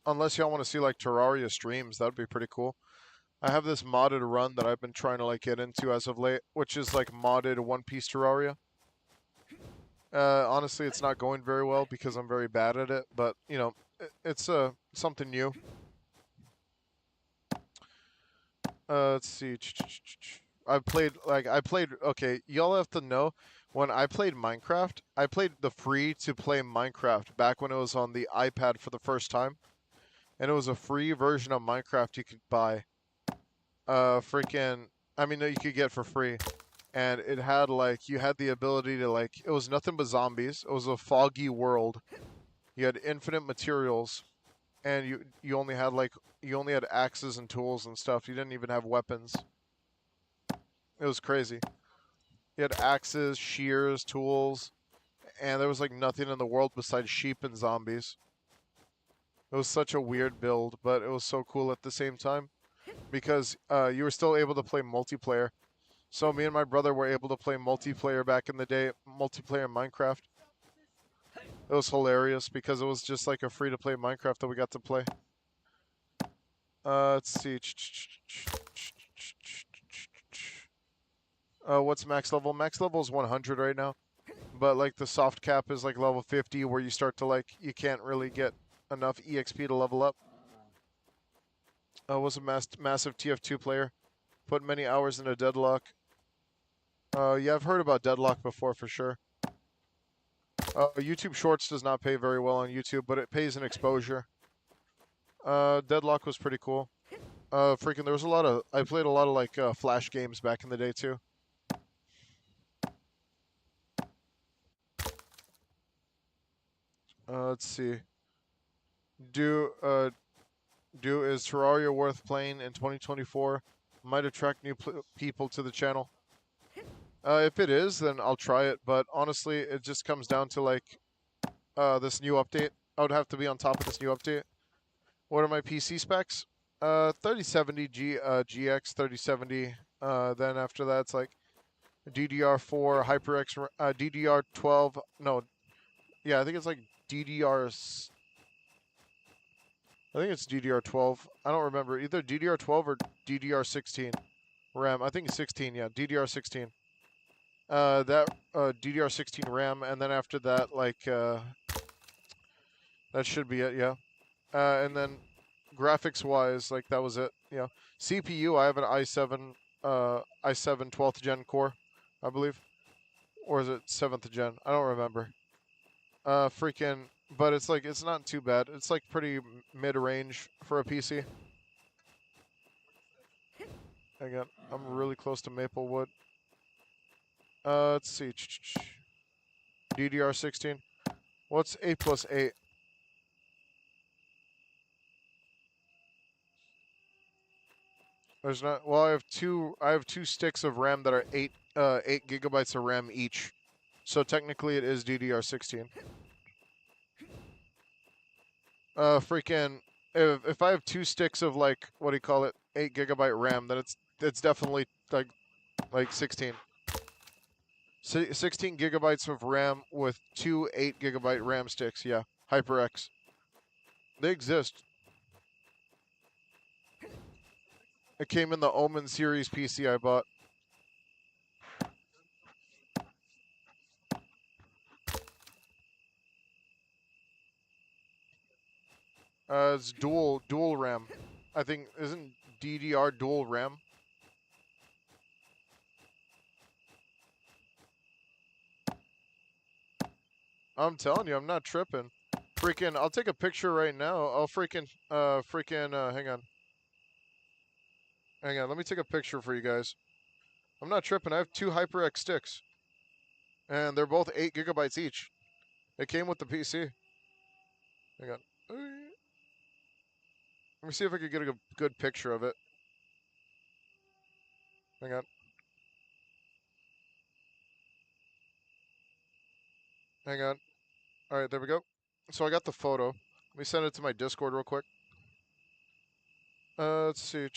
Unless y'all want to see like Terraria streams, that would be pretty cool. I have this modded run that I've been trying to like get into as of late, which is like modded One Piece Terraria. Honestly, it's not going very well because I'm very bad at it, but you know, it's something new. Let's see. I played. Okay, y'all have to know when I played Minecraft. I played the free to play Minecraft back when it was on the iPad for the first time, and it was a free version of Minecraft you could buy. Freaking. I mean, that you could get for free, and it had like you had the ability to like. It was nothing but zombies. It was a foggy world. You had infinite materials, and you only had axes and tools and stuff. You didn't even have weapons. It was crazy. You had axes, shears, tools, and there was like nothing in the world besides sheep and zombies. It was such a weird build, but it was so cool at the same time because you were still able to play multiplayer. So me and my brother were able to play multiplayer back in the day, multiplayer Minecraft. It was hilarious because it was just like a free-to-play Minecraft that we got to play. Let's see. What's max level? Max level is 100 right now. But like the soft cap is like level 50 where you start to like you can't really get enough EXP to level up. Was a massive TF2 player. Put many hours into Deadlock. Yeah, I've heard about Deadlock before for sure. YouTube Shorts does not pay very well on YouTube, but it pays in exposure. Deadlock was pretty cool. Freaking, there was a lot of I played a lot of like Flash games back in the day too. Let's see. Do is Terraria worth playing in 2024? Might attract new people to the channel. If it is, then I'll try it. But honestly, it just comes down to like this new update. I would have to be on top of this new update. What are my PC specs? 3070 GX 3070. Then after that, it's like DDR4 HyperX DDR12. No, yeah, I think it's like DDR. I think it's DDR12. I don't remember either DDR12 or DDR16 RAM. I think it's 16. Yeah, DDR16. That DDR16 RAM, and then after that, like that should be it. Yeah. And then graphics wise, like that was it. Yeah. CPU, I have an i7 i7 12th gen core, I believe, or is it 7th gen? I don't remember. Freaking, but it's like it's not too bad. It's like pretty mid-range for a PC. Again, I'm really close to Maplewood. Let's see. DDR16. What's 8 plus 8? There's not. Well, I have two. I have two sticks of RAM that are 8 gigabytes of RAM each. So technically, it is DDR16. Freaking. If I have two sticks of like what do you call it, 8 gigabyte RAM, then it's definitely like 16. 16 gigabytes of RAM with two 8 gigabyte RAM sticks. Yeah, HyperX. They exist. It came in the Omen series PC I bought. It's dual RAM. I think isn't DDR dual RAM? I'm telling you, I'm not tripping. Freaking, I'll take a picture right now. I'll hang on. Hang on, let me take a picture for you guys. I'm not tripping. I have two HyperX sticks. And they're both 8 gigabytes each. It came with the PC. Hang on. Let me see if I can get a good picture of it. Hang on. Hang on. All right, there we go. So I got the photo. Let me send it to my Discord real quick. Let's see.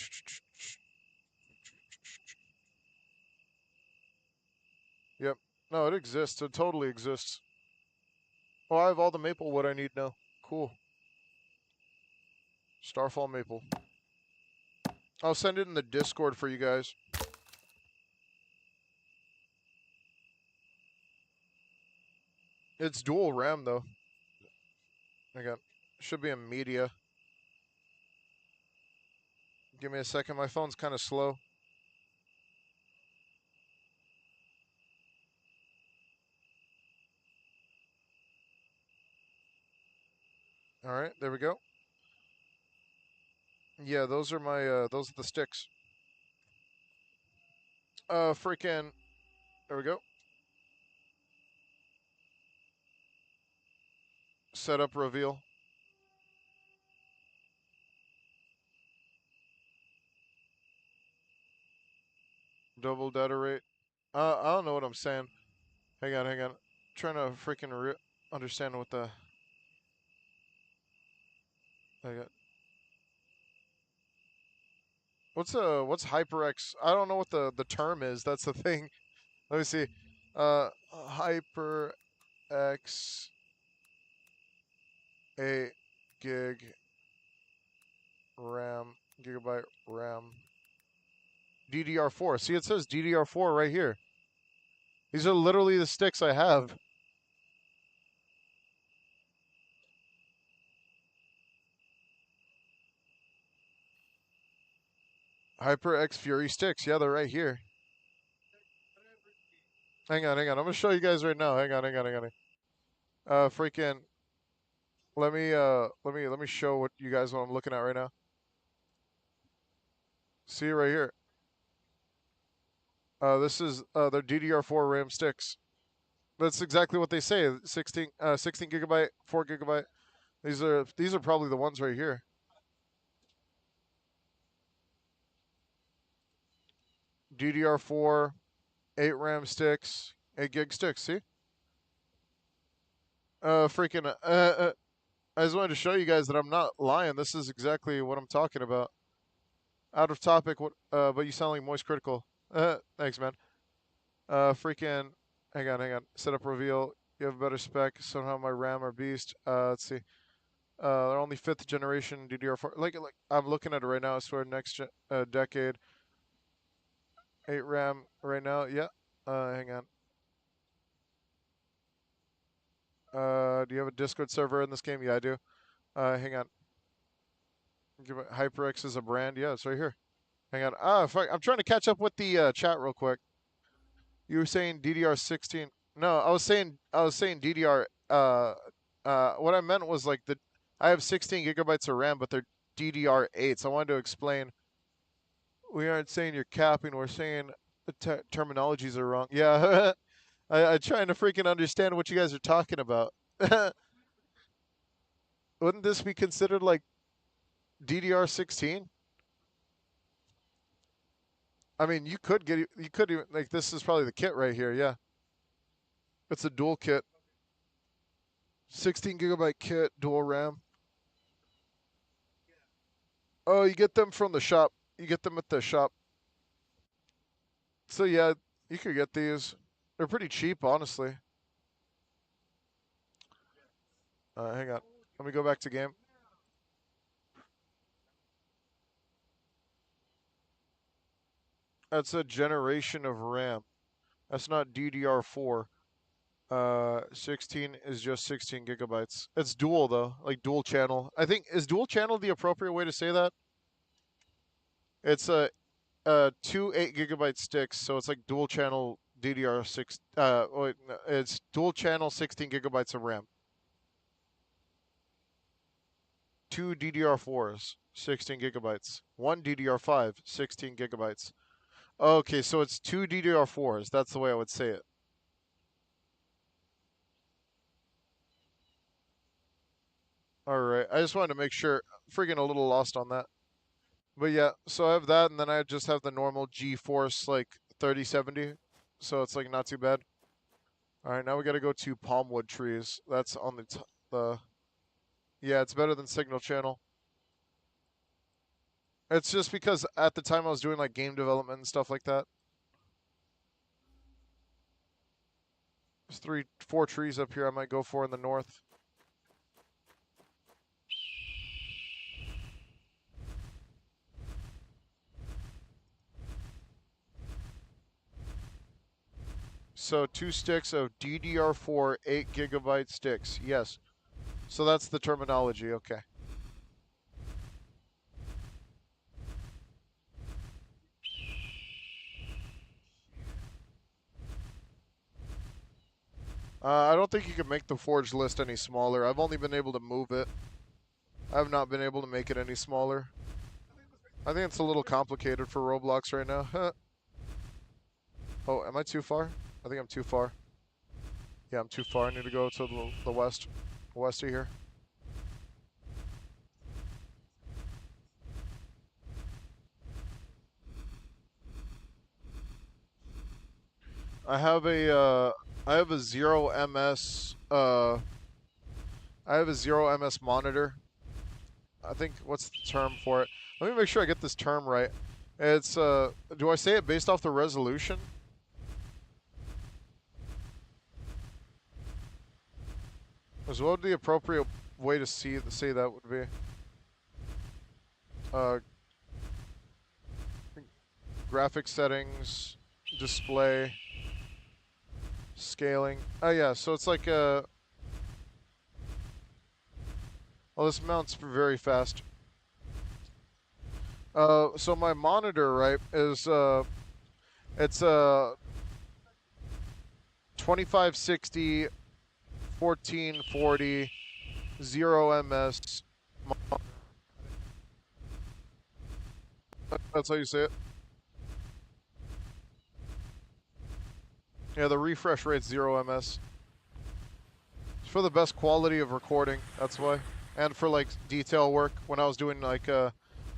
Yep. No, it exists. It totally exists. Oh, I have all the maple wood I need now. Cool. Starfall maple. I'll send it in the Discord for you guys. It's dual RAM though. I got should be in media. Give me a second. My phone's kind of slow. All right, there we go. Yeah, those are my those are the sticks. Freaking. There we go. Setup reveal. Double data rate. I don't know what I'm saying. Hang on, hang on. I'm trying to freaking understand what the. I got. What's HyperX? I don't know what the term is. That's the thing. Let me see. HyperX 8 gig RAM gigabyte RAM. DDR4. See, it says DDR4 right here. These are literally the sticks I have. HyperX Fury sticks. Yeah, they're right here. Hang on, hang on. I'm gonna show you guys right now. Hang on, hang on, hang on. Freaking. Let me show what you guys what I'm looking at right now. See right here. This is their DDR4 RAM sticks. That's exactly what they say. 16 gigabyte, 4 gigabyte. These are probably the ones right here. DDR4, 8 RAM sticks, 8 gig sticks. See? Freaking. I just wanted to show you guys that I'm not lying. This is exactly what I'm talking about. Out of topic. What? But you sound like Moist Critical. Thanks, man. Freaking. Hang on, hang on. Setup reveal. You have a better spec. Somehow my RAM are beast. Let's see. They're only 5th generation DDR4. Like I'm looking at it right now. I swear, next decade. 8 RAM right now. Yeah. Hang on. Do you have a Discord server in this game? Yeah, I do. Hang on. HyperX is a brand. Yeah, it's right here. Hang on. Ah, fuck. I'm trying to catch up with the chat real quick. You were saying DDR16. No, I was saying DDR. What I meant was like I have 16 gigabytes of RAM, but they're DDR8s. I wanted to explain. We aren't saying you're capping. We're saying the terminologies are wrong. Yeah, I'm trying to freaking understand what you guys are talking about. Wouldn't this be considered like DDR16? I mean, you could even like this is probably the kit right here. Yeah, it's a dual kit, 16 gigabyte kit, dual RAM. Oh, you get them from the shop. You get them at the shop. So yeah, you could get these. They're pretty cheap, honestly. Hang on. Let me go back to game. That's a generation of RAM. That's not DDR4. 16 is just 16 gigabytes. It's dual though, like dual channel. I think is dual channel the appropriate way to say that? It's two 8 gigabyte sticks, so it's like dual channel DDR6. Wait, no, it's dual channel 16 gigabytes of RAM. Two DDR4s, 16 gigabytes. One DDR5, 16 gigabytes. Okay, so it's two DDR4s. That's the way I would say it. All right, I just wanted to make sure. Freaking a little lost on that. But yeah, so I have that, and then I just have the normal GeForce like 3070, so it's like not too bad. All right, now we got to go to Palmwood trees. That's on the. Yeah, it's better than Signal Channel. It's just because at the time I was doing like game development and stuff like that. There's 4 trees up here I might go for in the north. So 2 sticks of DDR4 8 gigabyte sticks. Yes. So that's the terminology. Okay. I don't think you can make the forge list any smaller. I've only been able to move it. I have not been able to make it any smaller. I think it's a little complicated for Roblox right now. Oh, am I too far? I think I'm too far. Yeah, I'm too far. I need to go to the west of here. I have a 0 ms I have a 0 ms monitor. I think what's the term for it? Let me make sure I get this term right. It's do I say it based off the resolution? What would the appropriate way to say that would be? Uh, graphic settings, display, scaling. Oh yeah, so it's like a. Oh, this mounts very fast. So my monitor, right, is it's a 2560, 1440, 0 ms. That's how you say it. Yeah, the refresh rate's 0 ms. It's for the best quality of recording. That's why, and for like detail work when I was doing like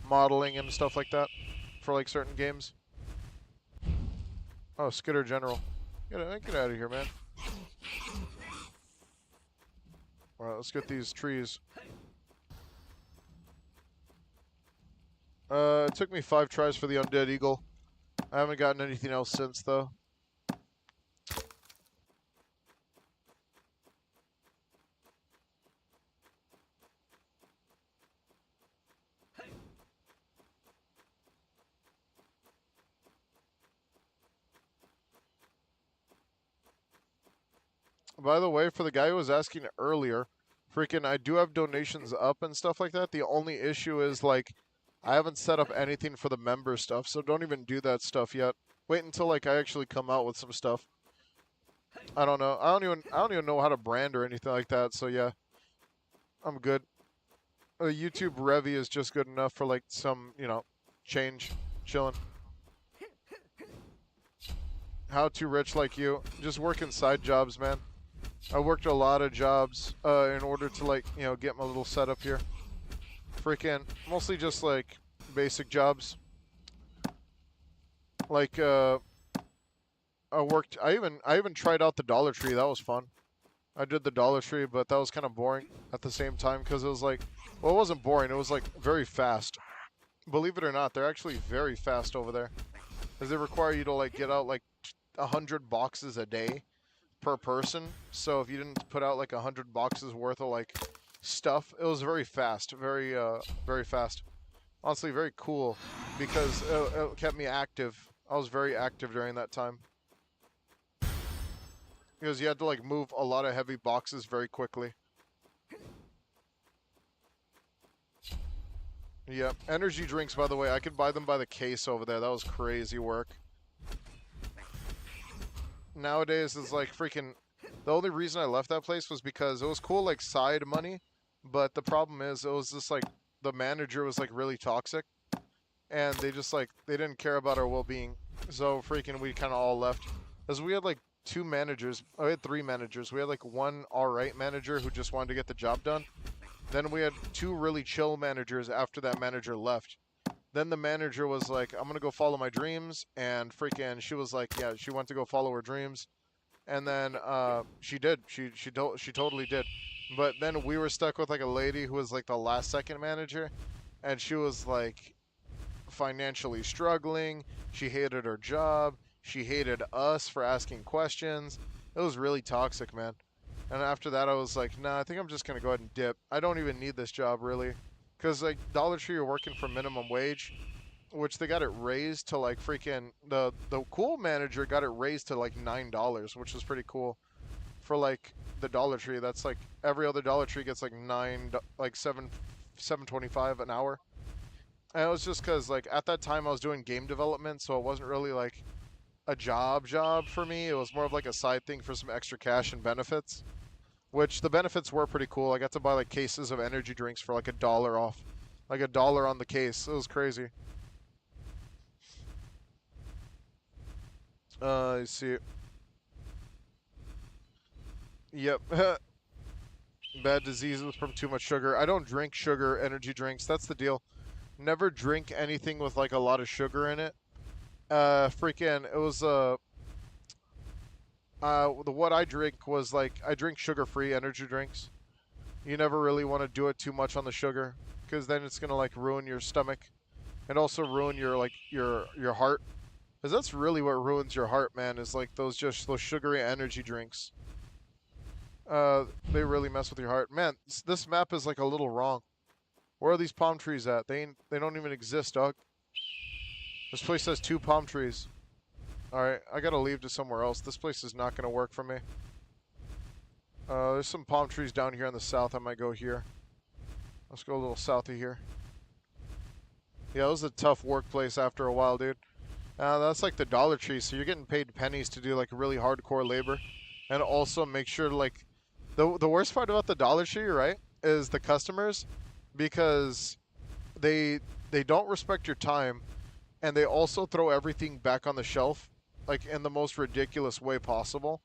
modeling and stuff like that for like certain games. Oh, Skitter General. Get out of here, man. Alright, let's get these trees. It took me 5 tries for the Undead Eagle. I haven't gotten anything else since, though. By the way, for the guy who was asking earlier, freaking, I do have donations up and stuff like that. The only issue is, like, I haven't set up anything for the member stuff, so don't even do that stuff yet. Wait until like I actually come out with some stuff. I don't know. I don't even know how to brand or anything like that. So yeah, I'm good. YouTube Revy is just good enough for like some, change, chilling. How to rich like you? Just working side jobs, man. I worked a lot of jobs in order to like, get my little setup here. Freaking mostly just like basic jobs. Like I even tried out the Dollar Tree. That was fun. I did the Dollar Tree, but that was kind of boring at the same time because it was like, well, it wasn't boring. It was like very fast. Believe it or not, they're actually very fast over there, because they require you to like get out like 100 boxes a day per person. So if you didn't put out like 100 boxes worth of like stuff, it was very fast, very fast. Honestly, very cool because it kept me active. I was very active during that time because you had to like move a lot of heavy boxes very quickly. Yep. Energy drinks, by the way, I could buy them by the case over there. That was crazy work. Nowadays, it's like freaking... The only reason I left that place was because it was cool, like, side money. But the problem is, it was just, like, the manager was, like, really toxic. And they just, like, they didn't care about our well-being. So, freaking, we kind of all left. Because we had, like, two managers. Oh, we had three managers. We had, like, one alright manager who just wanted to get the job done. Then we had two really chill managers after that manager left. Then the manager was like, I'm going to go follow my dreams. And freaking, she was like, yeah, she went to go follow her dreams. And then she did. She totally did. But then we were stuck with like a lady who was like the last second manager. And she was like financially struggling. She hated her job. She hated us for asking questions. It was really toxic, man. And after that, I was like, nah, I think I'm just going to go ahead and dip. I don't even need this job, really. Because, like, Dollar Tree, you're working for minimum wage, which they got it raised to, like, freaking... The cool manager got it raised to, like, $9, which was pretty cool. For, like, the Dollar Tree, that's, like, every other Dollar Tree gets, like, $7.25 an hour. And it was just because, like, at that time, I was doing game development, so it wasn't really, like, a job for me. It was more of, like, a side thing for some extra cash and benefits. Which the benefits were pretty cool. I got to buy like cases of energy drinks for like $1 off. Like $1 on the case. It was crazy. You see. Yep. Bad diseases from too much sugar. I don't drink sugar energy drinks. That's the deal. Never drink anything with like a lot of sugar in it. Freaking, it was what I drink was like I drink sugar-free energy drinks. You never really want to do it too much on the sugar, because then it's gonna like ruin your stomach, and also ruin your like your heart. Because that's really what ruins your heart, man. Is like those sugary energy drinks. They really mess with your heart, man. This map is like a little wrong. Where are these palm trees at? They don't even exist, dog. This place has 2 palm trees. Alright, I gotta leave to somewhere else. This place is not gonna work for me. There's some palm trees down here in the south. I might go here. Let's go a little south of here. Yeah, it was a tough workplace after a while, dude. That's like the Dollar Tree, so you're getting paid pennies to do like really hardcore labor. And also make sure like... The worst part about the Dollar Tree, right, is the customers. Because they don't respect your time. And they also throw everything back on the shelf. Like in the most ridiculous way possible.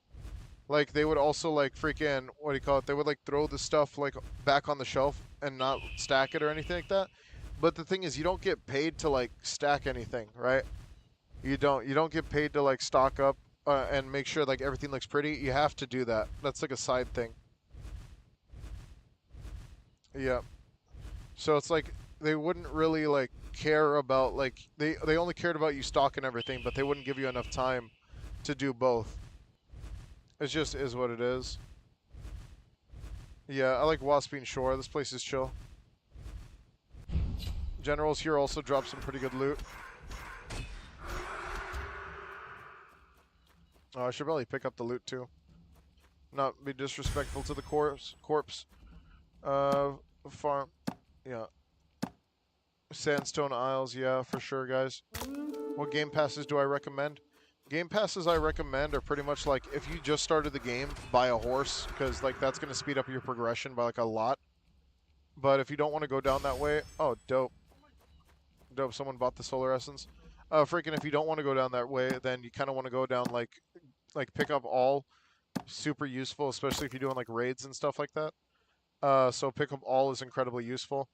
Like they would also like freaking, what do you call it? They would like throw the stuff like back on the shelf and not stack it or anything like that. But the thing is, you don't get paid to like stack anything, right? You don't get paid to like stock up and make sure like everything looks pretty. You have to do that. That's like a side thing. Yeah. So it's like they wouldn't really like care about like they only cared about you stocking everything, but they wouldn't give you enough time to do both. It just is what it is. Yeah, I like Waspine Shore. This place is chill. Generals here also drop some pretty good loot. Oh, I should probably pick up the loot too. Not be disrespectful to the corpse. Farm. Yeah. Sandstone Isles, yeah, for sure, guys. What game passes do I recommend? Game passes I recommend are pretty much like if you just started the game, buy a horse because like that's gonna speed up your progression by like a lot. But if you don't want to go down that way, oh dope, dope. Someone bought the solar essence. Freaking, if you don't want to go down that way, then you kind of want to go down like pick up all, super useful, especially if you're doing like raids and stuff like that. So pick up all is incredibly useful.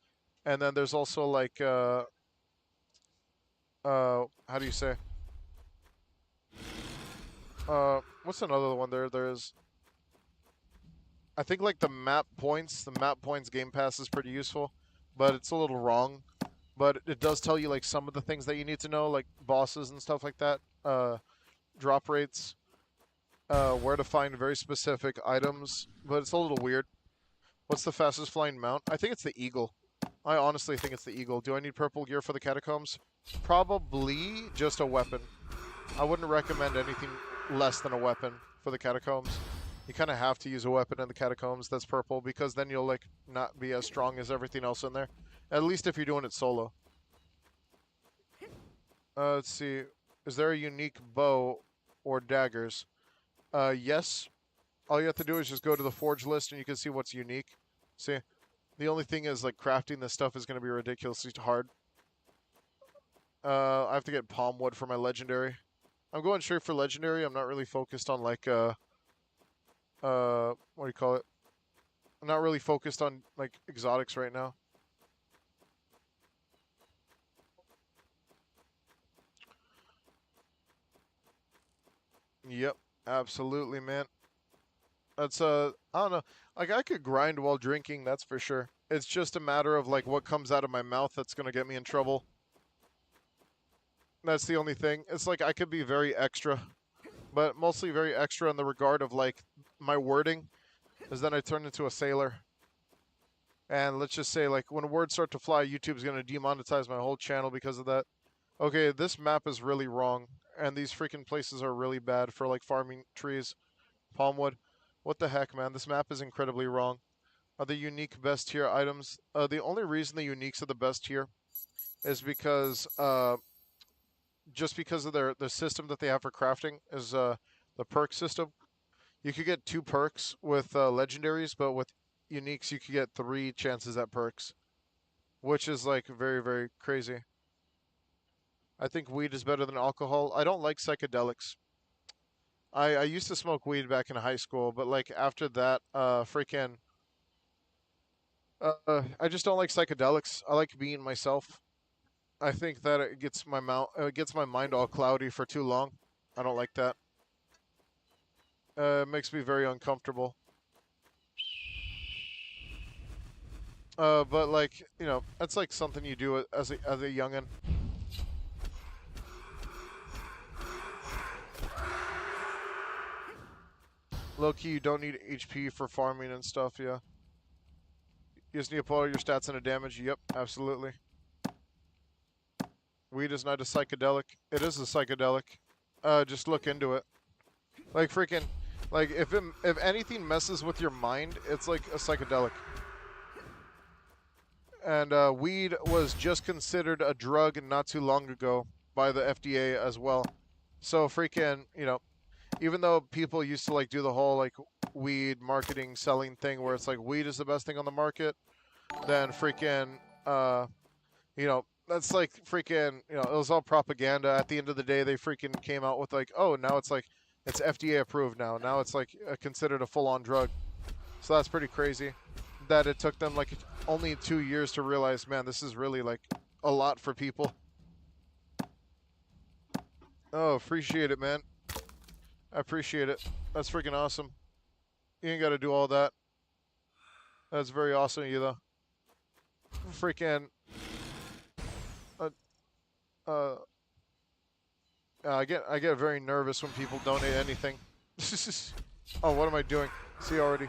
And then there's also like how do you say? What's another one there? There's I think like the map points. The map points game pass is pretty useful, but it's a little wrong. But it does tell you like some of the things that you need to know, like bosses and stuff like that. Drop rates, where to find very specific items. But it's a little weird. What's the fastest flying mount? I think it's the eagle. I honestly think it's the eagle. Do I need purple gear for the catacombs? Probably just a weapon. I wouldn't recommend anything less than a weapon for the catacombs. You kind of have to use a weapon in the catacombs that's purple because then you'll like not be as strong as everything else in there. At least if you're doing it solo. Let's see. Is there a unique bow or daggers? Yes. All you have to do is just go to the forge list and you can see what's unique. See? The only thing is like crafting this stuff is going to be ridiculously hard. I have to get palm wood for my legendary. I'm going straight for legendary. I'm not really focused on like what do you call it? I'm not really focused on like exotics right now. Yep, absolutely, man. That's I don't know. Like I could grind while drinking, that's for sure. It's just a matter of like what comes out of my mouth that's gonna get me in trouble. That's the only thing. It's like I could be very extra, but mostly very extra in the regard of like my wording, is then I turn into a sailor. And let's just say like when words start to fly, YouTube's gonna demonetize my whole channel because of that. Okay, this map is really wrong, and these freaking places are really bad for like farming trees. Palmwood. What the heck, man? This map is incredibly wrong. Are the unique best tier items? The only reason the uniques are the best tier is because just because of the system that they have for crafting is the perk system. You could get 2 perks with legendaries, but with uniques you could get 3 chances at perks, which is like very very crazy. I think weed is better than alcohol. I don't like psychedelics. I used to smoke weed back in high school, but like after that, freaking, I just don't like psychedelics. I like being myself. I think that it gets my mind all cloudy for too long. I don't like that. It makes me very uncomfortable. But like that's like something you do as a youngin. Low key, you don't need HP for farming and stuff. Yeah, you just need to put all your stats into damage. Yep, absolutely. Weed is not a psychedelic. It is a psychedelic. Just look into it. Like freaking, like if anything messes with your mind, it's like a psychedelic. And weed was just considered a drug not too long ago by the FDA as well. So freaking, even though people used to like do the whole like weed marketing selling thing where it's like weed is the best thing on the market, then freaking that's like freaking, it was all propaganda. At the end of the day, they freaking came out with like, oh, now it's like, it's FDA approved now. Now it's like considered a full on drug. So that's pretty crazy that it took them like only 2 years to realize, man, this is really like a lot for people. Oh, appreciate it, man. I appreciate it. That's freaking awesome. You ain't got to do all that. That's very awesome of you, though. Freaking. Uh, uh, I get very nervous when people donate anything. Oh, what am I doing? See already.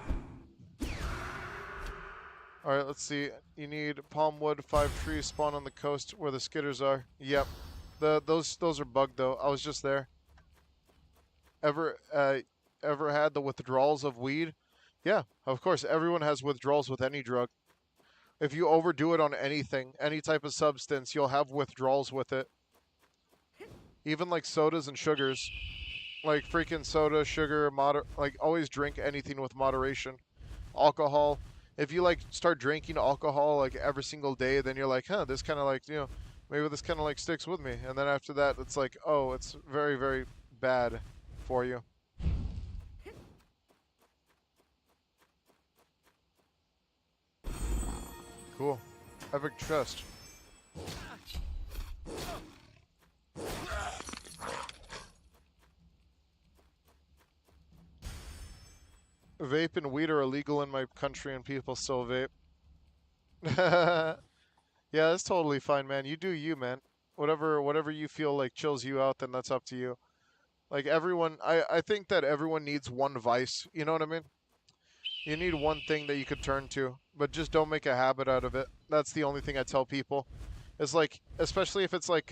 All right, let's see. You need palm wood. 5 trees spawn on the coast where the skitters are. Yep. Those are bugged though. I was just there. Ever had the withdrawals of weed? Yeah, of course. Everyone has withdrawals with any drug. If you overdo it on anything, any type of substance, you'll have withdrawals with it. Even like sodas and sugars, like freaking soda, sugar, like always drink anything with moderation. Alcohol, if you like start drinking alcohol like every single day, then you're like, huh, this kind of like, maybe this kind of like sticks with me. And then after that, it's like, oh, it's very, very bad for you. Cool. Epic chest. Vape and weed are illegal in my country and people still vape. Yeah, that's totally fine, man. You do you, man. Whatever you feel like chills you out, then that's up to you. Like everyone, I think that everyone needs one vice. You know what I mean? You need one thing that you could turn to, but just don't make a habit out of it. That's the only thing I tell people. It's like, especially if it's like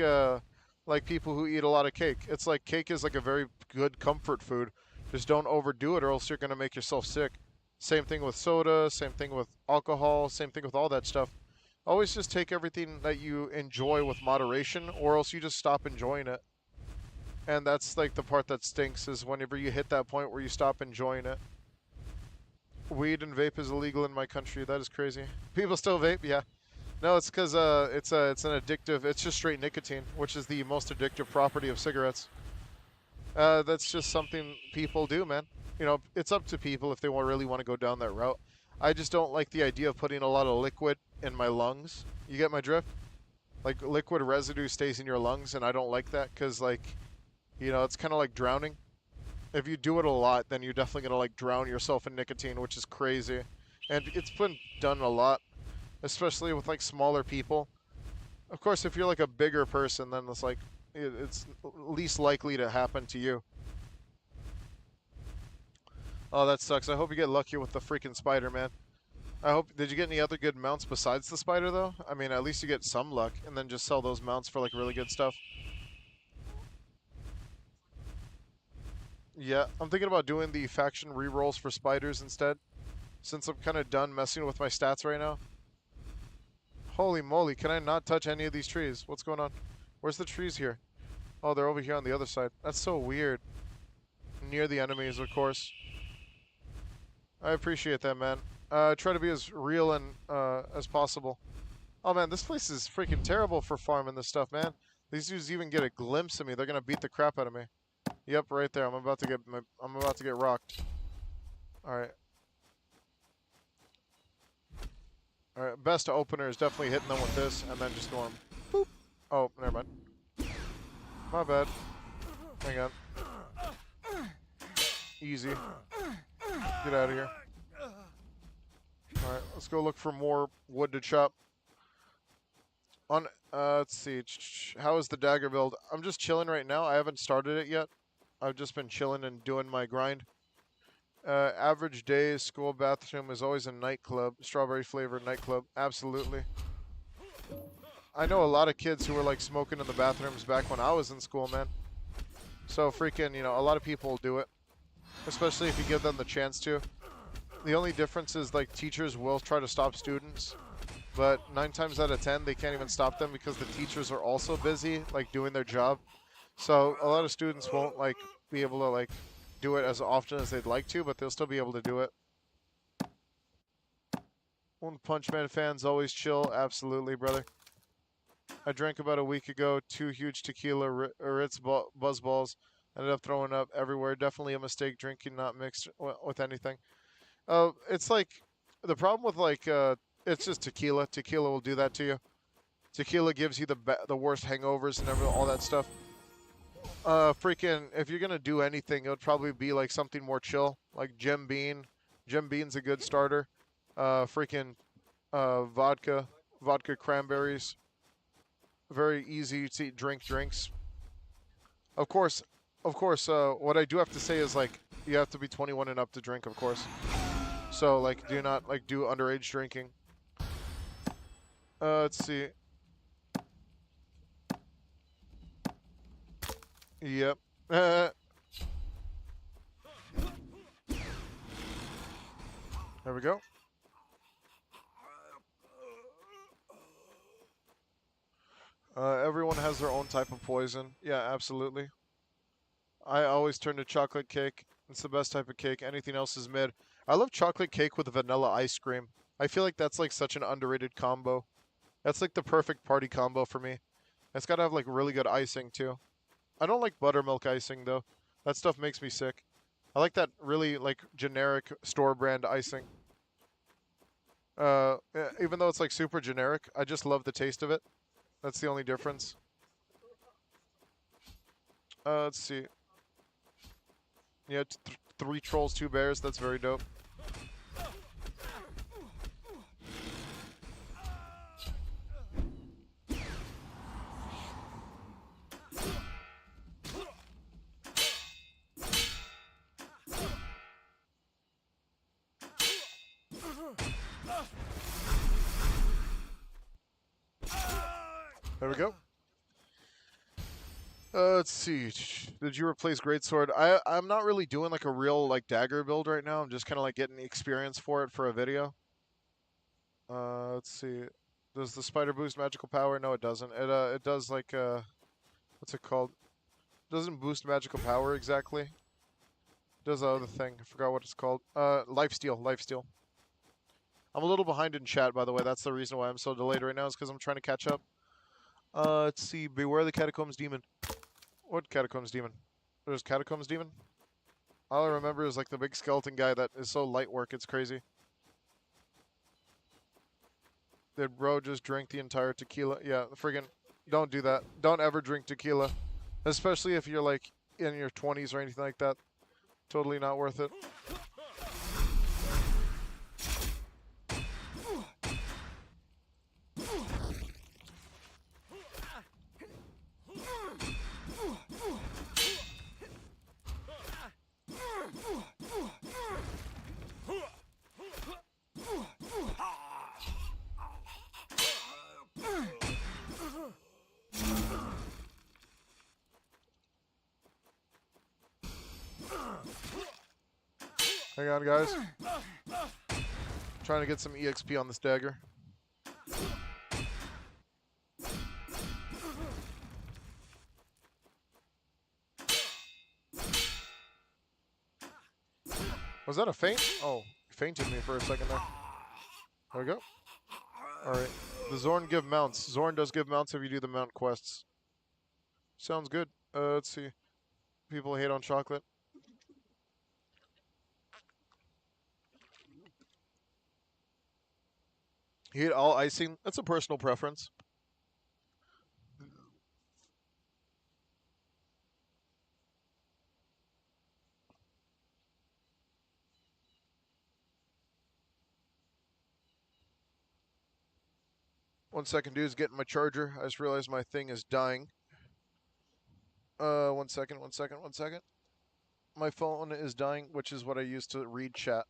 people who eat a lot of cake. It's like cake is like a very good comfort food. Just don't overdo it, or else you're gonna make yourself sick. Same thing with soda. Same thing with alcohol. Same thing with all that stuff. Always just take everything that you enjoy with moderation, or else you just stop enjoying it. And that's like the part that stinks is whenever you hit that point where you stop enjoying it. Weed and vape is illegal in my country. That is crazy. People still vape, yeah. No, it's because it's an addictive. It's just straight nicotine, which is the most addictive property of cigarettes. That's just something people do, man. It's up to people if they really want to go down that route. I just don't like the idea of putting a lot of liquid in my lungs. You get my drift? Like liquid residue stays in your lungs, and I don't like that because it's kind of like drowning. If you do it a lot, then you're definitely gonna like drown yourself in nicotine, which is crazy. And it's been done a lot, especially with like smaller people. Of course, if you're like a bigger person, then it's like it's least likely to happen to you. Oh, that sucks. I hope you get lucky with the freaking spider, man. Did you get any other good mounts besides the spider, though? I mean, at least you get some luck, and then just sell those mounts for like really good stuff. Yeah, I'm thinking about doing the faction rerolls for spiders instead, since I'm kind of done messing with my stats right now. Holy moly, can I not touch any of these trees? What's going on? Where's the trees here? Oh, they're over here on the other side. That's so weird. Near the enemies, of course. I appreciate that, man. Try to be as real and as possible. Oh man, this place is freaking terrible for farming this stuff, man. These dudes even get a glimpse of me, they're gonna beat the crap out of me. Yep, right there. I'm about to get rocked. All right. All right. Best opener is definitely hitting them with this, and then just norm. Boop. Oh, never mind. My bad. Hang on. Easy. Get out of here. All right. Let's go look for more wood to chop. Let's see. How is the dagger build? I'm just chilling right now. I haven't started it yet. I've just been chilling and doing my grind. Average day school bathroom is always a nightclub, strawberry flavored nightclub. Absolutely. I know a lot of kids who were like smoking in the bathrooms back when I was in school, man. So freaking, a lot of people do it, especially if you give them the chance to. The only difference is like teachers will try to stop students, but 9 times out of 10 they can't even stop them because the teachers are also busy like doing their job. So a lot of students won't like be able to like do it as often as they'd like to, but they'll still be able to do it. One Punch Man fans always chill. Absolutely, brother. I drank about a week ago 2 huge tequila Ritz buzz balls. Ended up throwing up everywhere. Definitely a mistake drinking not mixed with anything. It's like the problem with like it's just tequila. Tequila will do that to you. Tequila gives you the worst hangovers and all that stuff. Freaking, if you're gonna do anything, it would probably be like something more chill, like Jim Bean. Jim Bean's a good starter. Freaking, vodka cranberries. Very easy to drink drinks. Of course, what I do have to say is like you have to be 21 and up to drink, of course. So like, do not like do underage drinking. Let's see. Yep. There we go. Everyone has their own type of poison. Yeah, absolutely. I always turn to chocolate cake. It's the best type of cake. Anything else is mid. I love chocolate cake with vanilla ice cream. I feel like that's like such an underrated combo. That's like the perfect party combo for me. It's got to have like really good icing too. I don't like buttermilk icing though. That stuff makes me sick. I like that really like generic store brand icing. Even though it's like super generic, I just love the taste of it. That's the only difference. Let's see. Yeah, three trolls, two bears. That's very dope. There we go. Let's see. Did you replace greatsword? I'm not really doing like a real like dagger build right now. I'm just kind of like getting the experience for it for a video. Let's see. Does the spider boost magical power? No, it doesn't. It does like what's it called? It doesn't boost magical power exactly. It does the other thing. I forgot what it's called. Life steal. Life steal. I'm a little behind in chat, by the way. That's the reason why I'm so delayed right now. Is because I'm trying to catch up. Let's see. Beware the Catacombs demon. What Catacombs demon? There's Catacombs demon. All I remember is like the big skeleton guy that is so light work. It's crazy. Did bro just drink the entire tequila? Yeah, friggin' don't do that. Don't ever drink tequila, especially if you're like in your 20s or anything like that. Totally not worth it. Hang on, guys. Trying to get some EXP on this dagger. Was that a feint? Oh, you fainted me for a second there. There we go. Alright. The Zorn give mounts. Zorn does give mounts if you do the mount quests. Sounds good. Let's see. People hate on chocolate. Hate all icing. That's a personal preference. One second, dudes. Getting my charger. I just realized my thing is dying. One second. My phone is dying, which is what I use to read chat.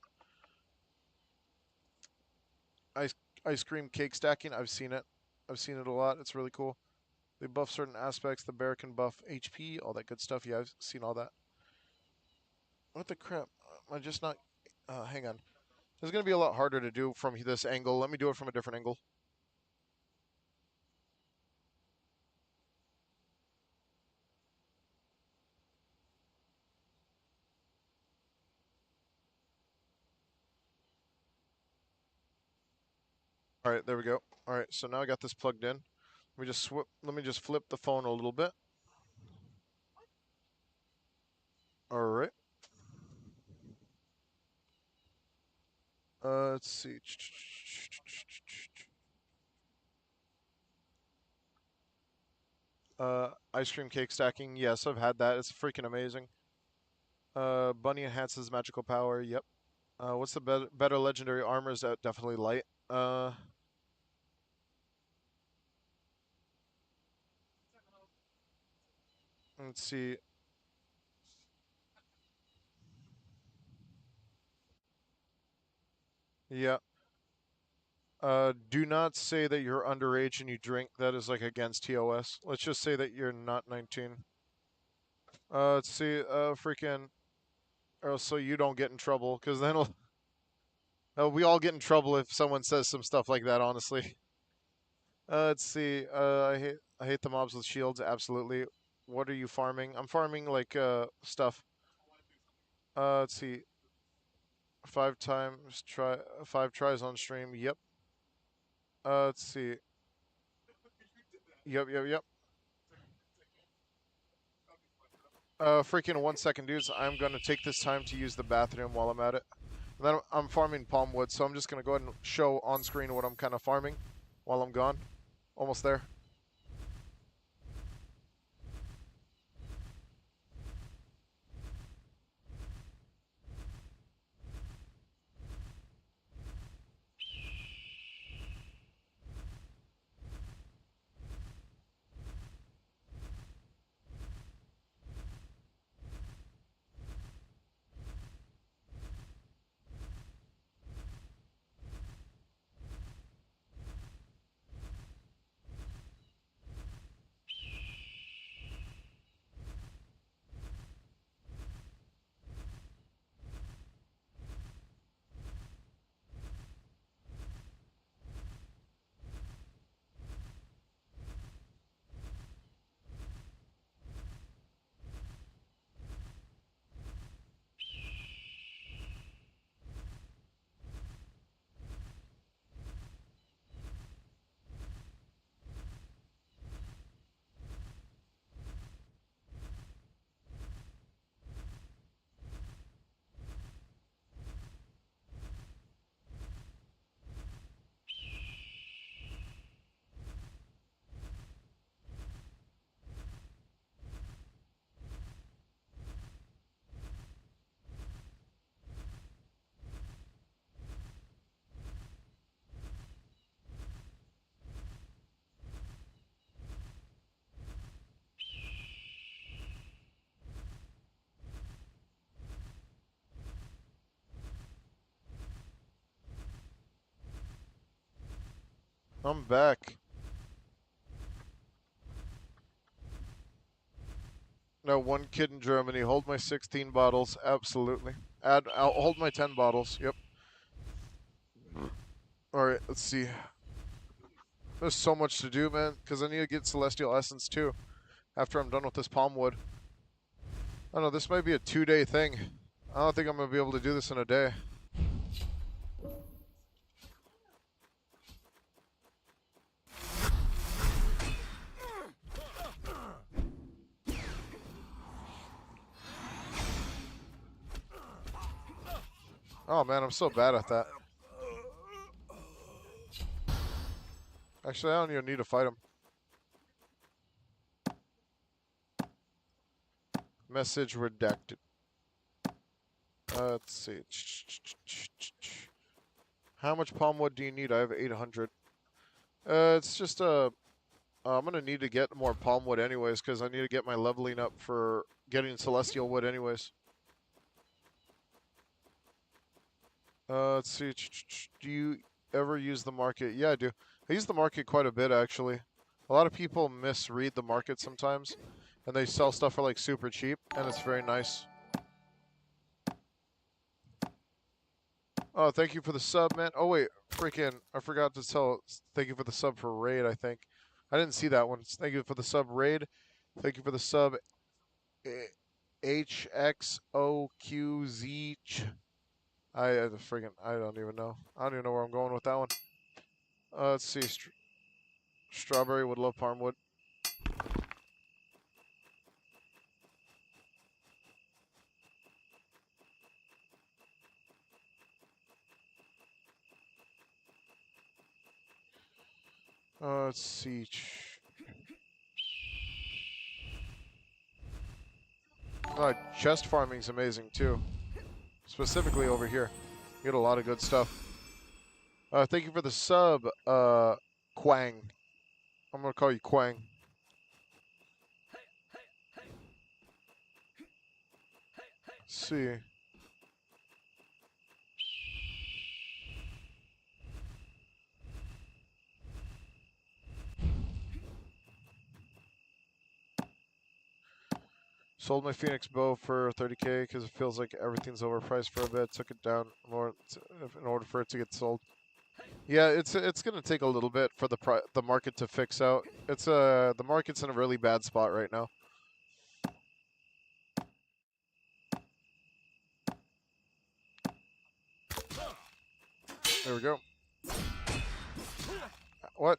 Ice, ice cream cake stacking. I've seen it. I've seen it a lot. It's really cool. They buff certain aspects. The bear can buff HP, all that good stuff. Yeah, I've seen all that. What the crap? Am I just not... hang on. This is going to be a lot harder to do from this angle. Let me do it from a different angle. All right, there we go. All right, so now I got this plugged in. Let me just flip the phone a little bit. All right. Let's see. Ice cream cake stacking. Yes, I've had that. It's freaking amazing. Bunny enhances magical power. Yep. What's the better legendary armor? Is that definitely light? Let's see. Yeah. Do not say that you're underage and you drink. That is like against TOS. Let's just say that you're not 19. Let's see. Freaking. Or so you don't get in trouble, because then we all get in trouble if someone says some stuff like that. Honestly. Let's see. I hate the mobs with shields. Absolutely. What are you farming? I'm farming like stuff. Let's see. 5 tries on stream. Yep. Let's see. Yep. Freaking 1 second, dudes. I'm gonna take this time to use the bathroom while I'm at it. And then I'm farming palm wood, so I'm just gonna go ahead and show on screen what I'm kind of farming while I'm gone. Almost there. I'm back. No, one kid in Germany. Hold my 16 bottles. Absolutely. I'll hold my 10 bottles. Yep. All right. Let's see. There's so much to do, man. Because I need to get Celestial Essence too. After I'm done with this palm wood. I don't know. This might be a 2-day thing. I don't think I'm gonna be able to do this in a day. Oh man, I'm so bad at that. Actually, I don't even need to fight him. Message redacted. Let's see. How much palm wood do you need? I have 800. It's just I'm gonna need to get more palm wood anyways, because I need to get my leveling up for getting celestial wood anyways. Let's see. Do you ever use the market? Yeah, I do. I use the market quite a bit, actually. A lot of people misread the market sometimes, and they sell stuff for like super cheap, and it's very nice. Oh, thank you for the sub, man. Oh, wait. Freaking, I forgot to tell. Thank you for the sub for Raid, I think. I didn't see that one. Thank you for the sub, Raid. Thank you for the sub, HXOQZ. I don't even know. I don't even know where I'm going with that one. Let's see. Strawberry would love palm wood. Let's see. Chest farming's amazing too. Specifically over here. You get a lot of good stuff. Thank you for the sub, Quang. I'm gonna call you Quang. Let's see. Sold my Phoenix bow for 30k because it feels like everything's overpriced for a bit. Took it down more in order for it to get sold. Yeah, it's gonna take a little bit for the market to fix out. It's the market's in a really bad spot right now. There we go. What?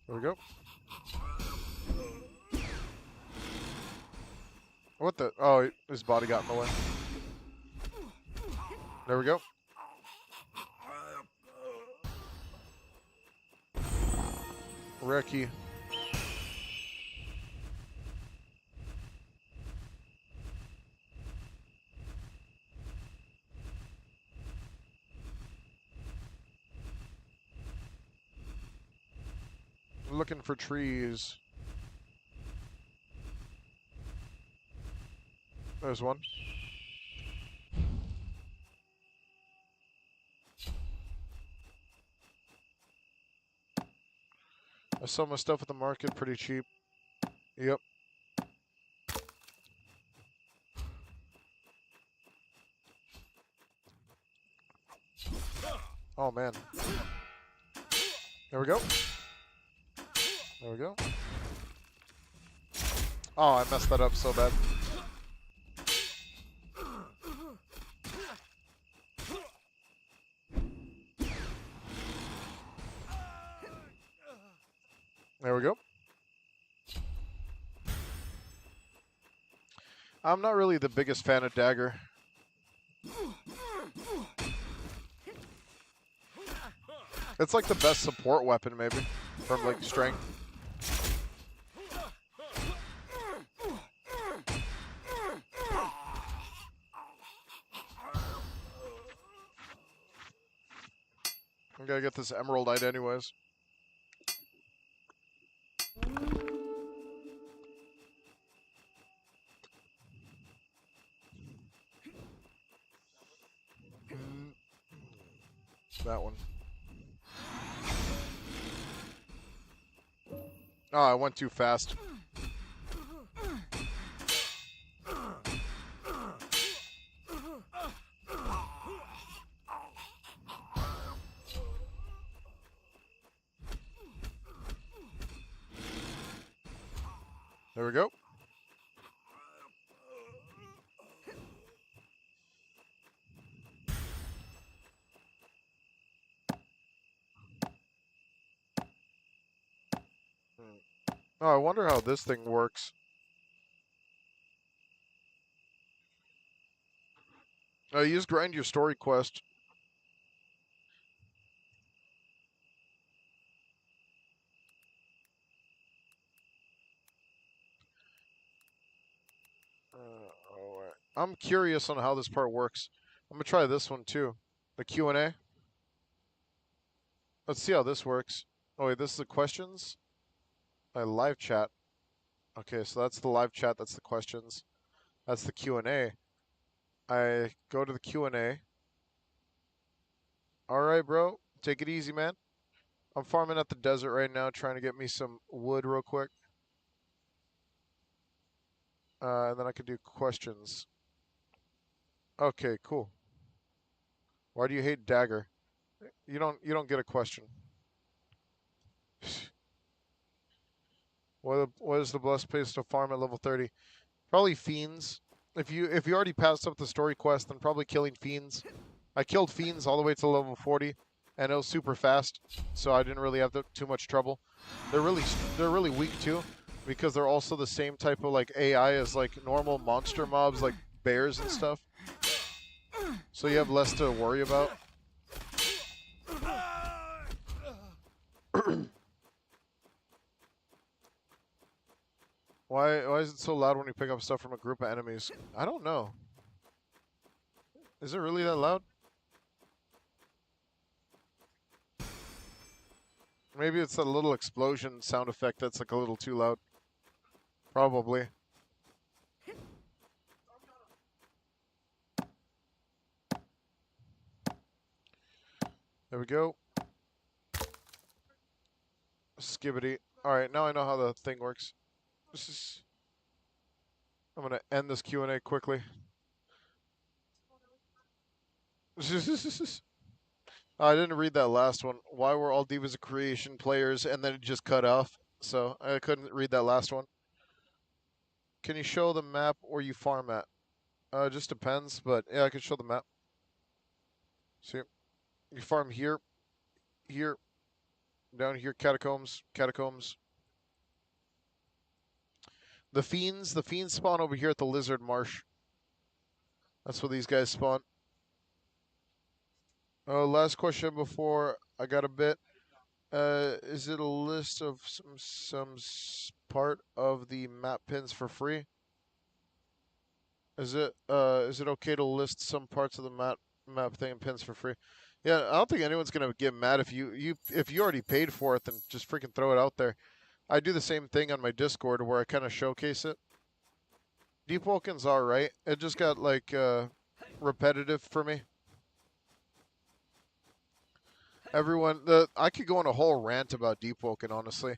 There we go. What the? Oh, his body got in the way. There we go. Ricky. Looking for trees. There's one. I sell my stuff at the market pretty cheap. Yep. Oh, man. There we go. There we go. Oh, I messed that up so bad. There we go. I'm not really the biggest fan of dagger. It's like the best support weapon, maybe, from like strength. I gotta get this emeraldite anyways. That one. Oh, I went too fast. There we go. Oh, I wonder how this thing works. Oh, you just grind your story quest. All right. I'm curious on how this part works. I'm gonna try this one too. The Q&A. Let's see how this works. Oh wait, this is the questions. Live chat. Okay, so that's the live chat. That's the questions. That's the Q&A. I go to the Q&A. All right, bro. Take it easy, man. I'm farming at the desert right now, trying to get me some wood real quick. And then I can do questions. Okay, cool. Why do you hate dagger? You don't get a question. What is the best place to farm at level 30? Probably fiends. If you already passed up the story quest, then probably killing fiends. I killed fiends all the way to level 40, and it was super fast, so I didn't really have too much trouble. They're really weak too, because they're also the same type of like AI as like normal monster mobs like bears and stuff. So you have less to worry about. Why is it so loud when you pick up stuff from a group of enemies? I don't know. Is it really that loud? Maybe it's a little explosion sound effect that's like a little too loud. Probably. There we go. Skibbity. Alright, now I know how the thing works. This is... I'm gonna end this Q&A quickly. I didn't read that last one. Why were all Divas of Creation players and then it just cut off? So I couldn't read that last one. Can you show the map or you farm at? It just depends, but yeah, I can show the map. See, you farm here, here, down here, catacombs, catacombs. The fiends spawn over here at the lizard marsh. That's where these guys spawn. Last question before I got a bit. Is it a list of part of the map pins for free? Is it okay to list some parts of the map thing pins for free? Yeah, I don't think anyone's gonna get mad if you already paid for it, then just freaking throw it out there. I do the same thing on my Discord where I kind of showcase it. Deep Woken's alright. It just got like repetitive for me. I could go on a whole rant about Deep Woken, honestly.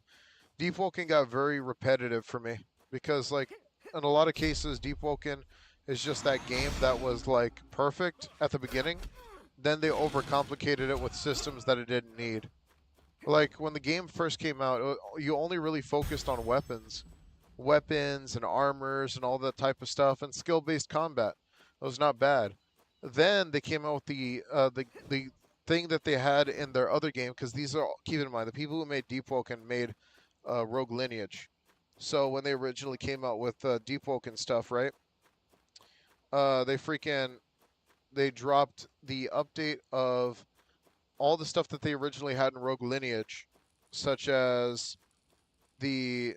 Deep Woken got very repetitive for me because, like, in a lot of cases, Deep Woken is just that game that was like perfect at the beginning. Then they overcomplicated it with systems that it didn't need. Like when the game first came out, you only really focused on weapons and armors and all that type of stuff, and skill-based combat. It was not bad. Then they came out with the thing that they had in their other game, because these are, keep in mind, the people who made Deep Woken made Rogue Lineage. So when they originally came out with Deep Woken stuff, right? They dropped the update of all the stuff that they originally had in Rogue Lineage, such as the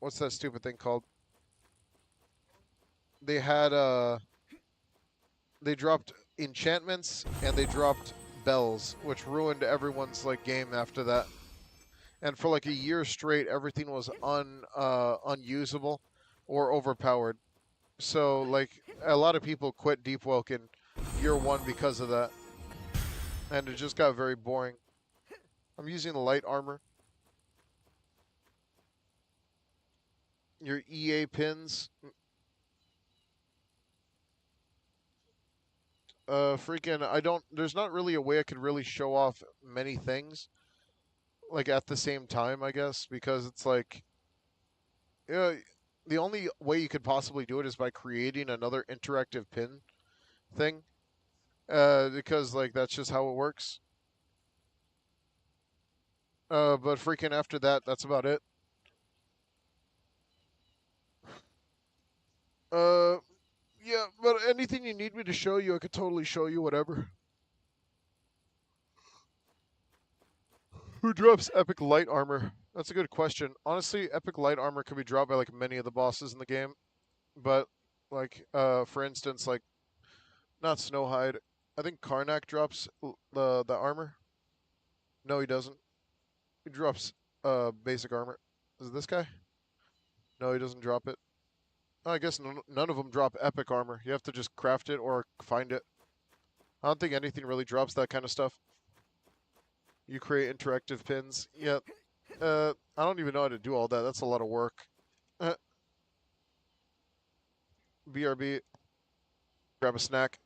what's that stupid thing called? They had they dropped enchantments and they dropped bells, which ruined everyone's like game after that. And for like a year straight, everything was unusable or overpowered. So like a lot of people quit Deep Woken year one because of that, and it just got very boring. I'm using the light armor. Your EA pins, freaking, I don't. There's not really a way I could really show off many things like at the same time, I guess, because it's like, yeah, the only way you could possibly do it is by creating another interactive pin thing, because like that's just how it works. But freaking after that, that's about it. Uh, yeah, but anything you need me to show you, I could totally show you whatever. Who drops epic light armor? That's a good question. Honestly, epic light armor can be dropped by like many of the bosses in the game, but like for instance, like not Snowhide. I think Karnak drops the armor. No, he doesn't. He drops basic armor. Is it this guy? No, he doesn't drop it. Oh, I guess none of them drop epic armor. You have to just craft it or find it. I don't think anything really drops that kind of stuff. You create interactive pins. Yeah. I don't even know how to do all that. That's a lot of work. BRB. Grab a snack.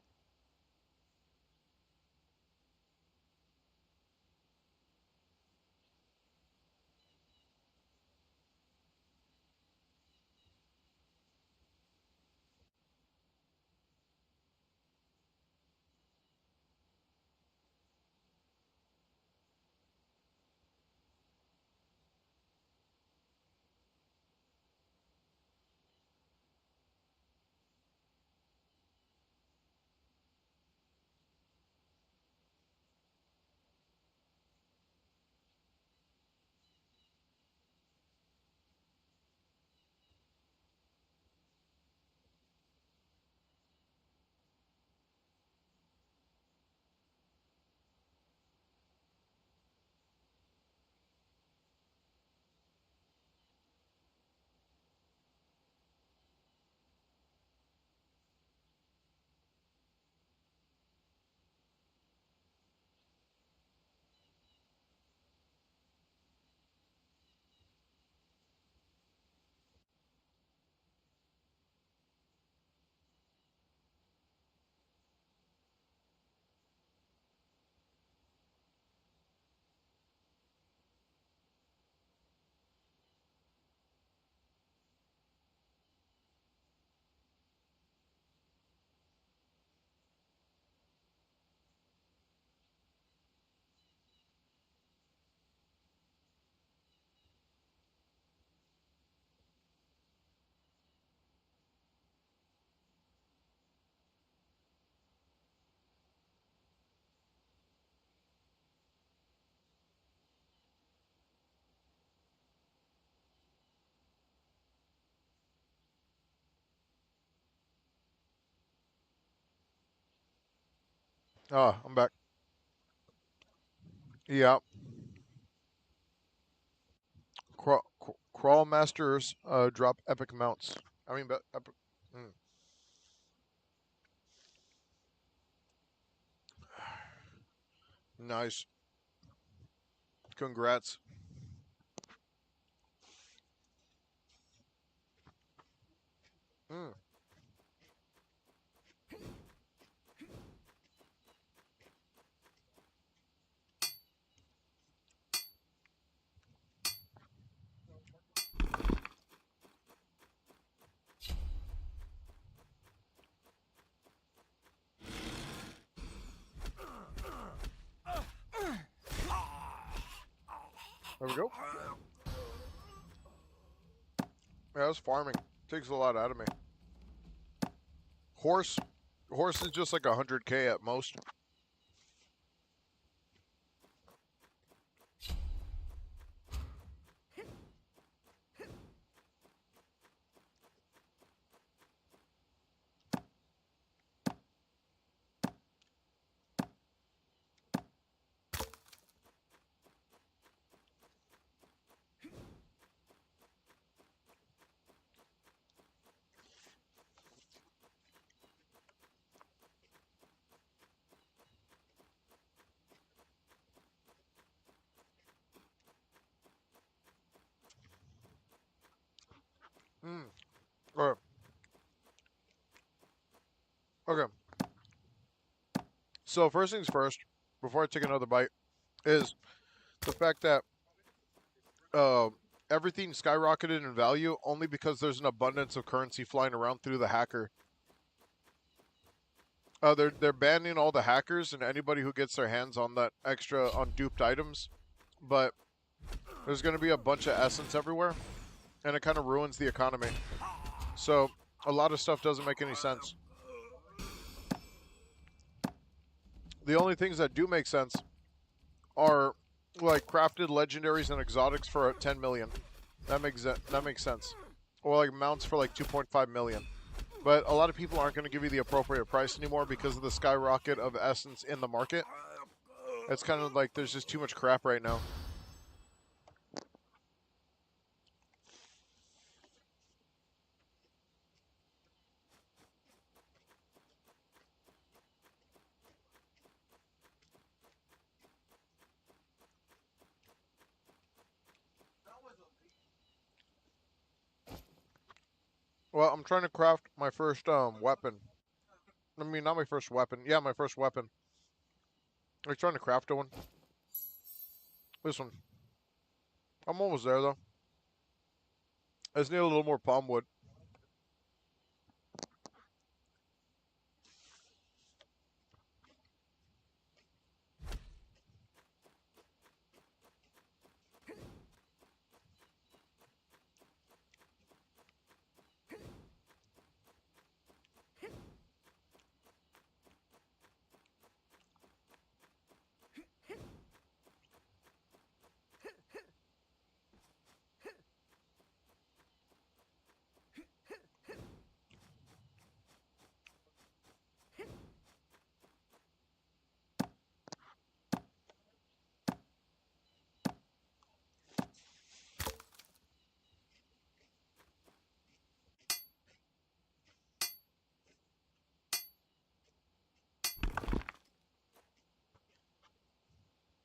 Ah, I'm back. Yeah. Crawl Masters drop epic mounts. I mean, but epic. Mm, nice. Congrats. Mm, there we go. Yeah, that's farming. Takes a lot out of me. Horse. Horse is just like 100K at most. Mm. Okay. Okay. So first things first, before I take another bite, is the fact that uh, everything skyrocketed in value only because there's an abundance of currency flying around through the hacker. They're banning all the hackers and anybody who gets their hands on that extra on duped items, but there's going to be a bunch of essence everywhere, and it kind of ruins the economy. So a lot of stuff doesn't make any sense. The only things that do make sense are like crafted legendaries and exotics for 10 million. That makes sense. Or like mounts for like 2.5 million. But a lot of people aren't going to give you the appropriate price anymore because of the skyrocket of essence in the market. It's kind of like there's just too much crap right now. Well, I'm trying to craft my first weapon. I mean, not my first weapon. Yeah, my first weapon. I'm trying to craft one. This one. I'm almost there though. I just need a little more palm wood.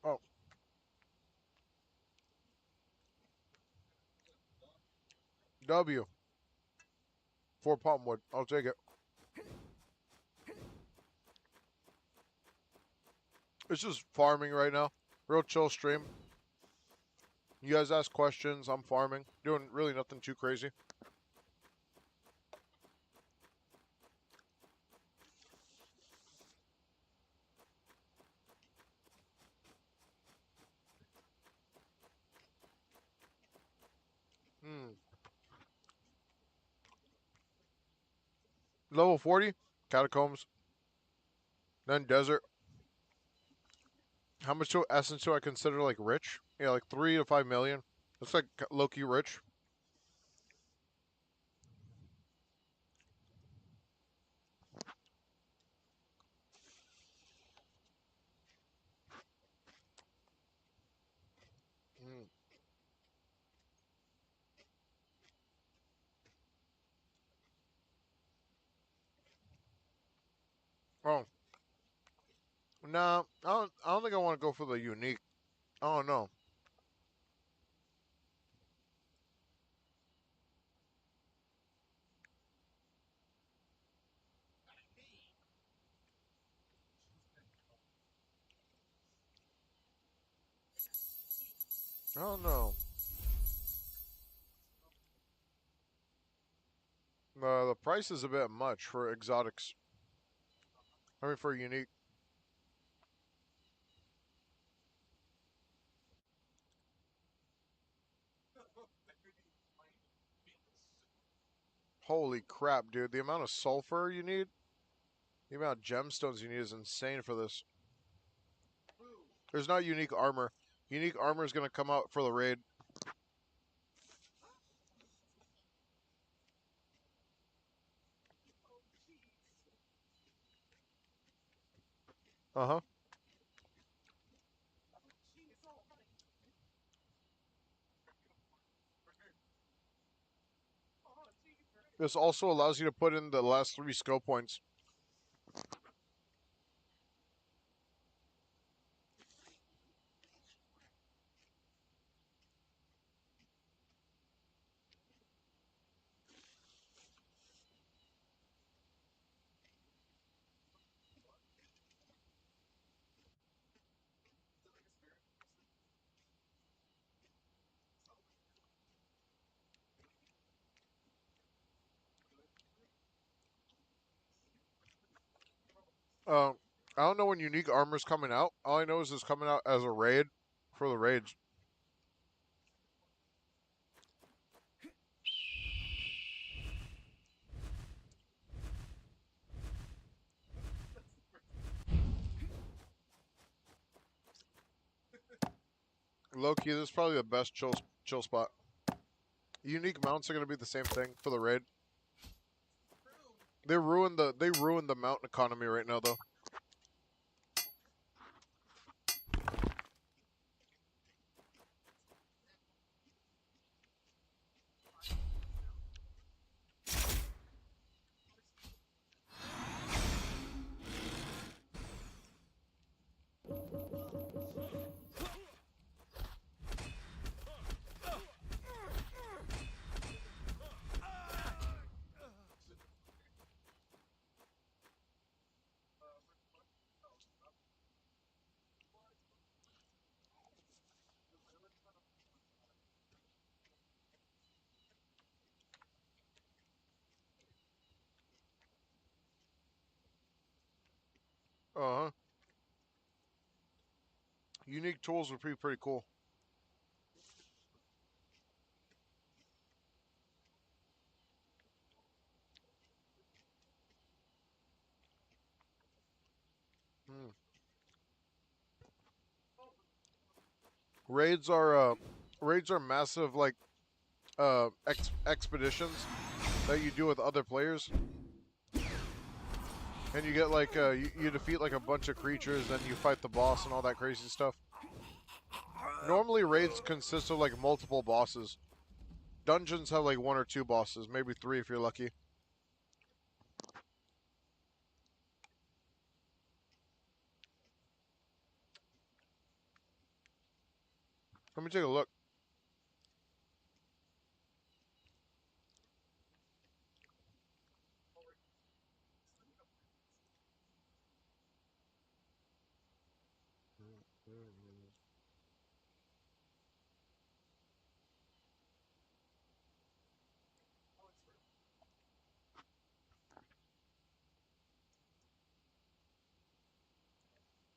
Oh, W. 4 palm wood. I'll take it. It's just farming right now. Real chill stream. You guys ask questions. I'm farming. Doing really nothing too crazy. Hmm. Level 40. Catacombs. Then desert. How much essence do I consider like rich? Yeah, like 3 to 5 million. That's like low key rich. Oh, no, I don't think I want to go for the unique. Oh no. I don't know. The price is a bit much for exotics. I mean, for unique. Holy crap, dude! The amount of sulfur you need, the amount of gemstones you need is insane for this. There's not unique armor. Unique armor is gonna come out for the raid. Uh huh. This also allows you to put in the last 3 skill points. Uh, I don't know when unique armor's coming out. All I know is it's coming out as a raid for the raids. Low key, this is probably the best chill spot. Unique mounts are gonna be the same thing for the raid. They ruined the mountain economy right now though. Uh huh. Unique tools would be pretty cool. Hmm. Raids are raids are massive like expeditions that you do with other players, and you get like you defeat like a bunch of creatures, then you fight the boss and all that crazy stuff. Normally raids consist of like multiple bosses. Dungeons have like 1 or 2 bosses, maybe 3 if you're lucky. Let me take a look.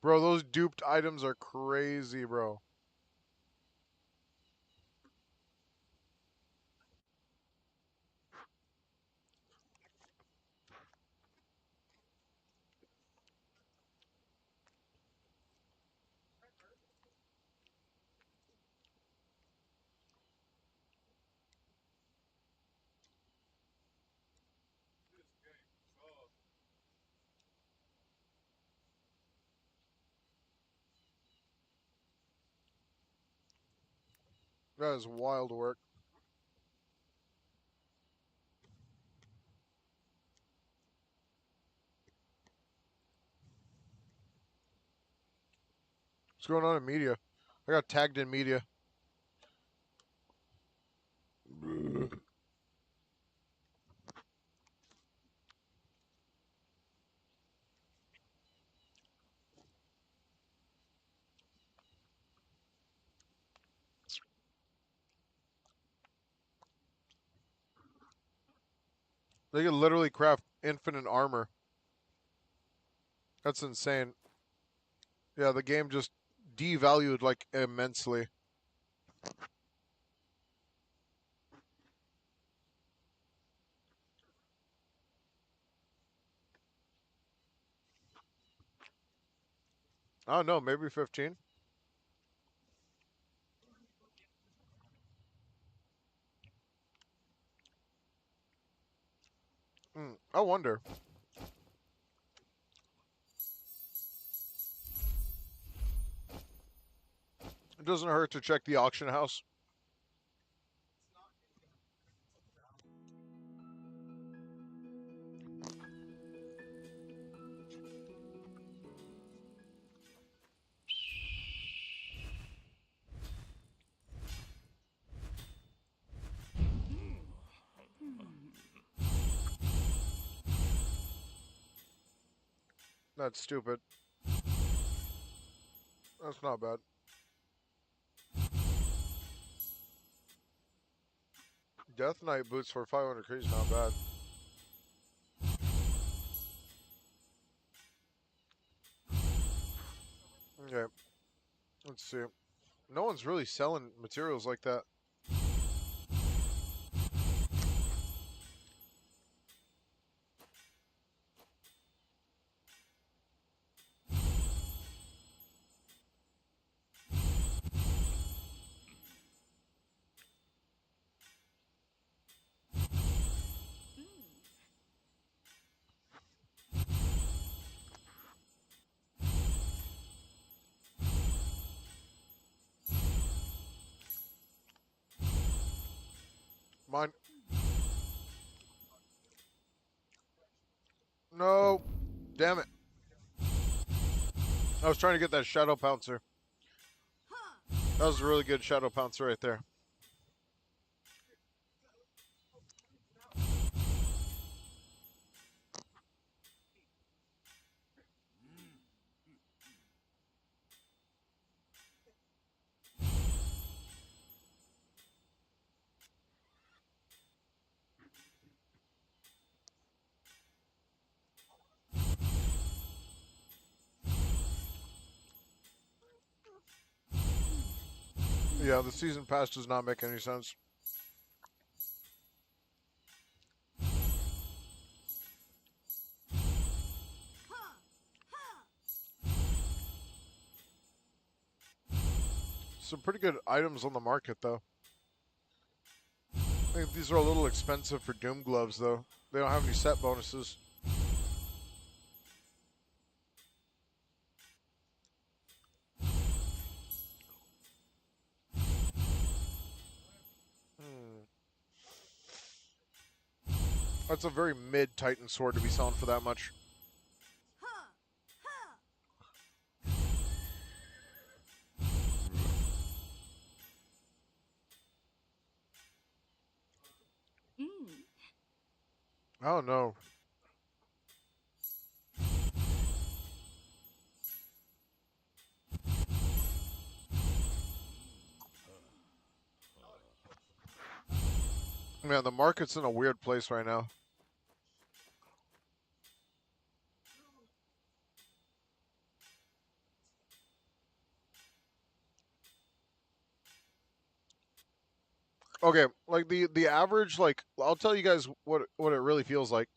Bro, those duped items are crazy, bro. That is wild work. What's going on in media? I got tagged in media. They can literally craft infinite armor. That's insane. Yeah, the game just devalued like immensely. I don't know, maybe 15. I wonder. It doesn't hurt to check the auction house. That's stupid. That's not bad. Death Knight boots for 500 K is not bad. Okay, let's see. No one's really selling materials like that. Mine. No. Damn it. I was trying to get that Shadow Pouncer. That was a really good Shadow Pouncer right there. Yeah, the season pass does not make any sense. Some pretty good items on the market, though. I think these are a little expensive for Doom gloves, though. They don't have any set bonuses. That's a very mid Titan sword to be selling for that much. I don't know. Man, the market's in a weird place right now. Okay, like the average, like I'll tell you guys what it really feels like.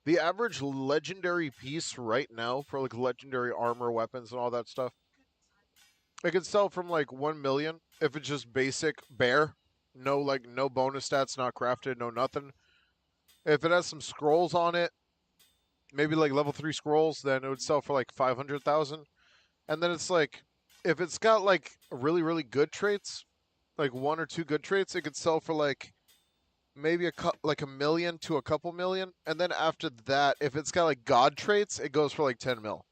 The average legendary piece right now for like legendary armor, weapons, and all that stuff, it could sell from like 1 million if it's just basic bare, no bonus stats, not crafted, no nothing. If it has some scrolls on it, maybe like level 3 scrolls, then it would sell for like 500,000. And then it's like if it's got like really good traits, like one or two good traits, it could sell for like maybe like 1 million to a couple million. And then after that, if it's got like god traits, it goes for like 10 mil.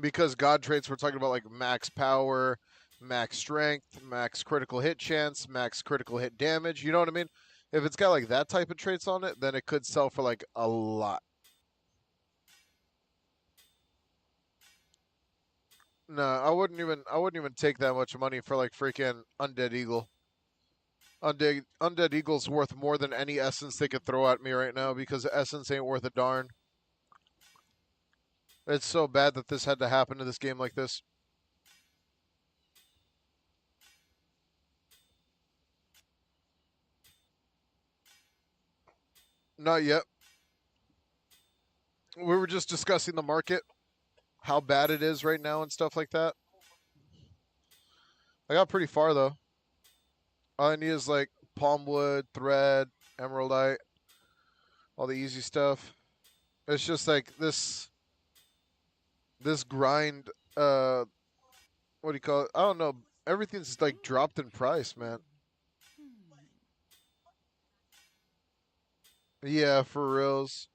Because God traits, we're talking about like max power, max strength, max critical hit chance, max critical hit damage. You know what I mean? If it's got like that type of traits on it, then it could sell for like a lot. No, I wouldn't even take that much money for like freaking Undead Eagle. Undead Eagle's worth more than any essence they could throw at me right now because essence ain't worth a darn. It's so bad that this had to happen to this game like this. Not yet. We were just discussing the market, how bad it is right now and stuff like that. I got pretty far though. All I need is like palmwood, thread, emeraldite, all the easy stuff. It's just like this grind. What do you call it? I don't know. Everything's like dropped in price, man. Yeah, for reals.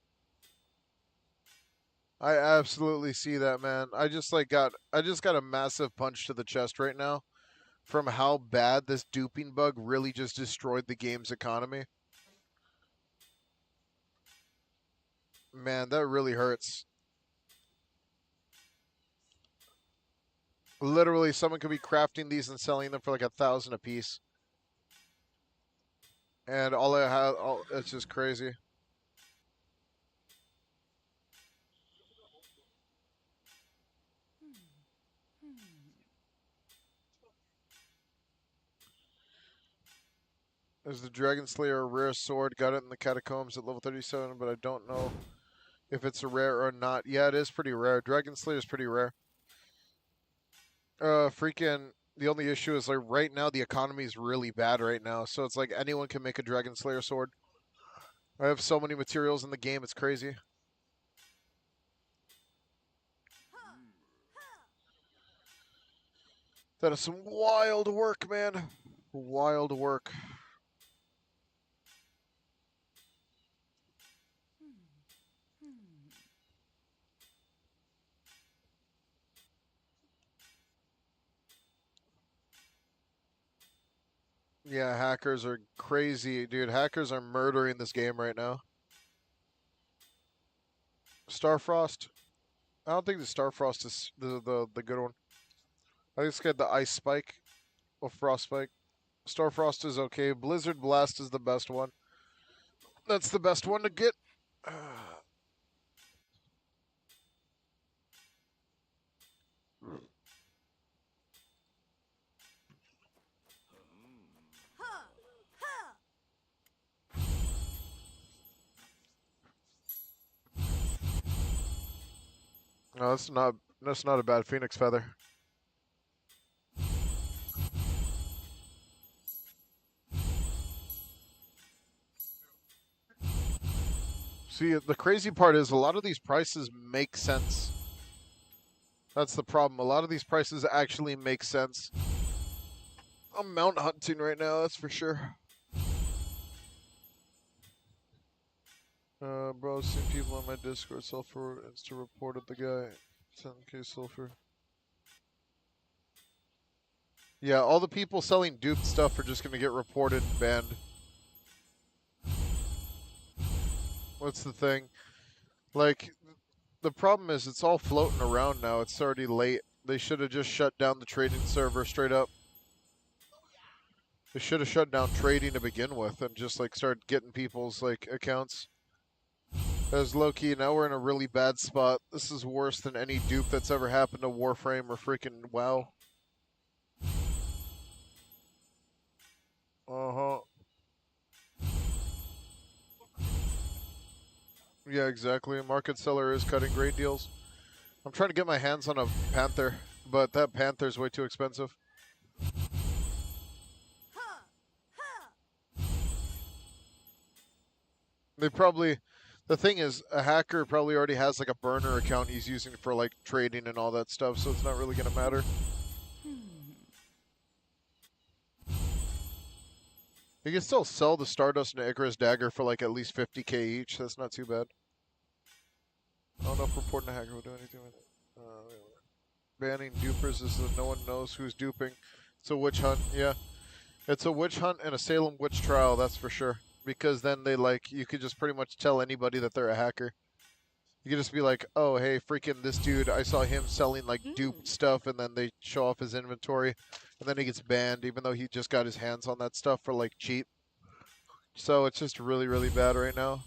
I absolutely see that, man. I just got a massive punch to the chest right now from how bad this duping bug really just destroyed the game's economy. Man, that really hurts. Literally, someone could be crafting these and selling them for like 1,000 a piece, and all I have, it's just crazy. There's the Dragon Slayer, a rare sword. Got it in the Catacombs at level 37, but I don't know if it's a rare or not. Yeah, it is pretty rare. Dragon Slayer is pretty rare. Freaking. The only issue is like right now the economy is really bad right now, so it's like anyone can make a Dragon Slayer sword. I have so many materials in the game, it's crazy. That is some wild work, man. Wild work. Yeah, hackers are crazy, dude. Hackers are murdering this game right now. Starfrost. I don't think the Starfrost is the good one. I think it's got the Ice Spike or Frost Spike. Starfrost is okay. Blizzard Blast is the best one. That's the best one to get. No, that's not a bad Phoenix Feather. See, the crazy part is a lot of these prices make sense. That's the problem. A lot of these prices actually make sense. I'm mount hunting right now, that's for sure. Bro, I've seen people on my Discord sulfur insta reported the guy. 10k sulfur. Yeah, all the people selling duped stuff are just gonna get reported and banned. What's the thing? Like, the problem is it's all floating around now. It's already late. They should have just shut down the trading server straight up. They should have shut down trading to begin with and just like start getting people's like accounts. As low-key, now we're in a really bad spot. This is worse than any dupe that's ever happened to Warframe or freaking WoW. Uh-huh. Yeah, exactly. Market Seller is cutting great deals. I'm trying to get my hands on a Panther, but that Panther's way too expensive. They probably... The thing is, a hacker probably already has like a burner account he's using for like trading and all that stuff, so it's not really going to matter. You can still sell the Stardust and Icarus Dagger for like at least 50k each. That's not too bad. I don't know if reporting a hacker will do anything with it. banning dupers is that no one knows who's duping. It's a witch hunt, yeah. It's a witch hunt and a Salem witch trial, that's for sure. Because then they you could just pretty much tell anybody that they're a hacker. You could just be like, oh, hey, freaking this dude, I saw him selling like duped stuff, and then they show off his inventory, and then he gets banned, even though he just got his hands on that stuff for like cheap. So it's just really, really bad right now.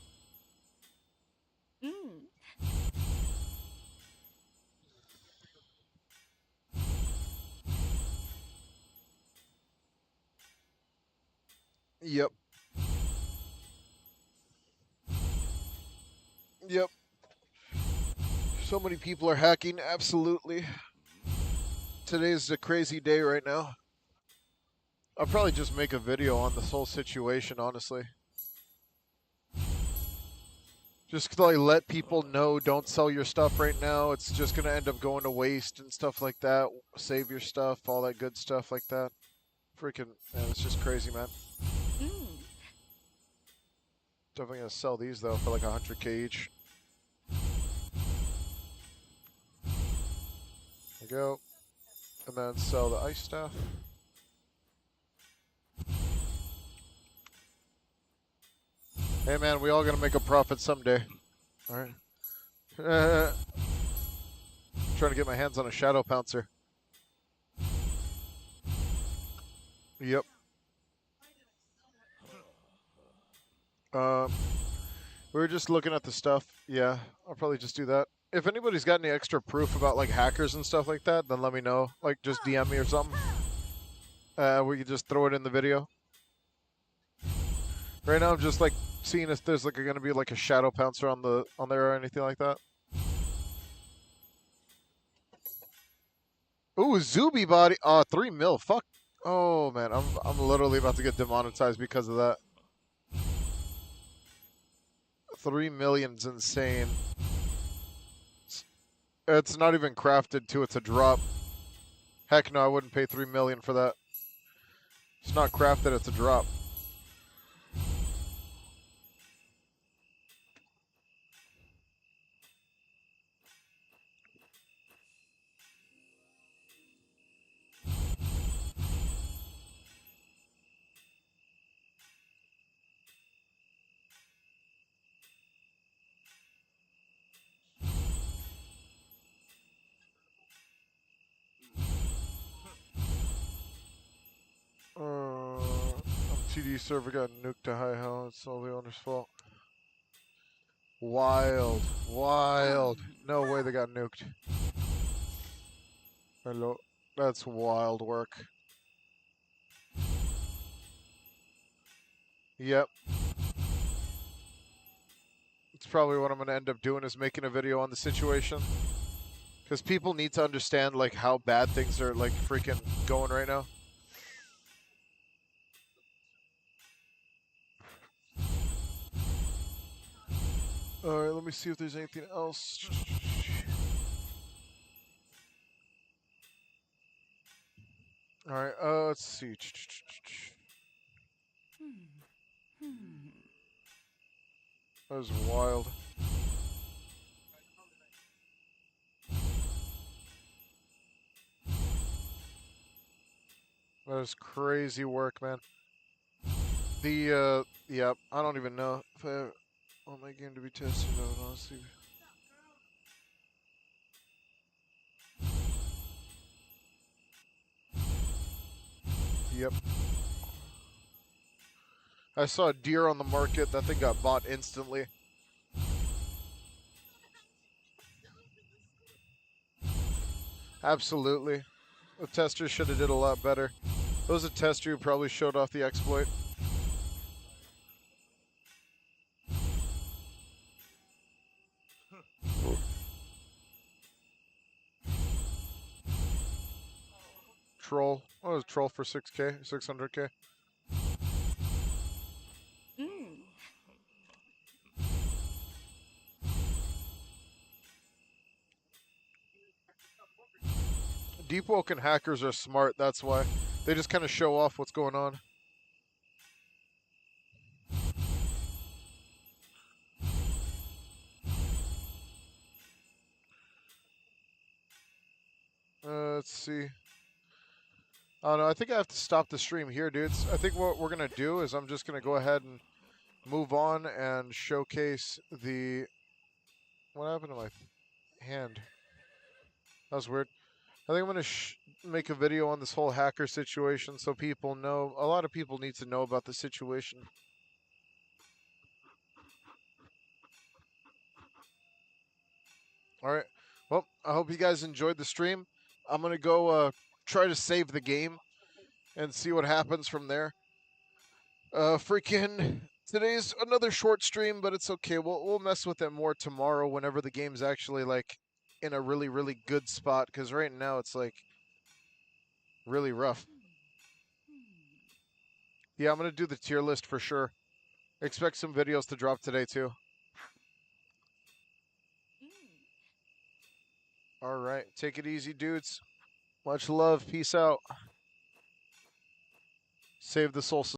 Yep. Yep. So many people are hacking, absolutely. Today's a crazy day right now. I'll probably just make a video on this whole situation, honestly. Just to like, let people know, don't sell your stuff right now. It's just going to end up going to waste and stuff like that. Save your stuff, all that good stuff like that. Freaking, man, it's just crazy, man. Definitely going to sell these, though, for like 100K each. There we go. And then sell the ice staff. Hey, man, we all going to make a profit someday. All right. Trying to get my hands on a Shadow Pouncer. Yep. We were just looking at the stuff. Yeah, I'll probably just do that. If anybody's got any extra proof about like hackers and stuff like that, then let me know. Like just DM me or something. We could just throw it in the video. Right now I'm just like seeing if there's like gonna be like a Shadow Pouncer on there or anything like that. Ooh, Zuby body. 3 mil. Fuck. Oh man, I'm literally about to get demonetized because of that. 3 million's insane. It's not even crafted to. It's a drop. Heck no, I wouldn't pay 3 million for that. It's not crafted. It's a drop. TD server got nuked to high hell. It's all the owner's fault. Wild. Wild. No way they got nuked. Hello. That's wild work. Yep. It's probably what I'm going to end up doing is making a video on the situation. Because people need to understand like how bad things are like freaking going right now. Alright, let me see if there's anything else. Alright, let's see. That was wild. That was crazy work, man. Yep, I don't even know if I want my game to be tested out, honestly. Yep. I saw a deer on the market. That thing got bought instantly. Absolutely. The tester should have did a lot better. If it was a tester who probably showed off the exploit. Troll. What was troll for 6K? 600K? Deep woken hackers are smart, that's why. They just kind of show off what's going on. Let's see. Oh no, I think I have to stop the stream here, dudes. I think what we're gonna do is I'm just gonna go ahead and move on and showcase the. What happened to my hand? That was weird. I think I'm gonna make a video on this whole hacker situation so people know. A lot of people need to know about the situation. All right. Well, I hope you guys enjoyed the stream. I'm gonna go try to save the game and see what happens from there. Freaking today's another short stream, but it's okay. We'll mess with it more tomorrow whenever the game's actually like in a really good spot. Because right now it's like really rough. Yeah, I'm gonna do the tier list for sure. Expect some videos to drop today too. All right, take it easy, dudes. Much love. Peace out. Save the soul.